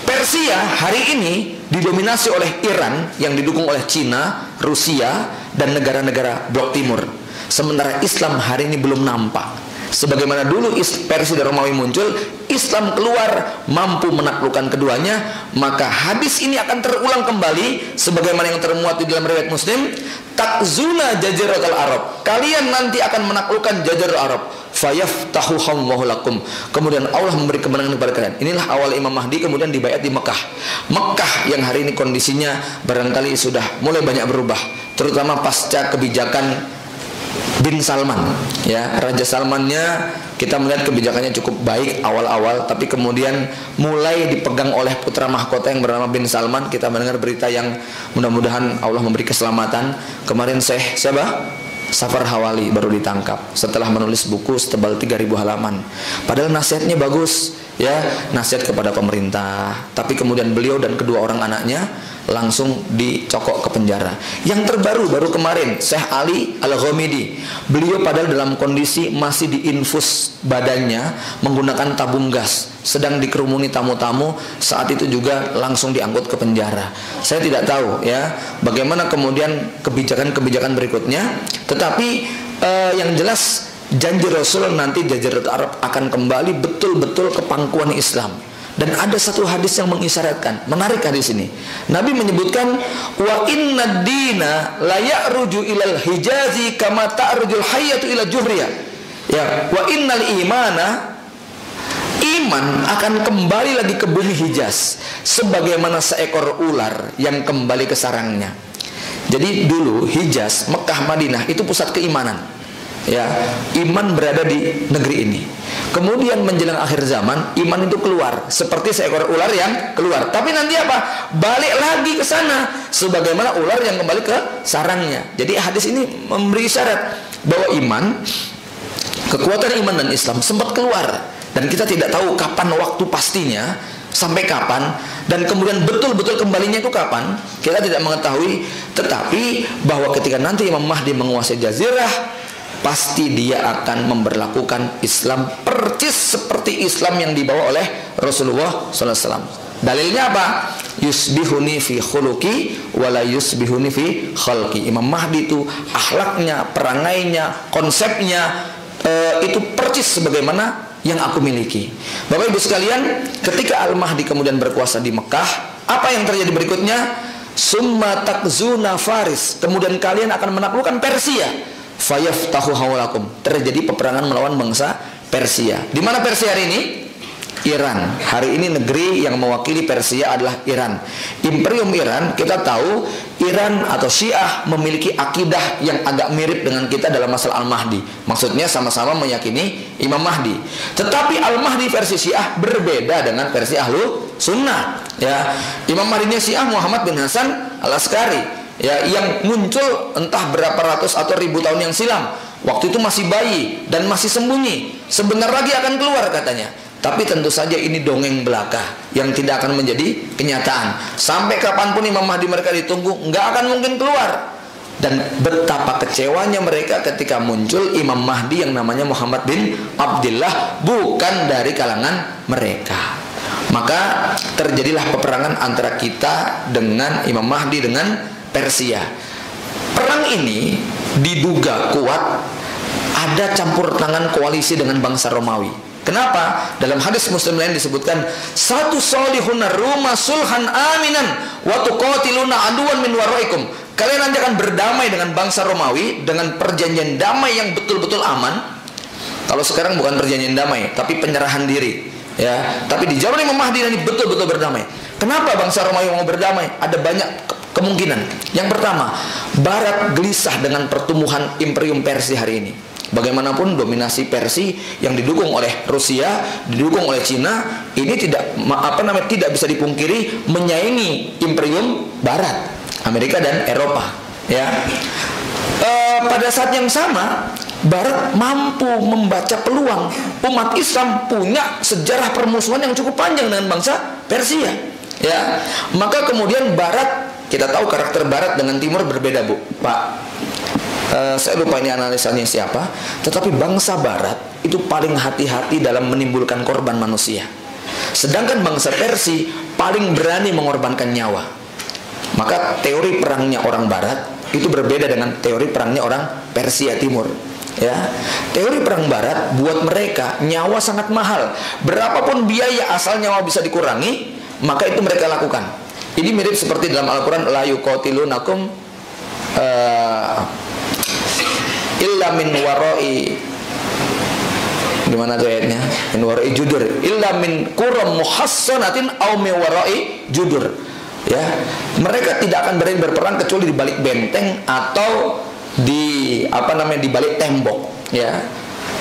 Persia hari ini didominasi oleh Iran yang didukung oleh Cina, Rusia, dan negara-negara blok timur. Sementara Islam hari ini belum nampak. Sebagaimana dulu Persia dan Romawi muncul, Islam keluar mampu menaklukkan keduanya, maka hadis ini akan terulang kembali sebagaimana yang termuat di dalam riwayat Muslim, takzuna jaziratul Arab. Kalian nanti akan menaklukkan jazirul Arab. Fayaftahu Allahu lakum. Kemudian Allah memberi kemenangan kepada kalian. Inilah awal Imam Mahdi kemudian dibayat di Mekah. Mekah yang hari ini kondisinya barangkali sudah mulai banyak berubah, terutama pasca kebijakan bin Salman, ya, Raja Salmannya kita melihat kebijakannya cukup baik awal-awal, tapi kemudian mulai dipegang oleh putra mahkota yang bernama bin Salman. Kita mendengar berita yang mudah-mudahan Allah memberi keselamatan. Kemarin siapa? Safar Hawali baru ditangkap setelah menulis buku setebal 3000 halaman. Padahal nasihatnya bagus, ya, nasihat kepada pemerintah. Tapi kemudian beliau dan kedua orang anaknya langsung dicokok ke penjara. Yang terbaru baru kemarin Syekh Ali Al-Ghamidi, beliau padahal dalam kondisi masih diinfus badannya menggunakan tabung gas, sedang dikerumuni tamu-tamu, saat itu juga langsung diangkut ke penjara. Saya tidak tahu, ya, bagaimana kemudian kebijakan-kebijakan berikutnya, tetapi yang jelas janji Rasul nanti Jaziratul Arab akan kembali betul-betul ke pangkuan Islam. Dan ada satu hadis yang mengisyaratkan, menarik hadis ini. Nabi menyebutkan, wa inna dina la ya'ruju ilal hijazi kama ta'rujul hayyatu ila juhriya. Ya, wa innal imana, iman akan kembali lagi ke bumi Hijaz sebagaimana seekor ular yang kembali ke sarangnya. Jadi dulu Hijaz, Mekah, Madinah itu pusat keimanan. Ya, iman berada di negeri ini. Kemudian menjelang akhir zaman, iman itu keluar seperti seekor ular yang keluar. Tapi nanti apa? Balik lagi ke sana sebagaimana ular yang kembali ke sarangnya. Jadi hadis ini memberi isyarat bahwa iman, kekuatan iman dan Islam sempat keluar, dan kita tidak tahu kapan waktu pastinya, sampai kapan, dan kemudian betul-betul kembalinya itu kapan, kita tidak mengetahui. Tetapi bahwa ketika nanti Imam Mahdi menguasai jazirah, pasti dia akan memberlakukan Islam persis seperti Islam yang dibawa oleh Rasulullah SAW. Dalilnya apa? Yusbihuni fi khuluqi wala yusbihuni fi khalqi. Imam Mahdi itu akhlaknya, perangainya, konsepnya itu persis sebagaimana yang aku miliki. Bapak Ibu sekalian, ketika Al-Mahdi kemudian berkuasa di Mekah, apa yang terjadi berikutnya? Summa takzuna Faris. Kemudian kalian akan menaklukkan Persia. Fayaftahu hawlakum. Terjadi peperangan melawan bangsa Persia. Di mana Persia hari ini? Iran. Hari ini negeri yang mewakili Persia adalah Iran. Imperium Iran, kita tahu Iran atau Syiah memiliki akidah yang agak mirip dengan kita dalam masalah Al-Mahdi. Maksudnya sama-sama meyakini Imam Mahdi. Tetapi Al-Mahdi versi Syiah berbeda dengan versi Ahlu Sunnah. Ya, Imam Mahdinya Syiah Muhammad bin Hasan Al-Askari, ya, yang muncul entah berapa ratus atau ribu tahun yang silam. Waktu itu masih bayi dan masih sembunyi. Sebentar lagi akan keluar katanya. Tapi tentu saja ini dongeng belaka yang tidak akan menjadi kenyataan. Sampai kapanpun Imam Mahdi mereka ditunggu, nggak akan mungkin keluar. Dan betapa kecewanya mereka ketika muncul Imam Mahdi yang namanya Muhammad bin Abdullah, bukan dari kalangan mereka. Maka terjadilah peperangan antara kita dengan Imam Mahdi dengan Persia. Perang ini diduga kuat ada campur tangan koalisi dengan bangsa Romawi. Kenapa? Dalam hadis Muslim lain disebutkan, satu solihuna rumah sulhan aminan wa tuqatiluna aduwan min waraikum. Kalian nanti akan berdamai dengan bangsa Romawi dengan perjanjian damai yang betul-betul aman. Kalau sekarang bukan perjanjian damai, tapi penyerahan diri. Ya, tapi di zaman Imam Mahdi ini betul-betul berdamai. Kenapa bangsa Romawi mau berdamai? Ada banyak kemungkinan. Yang pertama, Barat gelisah dengan pertumbuhan Imperium Persia hari ini. Bagaimanapun dominasi Persia yang didukung oleh Rusia, didukung oleh Cina, ini tidak bisa dipungkiri menyaingi Imperium Barat, Amerika dan Eropa. Ya, pada saat yang sama, Barat mampu membaca peluang umat Islam punya sejarah permusuhan yang cukup panjang dengan bangsa Persia. Ya, maka kemudian Barat, kita tahu karakter Barat dengan Timur berbeda, Bu, Pak. Saya lupa ini analisanya siapa, tetapi bangsa Barat itu paling hati-hati dalam menimbulkan korban manusia. Sedangkan bangsa Persia paling berani mengorbankan nyawa. Maka teori perangnya orang Barat itu berbeda dengan teori perangnya orang Persia Timur. Ya, teori perang Barat buat mereka nyawa sangat mahal. Berapapun biaya asal nyawa bisa dikurangi, maka itu mereka lakukan. Ini mirip seperti dalam Al-Quran, la yuqatilunakum illa min warai, gimana tuh ayatnya? Min warai judur, illa min quram muhassanatin aw min warai judur. Ya, mereka tidak akan berani berperang kecuali di balik benteng atau di di balik tembok. Ya,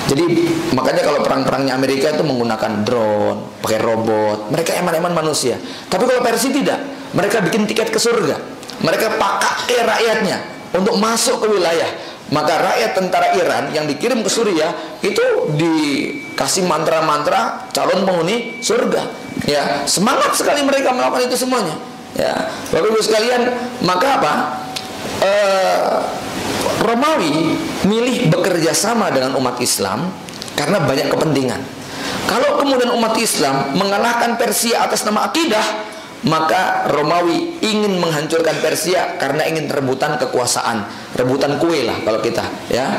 jadi makanya kalau perang-perangnya Amerika itu menggunakan drone, pakai robot, mereka eman-eman manusia. Tapi kalau Persia tidak, mereka bikin tiket ke surga, mereka pakai rakyatnya untuk masuk ke wilayah. Maka rakyat tentara Iran yang dikirim ke Suriah itu dikasih mantra-mantra calon penghuni surga. Ya, semangat sekali mereka melakukan itu semuanya. Ya, Bapak Ibu sekalian, maka apa? Romawi milih bekerja sama dengan umat Islam karena banyak kepentingan. Kalau kemudian umat Islam mengalahkan Persia atas nama akidah, maka Romawi ingin menghancurkan Persia karena ingin rebutan kekuasaan, rebutan kue lah kalau kita, ya.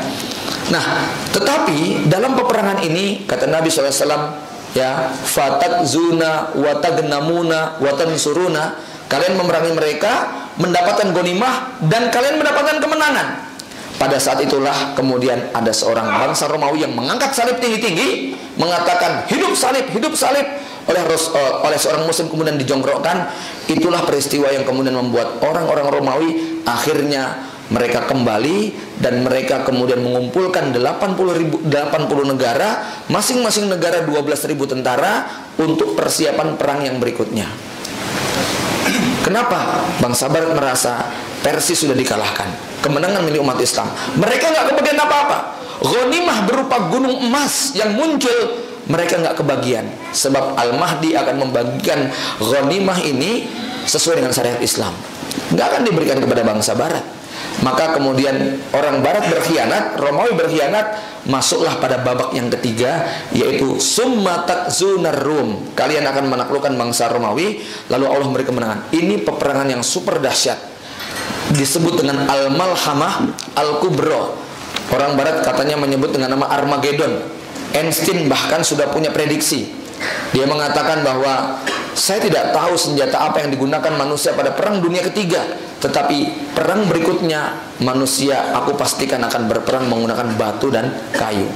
Nah, tetapi dalam peperangan ini kata Nabi SAW, ya, fatak zuna watagnamuna watansuruna, kalian memerangi mereka, mendapatkan ghanimah dan kalian mendapatkan kemenangan. Pada saat itulah kemudian ada seorang bangsa Romawi yang mengangkat salib tinggi-tinggi, mengatakan hidup salib, hidup salib. Oleh seorang muslim kemudian dijongkrokkan. Itulah peristiwa yang kemudian membuat orang-orang Romawi akhirnya mereka kembali dan mereka kemudian mengumpulkan 80 negara, masing-masing negara 12.000 tentara untuk persiapan perang yang berikutnya. Kenapa? Bangsa Barat merasa Persia sudah dikalahkan, kemenangan milik umat Islam. Mereka nggak kebagian apa-apa. Ghanimah berupa gunung emas yang muncul, mereka nggak kebagian, sebab Al-Mahdi akan membagikan ghanimah ini sesuai dengan syariat Islam, nggak akan diberikan kepada bangsa Barat. Maka kemudian orang Barat berkhianat, Romawi berkhianat, masuklah pada babak yang ketiga, yaitu summa takzunar Rum, kalian akan menaklukkan bangsa Romawi, lalu Allah memberi kemenangan. Ini peperangan yang super dahsyat, disebut dengan Al-Malhamah Al-Kubra. Orang Barat katanya menyebut dengan nama Armageddon. Einstein bahkan sudah punya prediksi. Dia mengatakan bahwa saya tidak tahu senjata apa yang digunakan manusia pada perang dunia ketiga, tetapi perang berikutnya manusia aku pastikan akan berperang menggunakan batu dan kayu.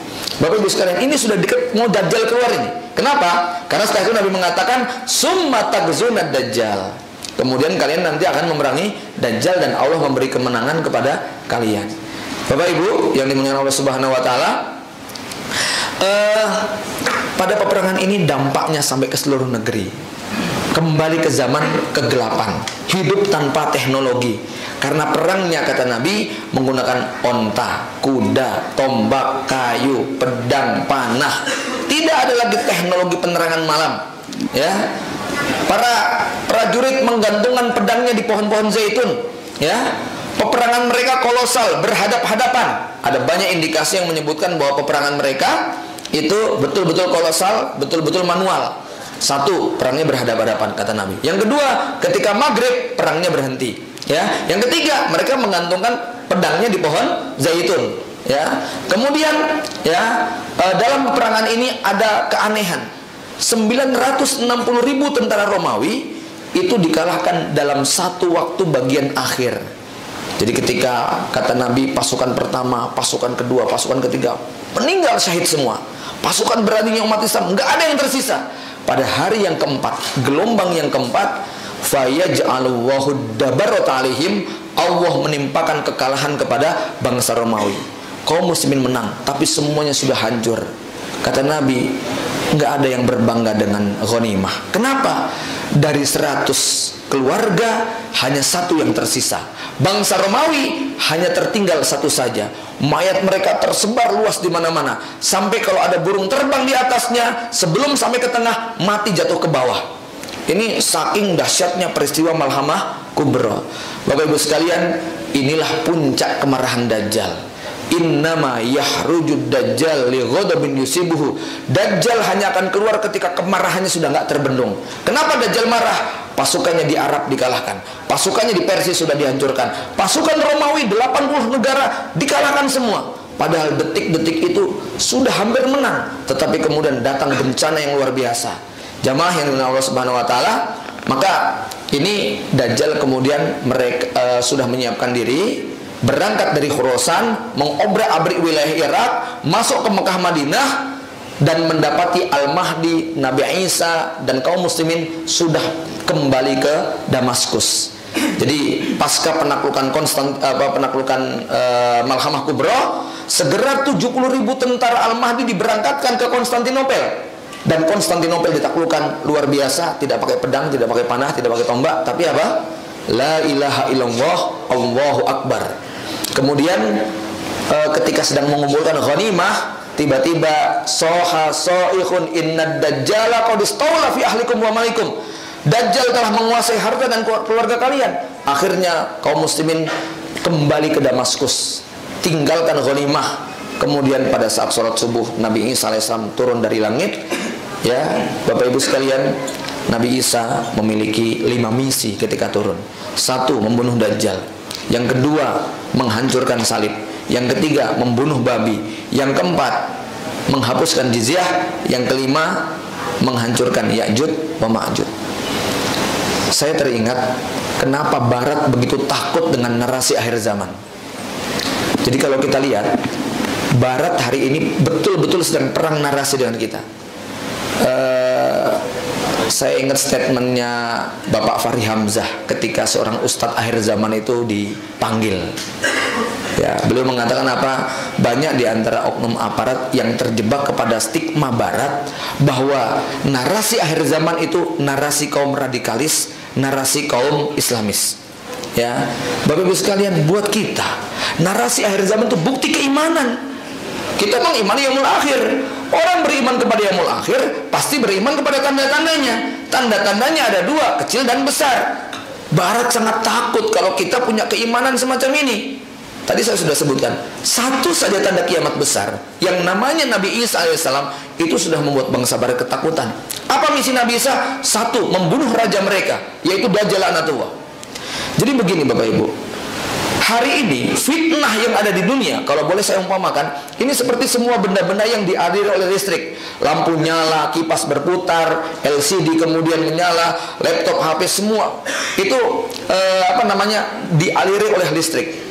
Bapak Ibu sekalian, ini sudah dekat mau Dajjal keluar ini. Kenapa? Karena setelah itu Nabi mengatakan summa takzunad Dajjal. Kemudian kalian nanti akan memerangi Dajjal dan Allah memberi kemenangan kepada kalian. Bapak Ibu yang dimuliakan Allah Subhanahu wa taala, pada peperangan ini dampaknya sampai ke seluruh negeri. Kembali ke zaman kegelapan, hidup tanpa teknologi. Karena perangnya kata Nabi menggunakan onta, kuda, tombak, kayu, pedang, panah. Tidak ada lagi teknologi penerangan malam. Ya, para prajurit menggantungkan pedangnya di pohon-pohon zaitun. Ya, peperangan mereka kolosal, berhadap-hadapan. Ada banyak indikasi yang menyebutkan bahwa peperangan mereka itu betul-betul kolosal, betul-betul manual. Satu, perangnya berhadapan-hadapan kata Nabi. Yang kedua, ketika maghrib perangnya berhenti. Ya, yang ketiga, mereka menggantungkan pedangnya di pohon zaitun. Ya, kemudian ya dalam peperangan ini ada keanehan. 960.000 tentara Romawi itu dikalahkan dalam satu waktu bagian akhir. Jadi ketika kata Nabi pasukan pertama, pasukan kedua, pasukan ketiga meninggal syahid semua. Pasukan beraninya umat Islam nggak ada yang tersisa. Pada hari yang keempat, gelombang yang keempat, fayaj'alullahu dabarata alaihim, Allah menimpakan kekalahan kepada bangsa Romawi. Kaum muslimin menang, tapi semuanya sudah hancur. Kata Nabi, nggak ada yang berbangga dengan ghanimah. Kenapa? Dari 100 keluarga hanya satu yang tersisa. Bangsa Romawi hanya tertinggal satu saja. Mayat mereka tersebar luas di mana-mana. Sampai kalau ada burung terbang di atasnya, sebelum sampai ke tengah, mati jatuh ke bawah. Ini saking dahsyatnya peristiwa Malhamah Kubra. Bapak Ibu sekalian, inilah puncak kemarahan Dajjal. Innama yahrujud dajjal li ghadabin yusibuhu. Dajjal hanya akan keluar ketika kemarahannya sudah nggak terbendung. Kenapa Dajjal marah? Pasukannya di Arab dikalahkan, pasukannya di Persia sudah dihancurkan, pasukan Romawi 80 negara dikalahkan semua. Padahal detik-detik itu sudah hampir menang, tetapi kemudian datang bencana yang luar biasa. Jamaah yang dimuliakan Allah Subhanahu wa taala, maka ini Dajjal kemudian mereka sudah menyiapkan diri, berangkat dari Khurasan, mengobrak-abrik wilayah Irak, masuk ke Mekah Madinah, dan mendapati Al-Mahdi, Nabi Isa, dan kaum muslimin sudah kembali ke Damaskus. Jadi pasca penaklukan Malhamah Kubra, segera 70.000 tentara Al-Mahdi diberangkatkan ke Konstantinopel. Dan Konstantinopel ditaklukkan luar biasa, tidak pakai pedang, tidak pakai panah, tidak pakai tombak, tapi apa? La ilaha illallah, Allahu Akbar. Kemudian ketika sedang mengumpulkan ghanimah, tiba-tiba soha soihun innad dajjala qad istawla fi ahlikum wa malikum. Dajjal telah menguasai harta dan keluarga kalian. Akhirnya kaum muslimin kembali ke Damaskus, tinggalkan ghanimah. Kemudian pada saat sholat subuh, Nabi Isa alaihissalam turun dari langit. Ya, Bapak Ibu sekalian, Nabi Isa memiliki 5 misi ketika turun. 1, membunuh Dajjal. Yang kedua, menghancurkan salib. Yang ketiga, membunuh babi. Yang keempat, menghapuskan jizyah. Yang kelima, menghancurkan Ya'juj wa Ma'juj. Saya teringat kenapa Barat begitu takut dengan narasi akhir zaman. Jadi kalau kita lihat, Barat hari ini betul-betul sedang perang narasi dengan kita. Saya ingat statementnya Bapak Fahri Hamzah ketika seorang ustadz akhir zaman itu dipanggil. Ya, beliau mengatakan apa? Banyak di antara oknum aparat yang terjebak kepada stigma Barat bahwa narasi akhir zaman itu narasi kaum radikalis, narasi kaum Islamis. Ya, Bapak Ibu sekalian, buat kita narasi akhir zaman itu bukti keimanan. Kita mengimani yaumul akhir. Orang beriman kepada yaumul akhir pasti beriman kepada tanda-tandanya. Tanda-tandanya ada 2, kecil dan besar. Barat sangat takut kalau kita punya keimanan semacam ini. Tadi saya sudah sebutkan, satu saja tanda kiamat besar yang namanya Nabi Isa alaihissalam itu sudah membuat bangsa Barat ketakutan. Apa misi Nabi Isa? 1, membunuh raja mereka, yaitu Dajjal Anatullah. Jadi begini Bapak Ibu, hari ini fitnah yang ada di dunia, kalau boleh saya umpamakan, ini seperti semua benda-benda yang dialiri oleh listrik. Lampu nyala, kipas berputar, LCD kemudian menyala, laptop, HP, semua itu dialiri oleh listrik.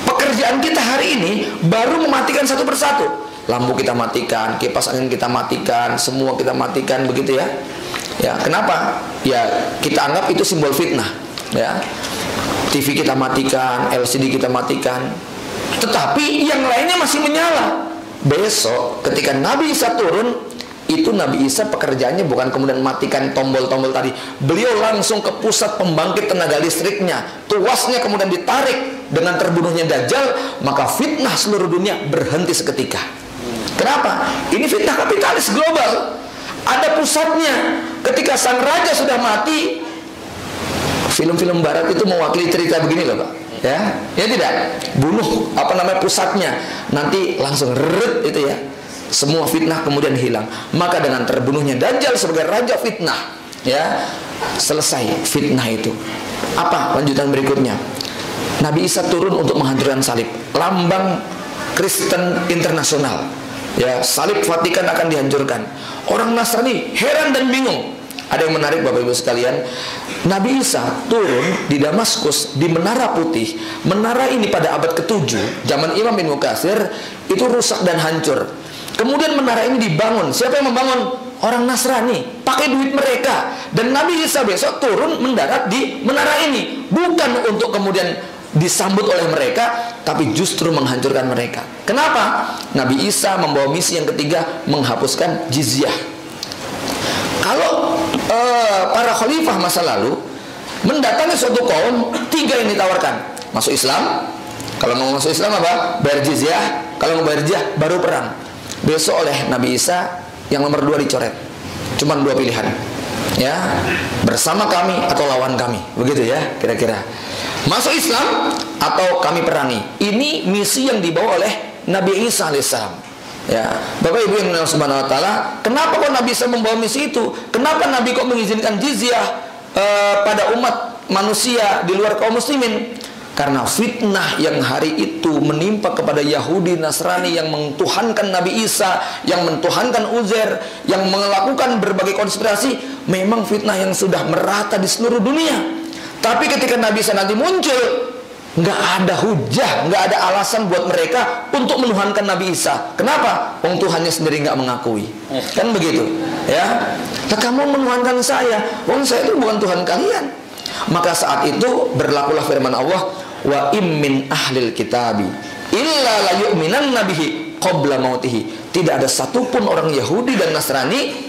Pekerjaan kita hari ini baru mematikan satu persatu. Lampu kita matikan, kipas angin kita matikan, semua kita matikan, begitu ya. Ya, kenapa? Ya, kita anggap itu simbol fitnah, ya. TV kita matikan, LCD kita matikan, tetapi yang lainnya masih menyala. Besok ketika Nabi Isa turun, itu Nabi Isa pekerjaannya bukan kemudian matikan tombol-tombol tadi. Beliau langsung ke pusat pembangkit tenaga listriknya. Tuasnya kemudian ditarik. Dengan terbunuhnya Dajjal, maka fitnah seluruh dunia berhenti seketika. Kenapa? Ini fitnah kapitalis global. Ada pusatnya. Ketika sang raja sudah mati, film-film Barat itu mewakili cerita begini loh Pak. Ya tidak. Bunuh pusatnya. Nanti langsung itu ya. Semua fitnah kemudian hilang. Maka dengan terbunuhnya Dajjal sebagai raja fitnah, ya, selesai fitnah itu. Apa lanjutan berikutnya? Nabi Isa turun untuk menghancurkan salib, lambang Kristen internasional. Ya, salib Vatikan akan dihancurkan. Orang Nasrani heran dan bingung. Ada yang menarik Bapak Ibu sekalian, Nabi Isa turun di Damaskus, di Menara Putih. Menara ini pada abad ke-7 zaman Imam bin Mukatsir itu rusak dan hancur. Kemudian menara ini dibangun. Siapa yang membangun? orang Nasrani, pakai duit mereka. Dan Nabi Isa besok turun mendarat di menara ini, bukan untuk kemudian disambut oleh mereka, tapi justru menghancurkan mereka. Kenapa? Nabi Isa membawa misi yang ketiga, menghapuskan jizyah. Kalau para khalifah masa lalu mendatangi suatu kaum, 3 yang ditawarkan: masuk Islam. Kalau mau masuk Islam apa? Bayar jizyah. Kalau mau bayar jizyah baru perang. Besok oleh Nabi Isa yang nomor 2 dicoret. Cuman 2 pilihan, ya, bersama kami atau lawan kami, begitu ya kira-kira. Masuk Islam atau kami perangi. Ini misi yang dibawa oleh Nabi Isa alaihissalam. Ya, Bapak Ibu yang dimuliakan Subhanahu wa taala, kenapa kok Nabi Isa membawa misi itu? Kenapa Nabi kok mengizinkan jizyah pada umat manusia di luar kaum muslimin? Karena fitnah yang hari itu menimpa kepada Yahudi Nasrani yang mentuhankan Nabi Isa, yang mentuhankan Uzair, yang melakukan berbagai konspirasi, memang fitnah yang sudah merata di seluruh dunia. Tapi ketika Nabi Isa nanti muncul, nggak ada hujah, nggak ada alasan buat mereka untuk menuhankan Nabi Isa. Kenapa? Wong Tuhannya sendiri nggak mengakui, kan begitu, ya? Nah, kamu menuhankan saya, wong saya itu bukan Tuhan kalian. Maka saat itu berlakulah firman Allah, wa immin ahlil kitabi illa la yu'minanna bihi qabla mautihi. Tidak ada satupun orang Yahudi dan Nasrani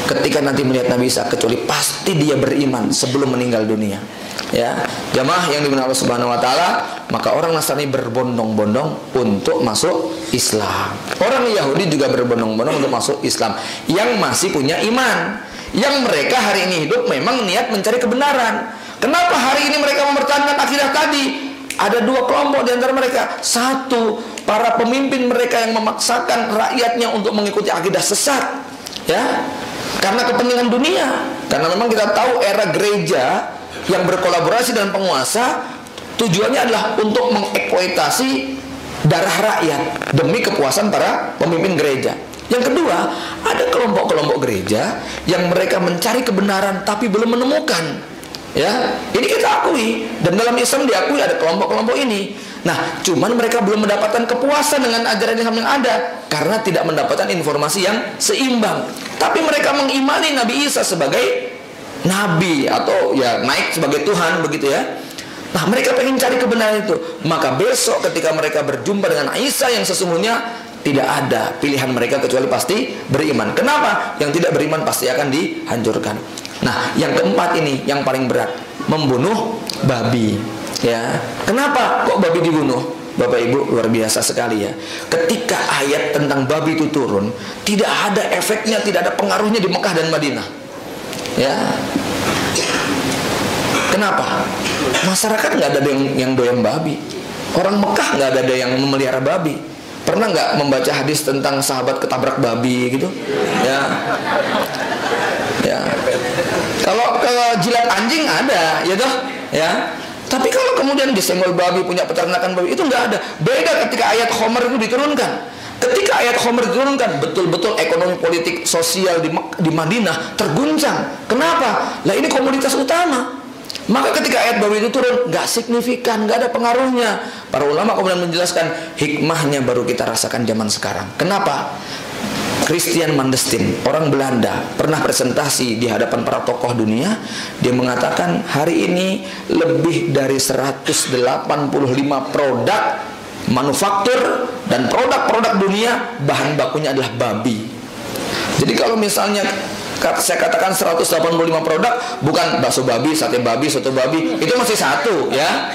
ketika nanti melihat Nabi Isa kecuali pasti dia beriman sebelum meninggal dunia. Ya, jamaah yang dimuliakan Allah Subhanahu wa taala, maka orang Nasrani berbondong-bondong untuk masuk Islam. Orang Yahudi juga berbondong-bondong untuk masuk Islam yang masih punya iman. Yang mereka hari ini hidup memang niat mencari kebenaran. Kenapa hari ini mereka mempertahankan akidah tadi? Ada 2 kelompok di antara mereka. Satu, para pemimpin mereka yang memaksakan rakyatnya untuk mengikuti akidah sesat, ya, karena kepentingan dunia. Karena memang kita tahu era gereja yang berkolaborasi dengan penguasa, tujuannya adalah untuk mengeksploitasi darah rakyat demi kepuasan para pemimpin gereja. Yang kedua, ada kelompok-kelompok gereja yang mereka mencari kebenaran tapi belum menemukan. Ya, ini kita akui, dan dalam Islam diakui ada kelompok-kelompok ini. Nah, cuman mereka belum mendapatkan kepuasan dengan ajaran Islam yang ada karena tidak mendapatkan informasi yang seimbang. Tapi mereka mengimani Nabi Isa sebagai nabi atau ya naik sebagai Tuhan, begitu ya. Nah, mereka pengen cari kebenaran itu. Maka besok ketika mereka berjumpa dengan Isa yang sesungguhnya, tidak ada pilihan mereka kecuali pasti beriman. Kenapa? Yang tidak beriman pasti akan dihancurkan. Nah, yang keempat ini yang paling berat, membunuh babi. Ya, kenapa kok babi dibunuh? Bapak Ibu, luar biasa sekali ya. Ketika ayat tentang babi itu turun, tidak ada efeknya, tidak ada pengaruhnya di Mekah dan Madinah. Ya, kenapa? Masyarakat nggak ada yang doyan babi. Orang Mekah nggak ada yang memelihara babi. Pernah nggak membaca hadis tentang sahabat ketabrak babi gitu? Ya, ya. Kalau jilat anjing ada, ya toh, ya. Tapi kalau kemudian disenggol babi, punya peternakan babi, itu nggak ada. Beda ketika ayat Khomer itu diturunkan. Ketika ayat Khomer diturunkan, betul-betul ekonomi politik sosial di Madinah terguncang. Kenapa? Lah ini komoditas utama. Maka ketika ayat babi itu turun, nggak signifikan, nggak ada pengaruhnya. Para ulama kemudian menjelaskan hikmahnya baru kita rasakan zaman sekarang. Kenapa? Christian Mandestin, orang Belanda, pernah presentasi di hadapan para tokoh dunia. Dia mengatakan hari ini lebih dari 185 produk manufaktur dan produk-produk dunia bahan bakunya adalah babi. Jadi kalau misalnya saya katakan 185 produk, bukan bakso babi, sate babi, soto babi, itu masih satu ya.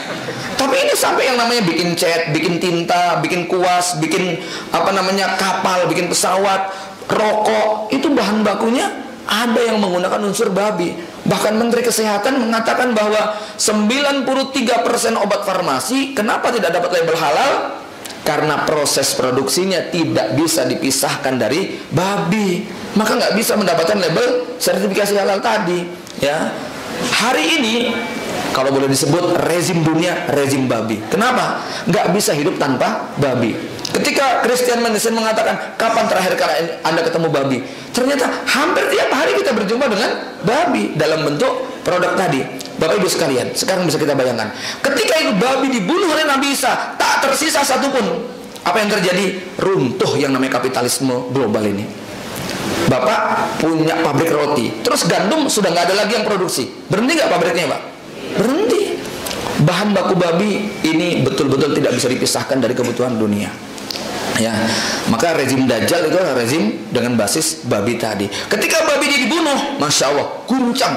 Tapi ini sampai yang namanya bikin cat, bikin tinta, bikin kuas, bikin apa namanya kapal, bikin pesawat, rokok, itu bahan bakunya ada yang menggunakan unsur babi. Bahkan Menteri Kesehatan mengatakan bahwa 93% obat farmasi kenapa tidak dapat label halal? Karena proses produksinya tidak bisa dipisahkan dari babi, maka nggak bisa mendapatkan label sertifikasi halal tadi. Ya, hari ini kalau boleh disebut rezim dunia, rezim babi. Kenapa? Nggak bisa hidup tanpa babi. Ketika Christian Mandestin mengatakan kapan terakhir kali Anda ketemu babi, ternyata hampir tiap hari kita berjumpa dengan babi dalam bentuk produk tadi. Bapak Ibu sekalian, sekarang bisa kita bayangkan, ketika itu babi dibunuh oleh Nabi Isa, tak tersisa satupun. Apa yang terjadi? Runtuh yang namanya kapitalisme global ini. Bapak punya pabrik roti, terus gandum sudah nggak ada lagi yang produksi, berhenti nggak pabriknya Pak? Berhenti. Bahan baku babi ini betul-betul tidak bisa dipisahkan dari kebutuhan dunia. Ya, maka rezim Dajjal itu adalah rezim dengan basis babi tadi. Ketika babi dibunuh, masya Allah, guncang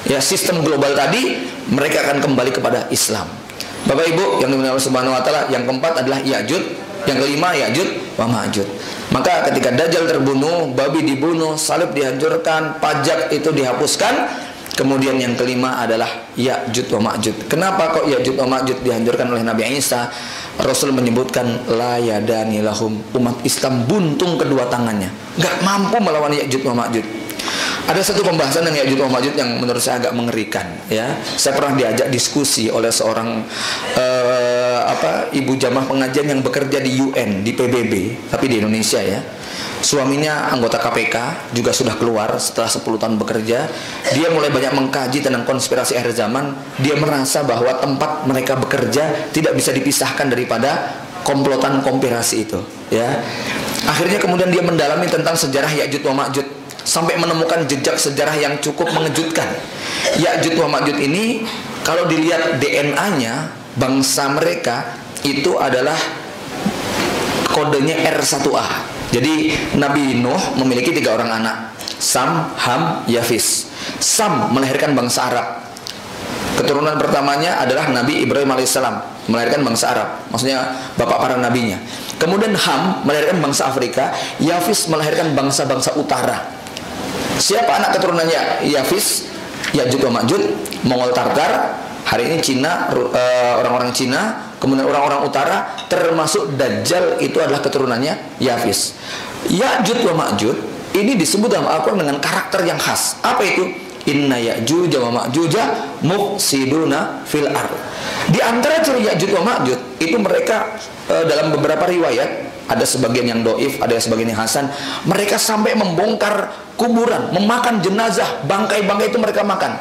ya sistem global tadi, mereka akan kembali kepada Islam. Bapak Ibu yang dimuliakan Allah Subhanahu Wa Taala, yang keempat adalah Ya'juj, yang kelima Ya'juj wa Ma'juj. Maka ketika Dajjal terbunuh, babi dibunuh, salib dihancurkan, pajak itu dihapuskan. Kemudian yang kelima adalah Ya'juj wa Ma'juj. Kenapa kok Ya'juj wa Ma'juj dihancurkan oleh Nabi Isa? Rasul menyebutkan la yadani lahum, umat Islam buntung kedua tangannya, nggak mampu melawan Ya'juj wa Ma'juj. Ada satu pembahasan yang Ya'juj wa Ma'juj yang menurut saya agak mengerikan ya. Saya pernah diajak diskusi oleh seorang ibu jamaah pengajian yang bekerja di UN, di PBB, tapi di Indonesia ya. Suaminya anggota KPK, juga sudah keluar setelah 10 tahun bekerja. Dia mulai banyak mengkaji tentang konspirasi akhir zaman. Dia merasa bahwa tempat mereka bekerja tidak bisa dipisahkan daripada komplotan konspirasi itu ya. Akhirnya kemudian dia mendalami tentang sejarah Ya'juj wa Ma'juj, sampai menemukan jejak sejarah yang cukup mengejutkan. Ya'juj wa Ma'juj ini kalau dilihat DNA-nya, bangsa mereka itu adalah kodenya R1A. Jadi Nabi Nuh memiliki 3 orang anak, Sam, Ham, Yafis. Sam melahirkan bangsa Arab. Keturunan pertamanya adalah Nabi Ibrahim alaihissalam, melahirkan bangsa Arab, maksudnya bapak para nabinya. Kemudian Ham melahirkan bangsa Afrika, Yafis melahirkan bangsa-bangsa utara. Siapa anak keturunannya Yafis? Ya'juj wa Ma'juj, Mongol Tartar, hari ini Cina, orang-orang Cina, kemudian orang-orang utara, termasuk Dajjal itu adalah keturunannya Yafis. Ya'juj wa Ma'juj ini disebut dalam Al-Quran dengan karakter yang khas. Apa itu? Inna Ya'juj wa Ma'juj mufsiduna fil ard. Di antara ciri Ya'juj wa Ma'juj itu mereka dalam beberapa riwayat, ada sebagian yang doif, ada sebagian yang hasan, mereka sampai membongkar kuburan, memakan jenazah, bangkai-bangkai itu mereka makan.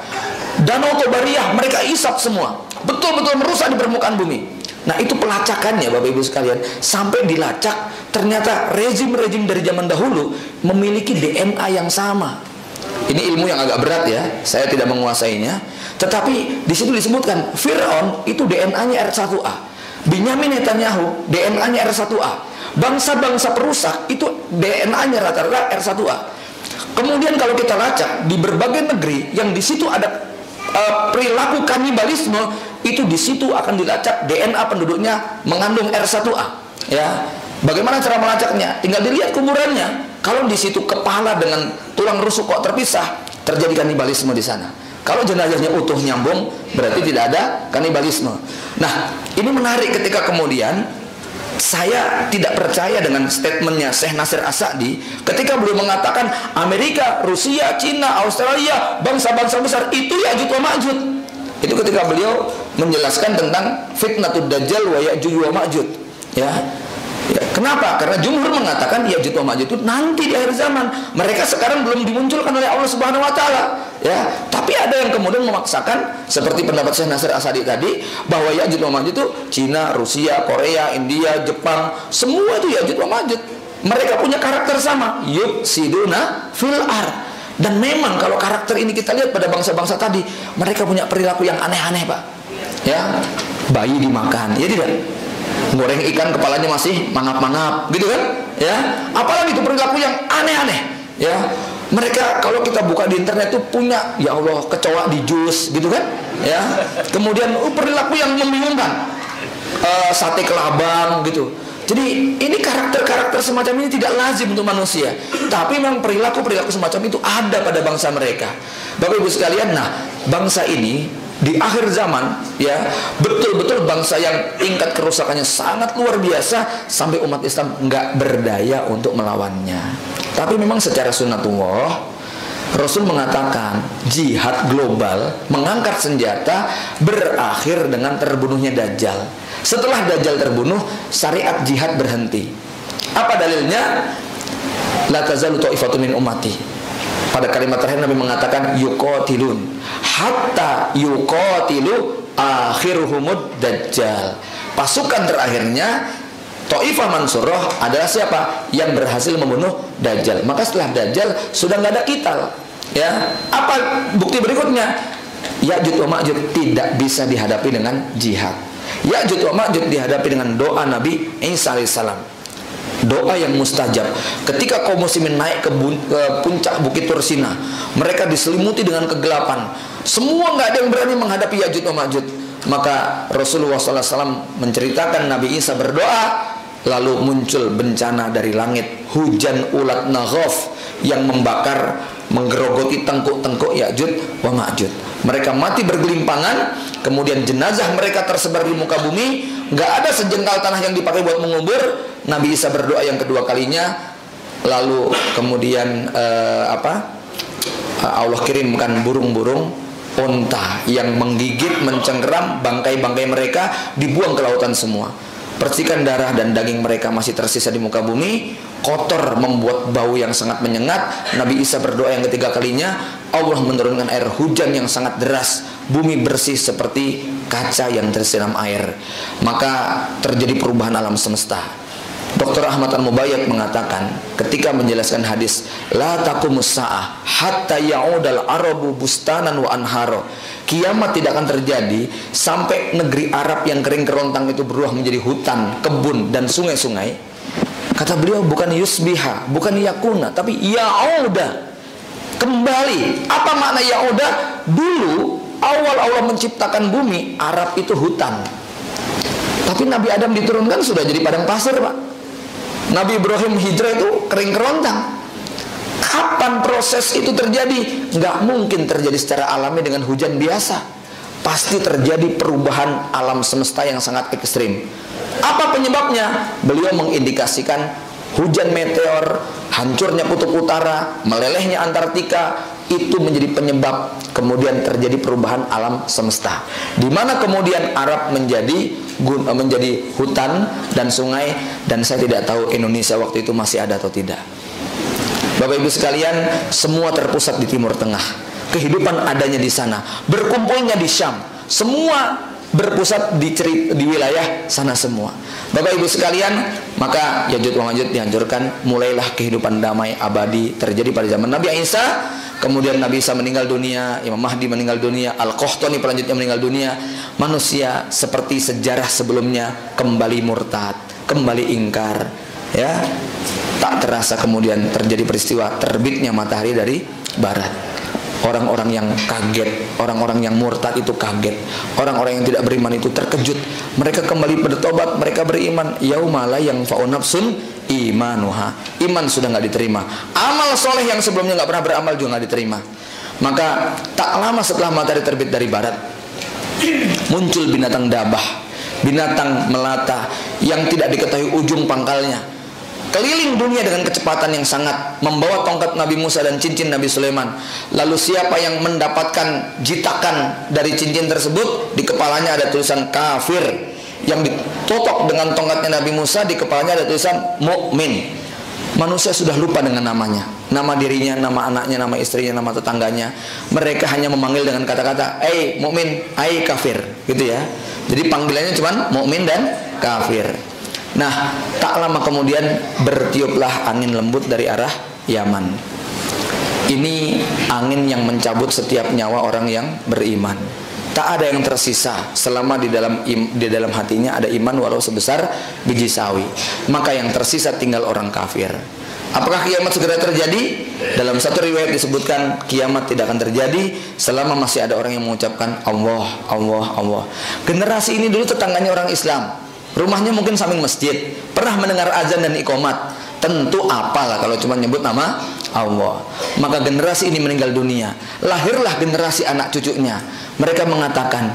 Danau Tobariyah mereka isap semua, betul-betul merusak di permukaan bumi. Nah itu pelacakannya Bapak Ibu sekalian, sampai dilacak ternyata rezim-rezim dari zaman dahulu memiliki DNA yang sama. Ini ilmu yang agak berat ya, saya tidak menguasainya. Tetapi di situ disebutkan Fir'aun itu DNA-nya R1A, Binyamin Netanyahu DNA-nya R1A, bangsa-bangsa perusak itu DNA-nya rata-rata R1A. Kemudian kalau kita lacak di berbagai negeri yang di situ ada perilaku kanibalisme, itu di situ akan dilacak DNA penduduknya mengandung R1A. Ya, bagaimana cara melacaknya? Tinggal dilihat kuburannya. Kalau di situ kepala dengan tulang rusuk kok terpisah, terjadi kanibalisme di sana. Kalau jenazahnya utuh nyambung, berarti tidak ada kanibalisme. Nah, ini menarik ketika kemudian saya tidak percaya dengan statementnya Syekh Nasir As-Sa'di ketika beliau mengatakan Amerika, Rusia, Cina, Australia, bangsa-bangsa besar itu Ya'juj wa Ma'juj. Itu ketika beliau menjelaskan tentang fitnatud Dajjal wa Ya'juj wa Ma'juj. Ya. Ya, kenapa? Karena jumhur mengatakan Ya'juj wa Ma'juj itu nanti di akhir zaman. Mereka sekarang belum dimunculkan oleh Allah Subhanahu wa taala. Ya, tapi ada yang kemudian memaksakan seperti pendapat Syekh Nasir As-Sa'di tadi bahwa Ya'juj wa Ma'juj itu Cina, Rusia, Korea, India, Jepang, semua itu Ya'juj wa Ma'juj. Mereka punya karakter sama, yufsiduna fil ard. Dan memang kalau karakter ini kita lihat pada bangsa-bangsa tadi, mereka punya perilaku yang aneh-aneh, Pak. Ya, bayi dimakan, ya tidak? Goreng ikan kepalanya masih mangap-mangap, gitu kan? Ya, apalagi itu perilaku yang aneh-aneh. Ya, mereka kalau kita buka di internet tuh punya, ya Allah, kecoa di jus, gitu kan? Ya, kemudian perilaku yang membingungkan, sate kelabang, gitu. Jadi ini karakter-karakter semacam ini tidak lazim untuk manusia, tapi memang perilaku-perilaku semacam itu ada pada bangsa mereka. Bapak Ibu sekalian, nah bangsa ini di akhir zaman ya betul-betul bangsa yang tingkat kerusakannya sangat luar biasa sampai umat Islam nggak berdaya untuk melawannya. Tapi memang secara sunnatullah Rasul mengatakan jihad global mengangkat senjata berakhir dengan terbunuhnya Dajjal. Setelah Dajjal terbunuh, syariat jihad berhenti. Apa dalilnya? La tazalu ta'ifatun min ummati. Pada kalimat terakhir Nabi mengatakan yuqatilun hatta yuqatilu akhiruhumud Dajjal. Pasukan terakhirnya Taifah Mansurah adalah siapa? Yang berhasil membunuh Dajjal. Maka setelah Dajjal sudah nggak ada qital. Ya, apa bukti berikutnya? Ya'juj wa Ma'juj tidak bisa dihadapi dengan jihad. Ya'juj wa Ma'juj dihadapi dengan doa Nabi Isa alaihissalam. Doa yang mustajab. Ketika kaum muslimin naik ke puncak Bukit Tursina, mereka diselimuti dengan kegelapan. Semua nggak ada yang berani menghadapi Ya'juj wa Ma'juj. Maka Rasulullah SAW menceritakan Nabi Isa berdoa, lalu muncul bencana dari langit, hujan ulat naghaf yang membakar, menggerogoti tengkuk-tengkuk Ya'juj wa Ma'juj. Mereka mati bergelimpangan, kemudian jenazah mereka tersebar di muka bumi, nggak ada sejengkal tanah yang dipakai buat mengubur. Nabi Isa berdoa yang kedua kalinya, lalu kemudian Allah kirimkan burung-burung unta yang menggigit, mencengkeram bangkai-bangkai mereka, dibuang ke lautan semua. Percikan darah dan daging mereka masih tersisa di muka bumi, kotor, membuat bau yang sangat menyengat. Nabi Isa berdoa yang ketiga kalinya, Allah menurunkan air hujan yang sangat deras, bumi bersih seperti kaca yang tersiram air. Maka terjadi perubahan alam semesta. Dr. Ahmad Al-Mubayyad mengatakan ketika menjelaskan hadis la taqumus sa'ah hatta ya'udal arabu bustanan wa anharo, kiamat tidak akan terjadi sampai negeri Arab yang kering kerontang itu berubah menjadi hutan, kebun dan sungai-sungai. Kata beliau bukan yusbiha, bukan yakuna, tapi ya'uda, kembali. Apa makna ya'uda? Dulu awal Allah menciptakan bumi, Arab itu hutan, tapi Nabi Adam diturunkan sudah jadi padang pasir, Pak. Nabi Ibrahim hijrah itu kering kerontang. Kapan proses itu terjadi? Nggak mungkin terjadi secara alami dengan hujan biasa. Pasti terjadi perubahan alam semesta yang sangat ekstrim. Apa penyebabnya? Beliau mengindikasikan hujan meteor, hancurnya kutub utara, melelehnya Antartika, itu menjadi penyebab kemudian terjadi perubahan alam semesta, di mana kemudian Arab menjadi hutan dan sungai, dan saya tidak tahu Indonesia waktu itu masih ada atau tidak. Bapak Ibu sekalian, semua terpusat di Timur Tengah. Kehidupan adanya di sana, berkumpulnya di Syam, semua berpusat di wilayah sana semua. Bapak Ibu sekalian, maka Ya'juj wa Ma'juj dihancurkan, mulailah kehidupan damai abadi terjadi pada zaman Nabi Isa. Kemudian Nabi Isa meninggal dunia, Imam Mahdi meninggal dunia, Al-Qahtani pelanjutnya meninggal dunia. Manusia seperti sejarah sebelumnya kembali murtad, kembali ingkar, ya. Tak terasa kemudian terjadi peristiwa terbitnya matahari dari barat. Orang-orang yang kaget, orang-orang yang murtad itu kaget, orang-orang yang tidak beriman itu terkejut. Mereka kembali bertobat, mereka beriman. Yauma la yanfa'u nafsun imanuha. Iman sudah nggak diterima. Amal soleh yang sebelumnya nggak pernah beramal juga nggak diterima. Maka tak lama setelah matahari terbit dari barat, muncul binatang dabah, binatang melata yang tidak diketahui ujung pangkalnya, keliling dunia dengan kecepatan yang sangat, membawa tongkat Nabi Musa dan cincin Nabi Sulaiman. Lalu siapa yang mendapatkan jitakan dari cincin tersebut, di kepalanya ada tulisan kafir. Yang ditotok dengan tongkatnya Nabi Musa, di kepalanya ada tulisan mukmin. Manusia sudah lupa dengan namanya, nama dirinya, nama anaknya, nama istrinya, nama tetangganya. Mereka hanya memanggil dengan kata-kata "Ei mukmin, ai kafir", gitu ya. Jadi panggilannya cuma mukmin dan kafir. Nah, tak lama kemudian bertiuplah angin lembut dari arah Yaman. Ini angin yang mencabut setiap nyawa orang yang beriman. Tak ada yang tersisa selama di dalam hatinya ada iman walau sebesar biji sawi. Maka yang tersisa tinggal orang kafir. Apakah kiamat segera terjadi? Dalam satu riwayat disebutkan kiamat tidak akan terjadi selama masih ada orang yang mengucapkan Allah, Allah, Allah. Generasi ini dulu tetangganya orang Islam. Rumahnya mungkin samping masjid, pernah mendengar azan dan iqomat. Tentu apalah kalau cuma nyebut nama Allah. Maka generasi ini meninggal dunia, lahirlah generasi anak cucunya. Mereka mengatakan,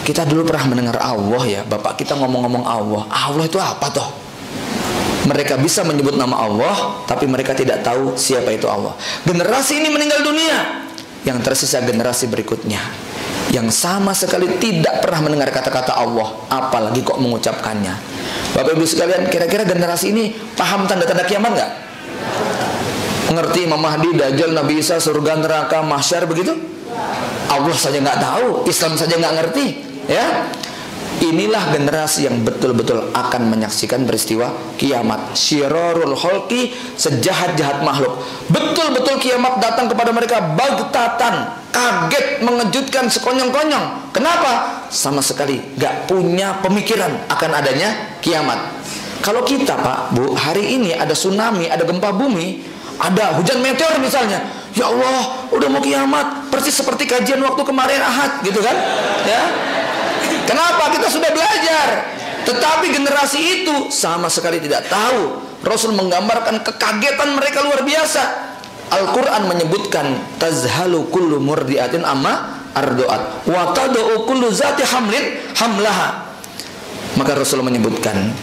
kita dulu pernah mendengar Allah ya, bapak kita ngomong-ngomong Allah. Allah itu apa toh? Mereka bisa menyebut nama Allah, tapi mereka tidak tahu siapa itu Allah. Generasi ini meninggal dunia. Yang tersisa generasi berikutnya, yang sama sekali tidak pernah mendengar kata-kata Allah, apalagi kok mengucapkannya. Bapak Ibu sekalian, kira-kira generasi ini paham tanda-tanda kiamat nggak? Mengerti Imam Mahdi, Dajjal, Nabi Isa, surga, neraka, mahsyar begitu? Allah saja nggak tahu, Islam saja nggak ngerti, ya. Inilah generasi yang betul-betul akan menyaksikan peristiwa kiamat. Syirarul khalqi, sejahat-jahat makhluk. Betul-betul kiamat datang kepada mereka bagtatan, kaget, mengejutkan, sekonyong-konyong. Kenapa? Sama sekali gak punya pemikiran akan adanya kiamat. Kalau kita, Pak, Bu, hari ini ada tsunami, ada gempa bumi, ada hujan meteor misalnya, ya Allah, udah mau kiamat, persis seperti kajian waktu kemarin Ahad, gitu kan? Ya. Kenapa? Kita sudah belajar. Tetapi generasi itu sama sekali tidak tahu. Rasul menggambarkan kekagetan mereka luar biasa. Al-Quran menyebutkan tazhalu kullu murdiatin amma ardoat wa tad'u kullu zati hamlin hamlaha. Maka Rasul menyebutkan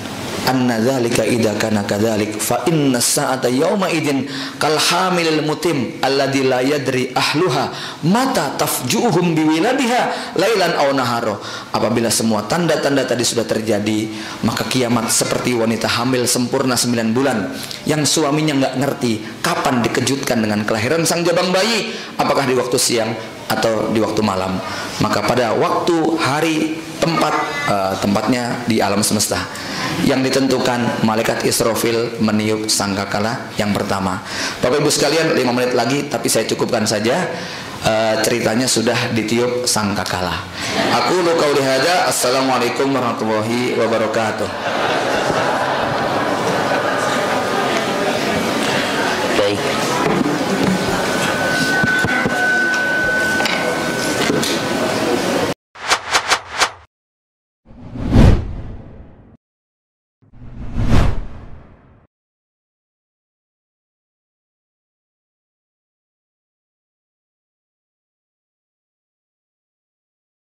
anna dzalika idza kana kadzalik fa inna sa'ata yauma idzin kal hamilil mutim alladzi la yadri ahluha mata tafjuhum biwiladiha lailan aw naharo. Apabila semua tanda-tanda tadi sudah terjadi, maka kiamat seperti wanita hamil sempurna 9 bulan yang suaminya enggak ngerti kapan dikejutkan dengan kelahiran sang jabang bayi, apakah di waktu siang atau di waktu malam. Maka pada waktu hari tempatnya di alam semesta yang ditentukan, malaikat Israfil meniup sangkakala yang pertama. Bapak Ibu sekalian, 5 menit lagi tapi saya cukupkan saja. Ceritanya sudah ditiup sangkakala. Aku qauli hadza, assalamualaikum warahmatullahi wabarakatuh.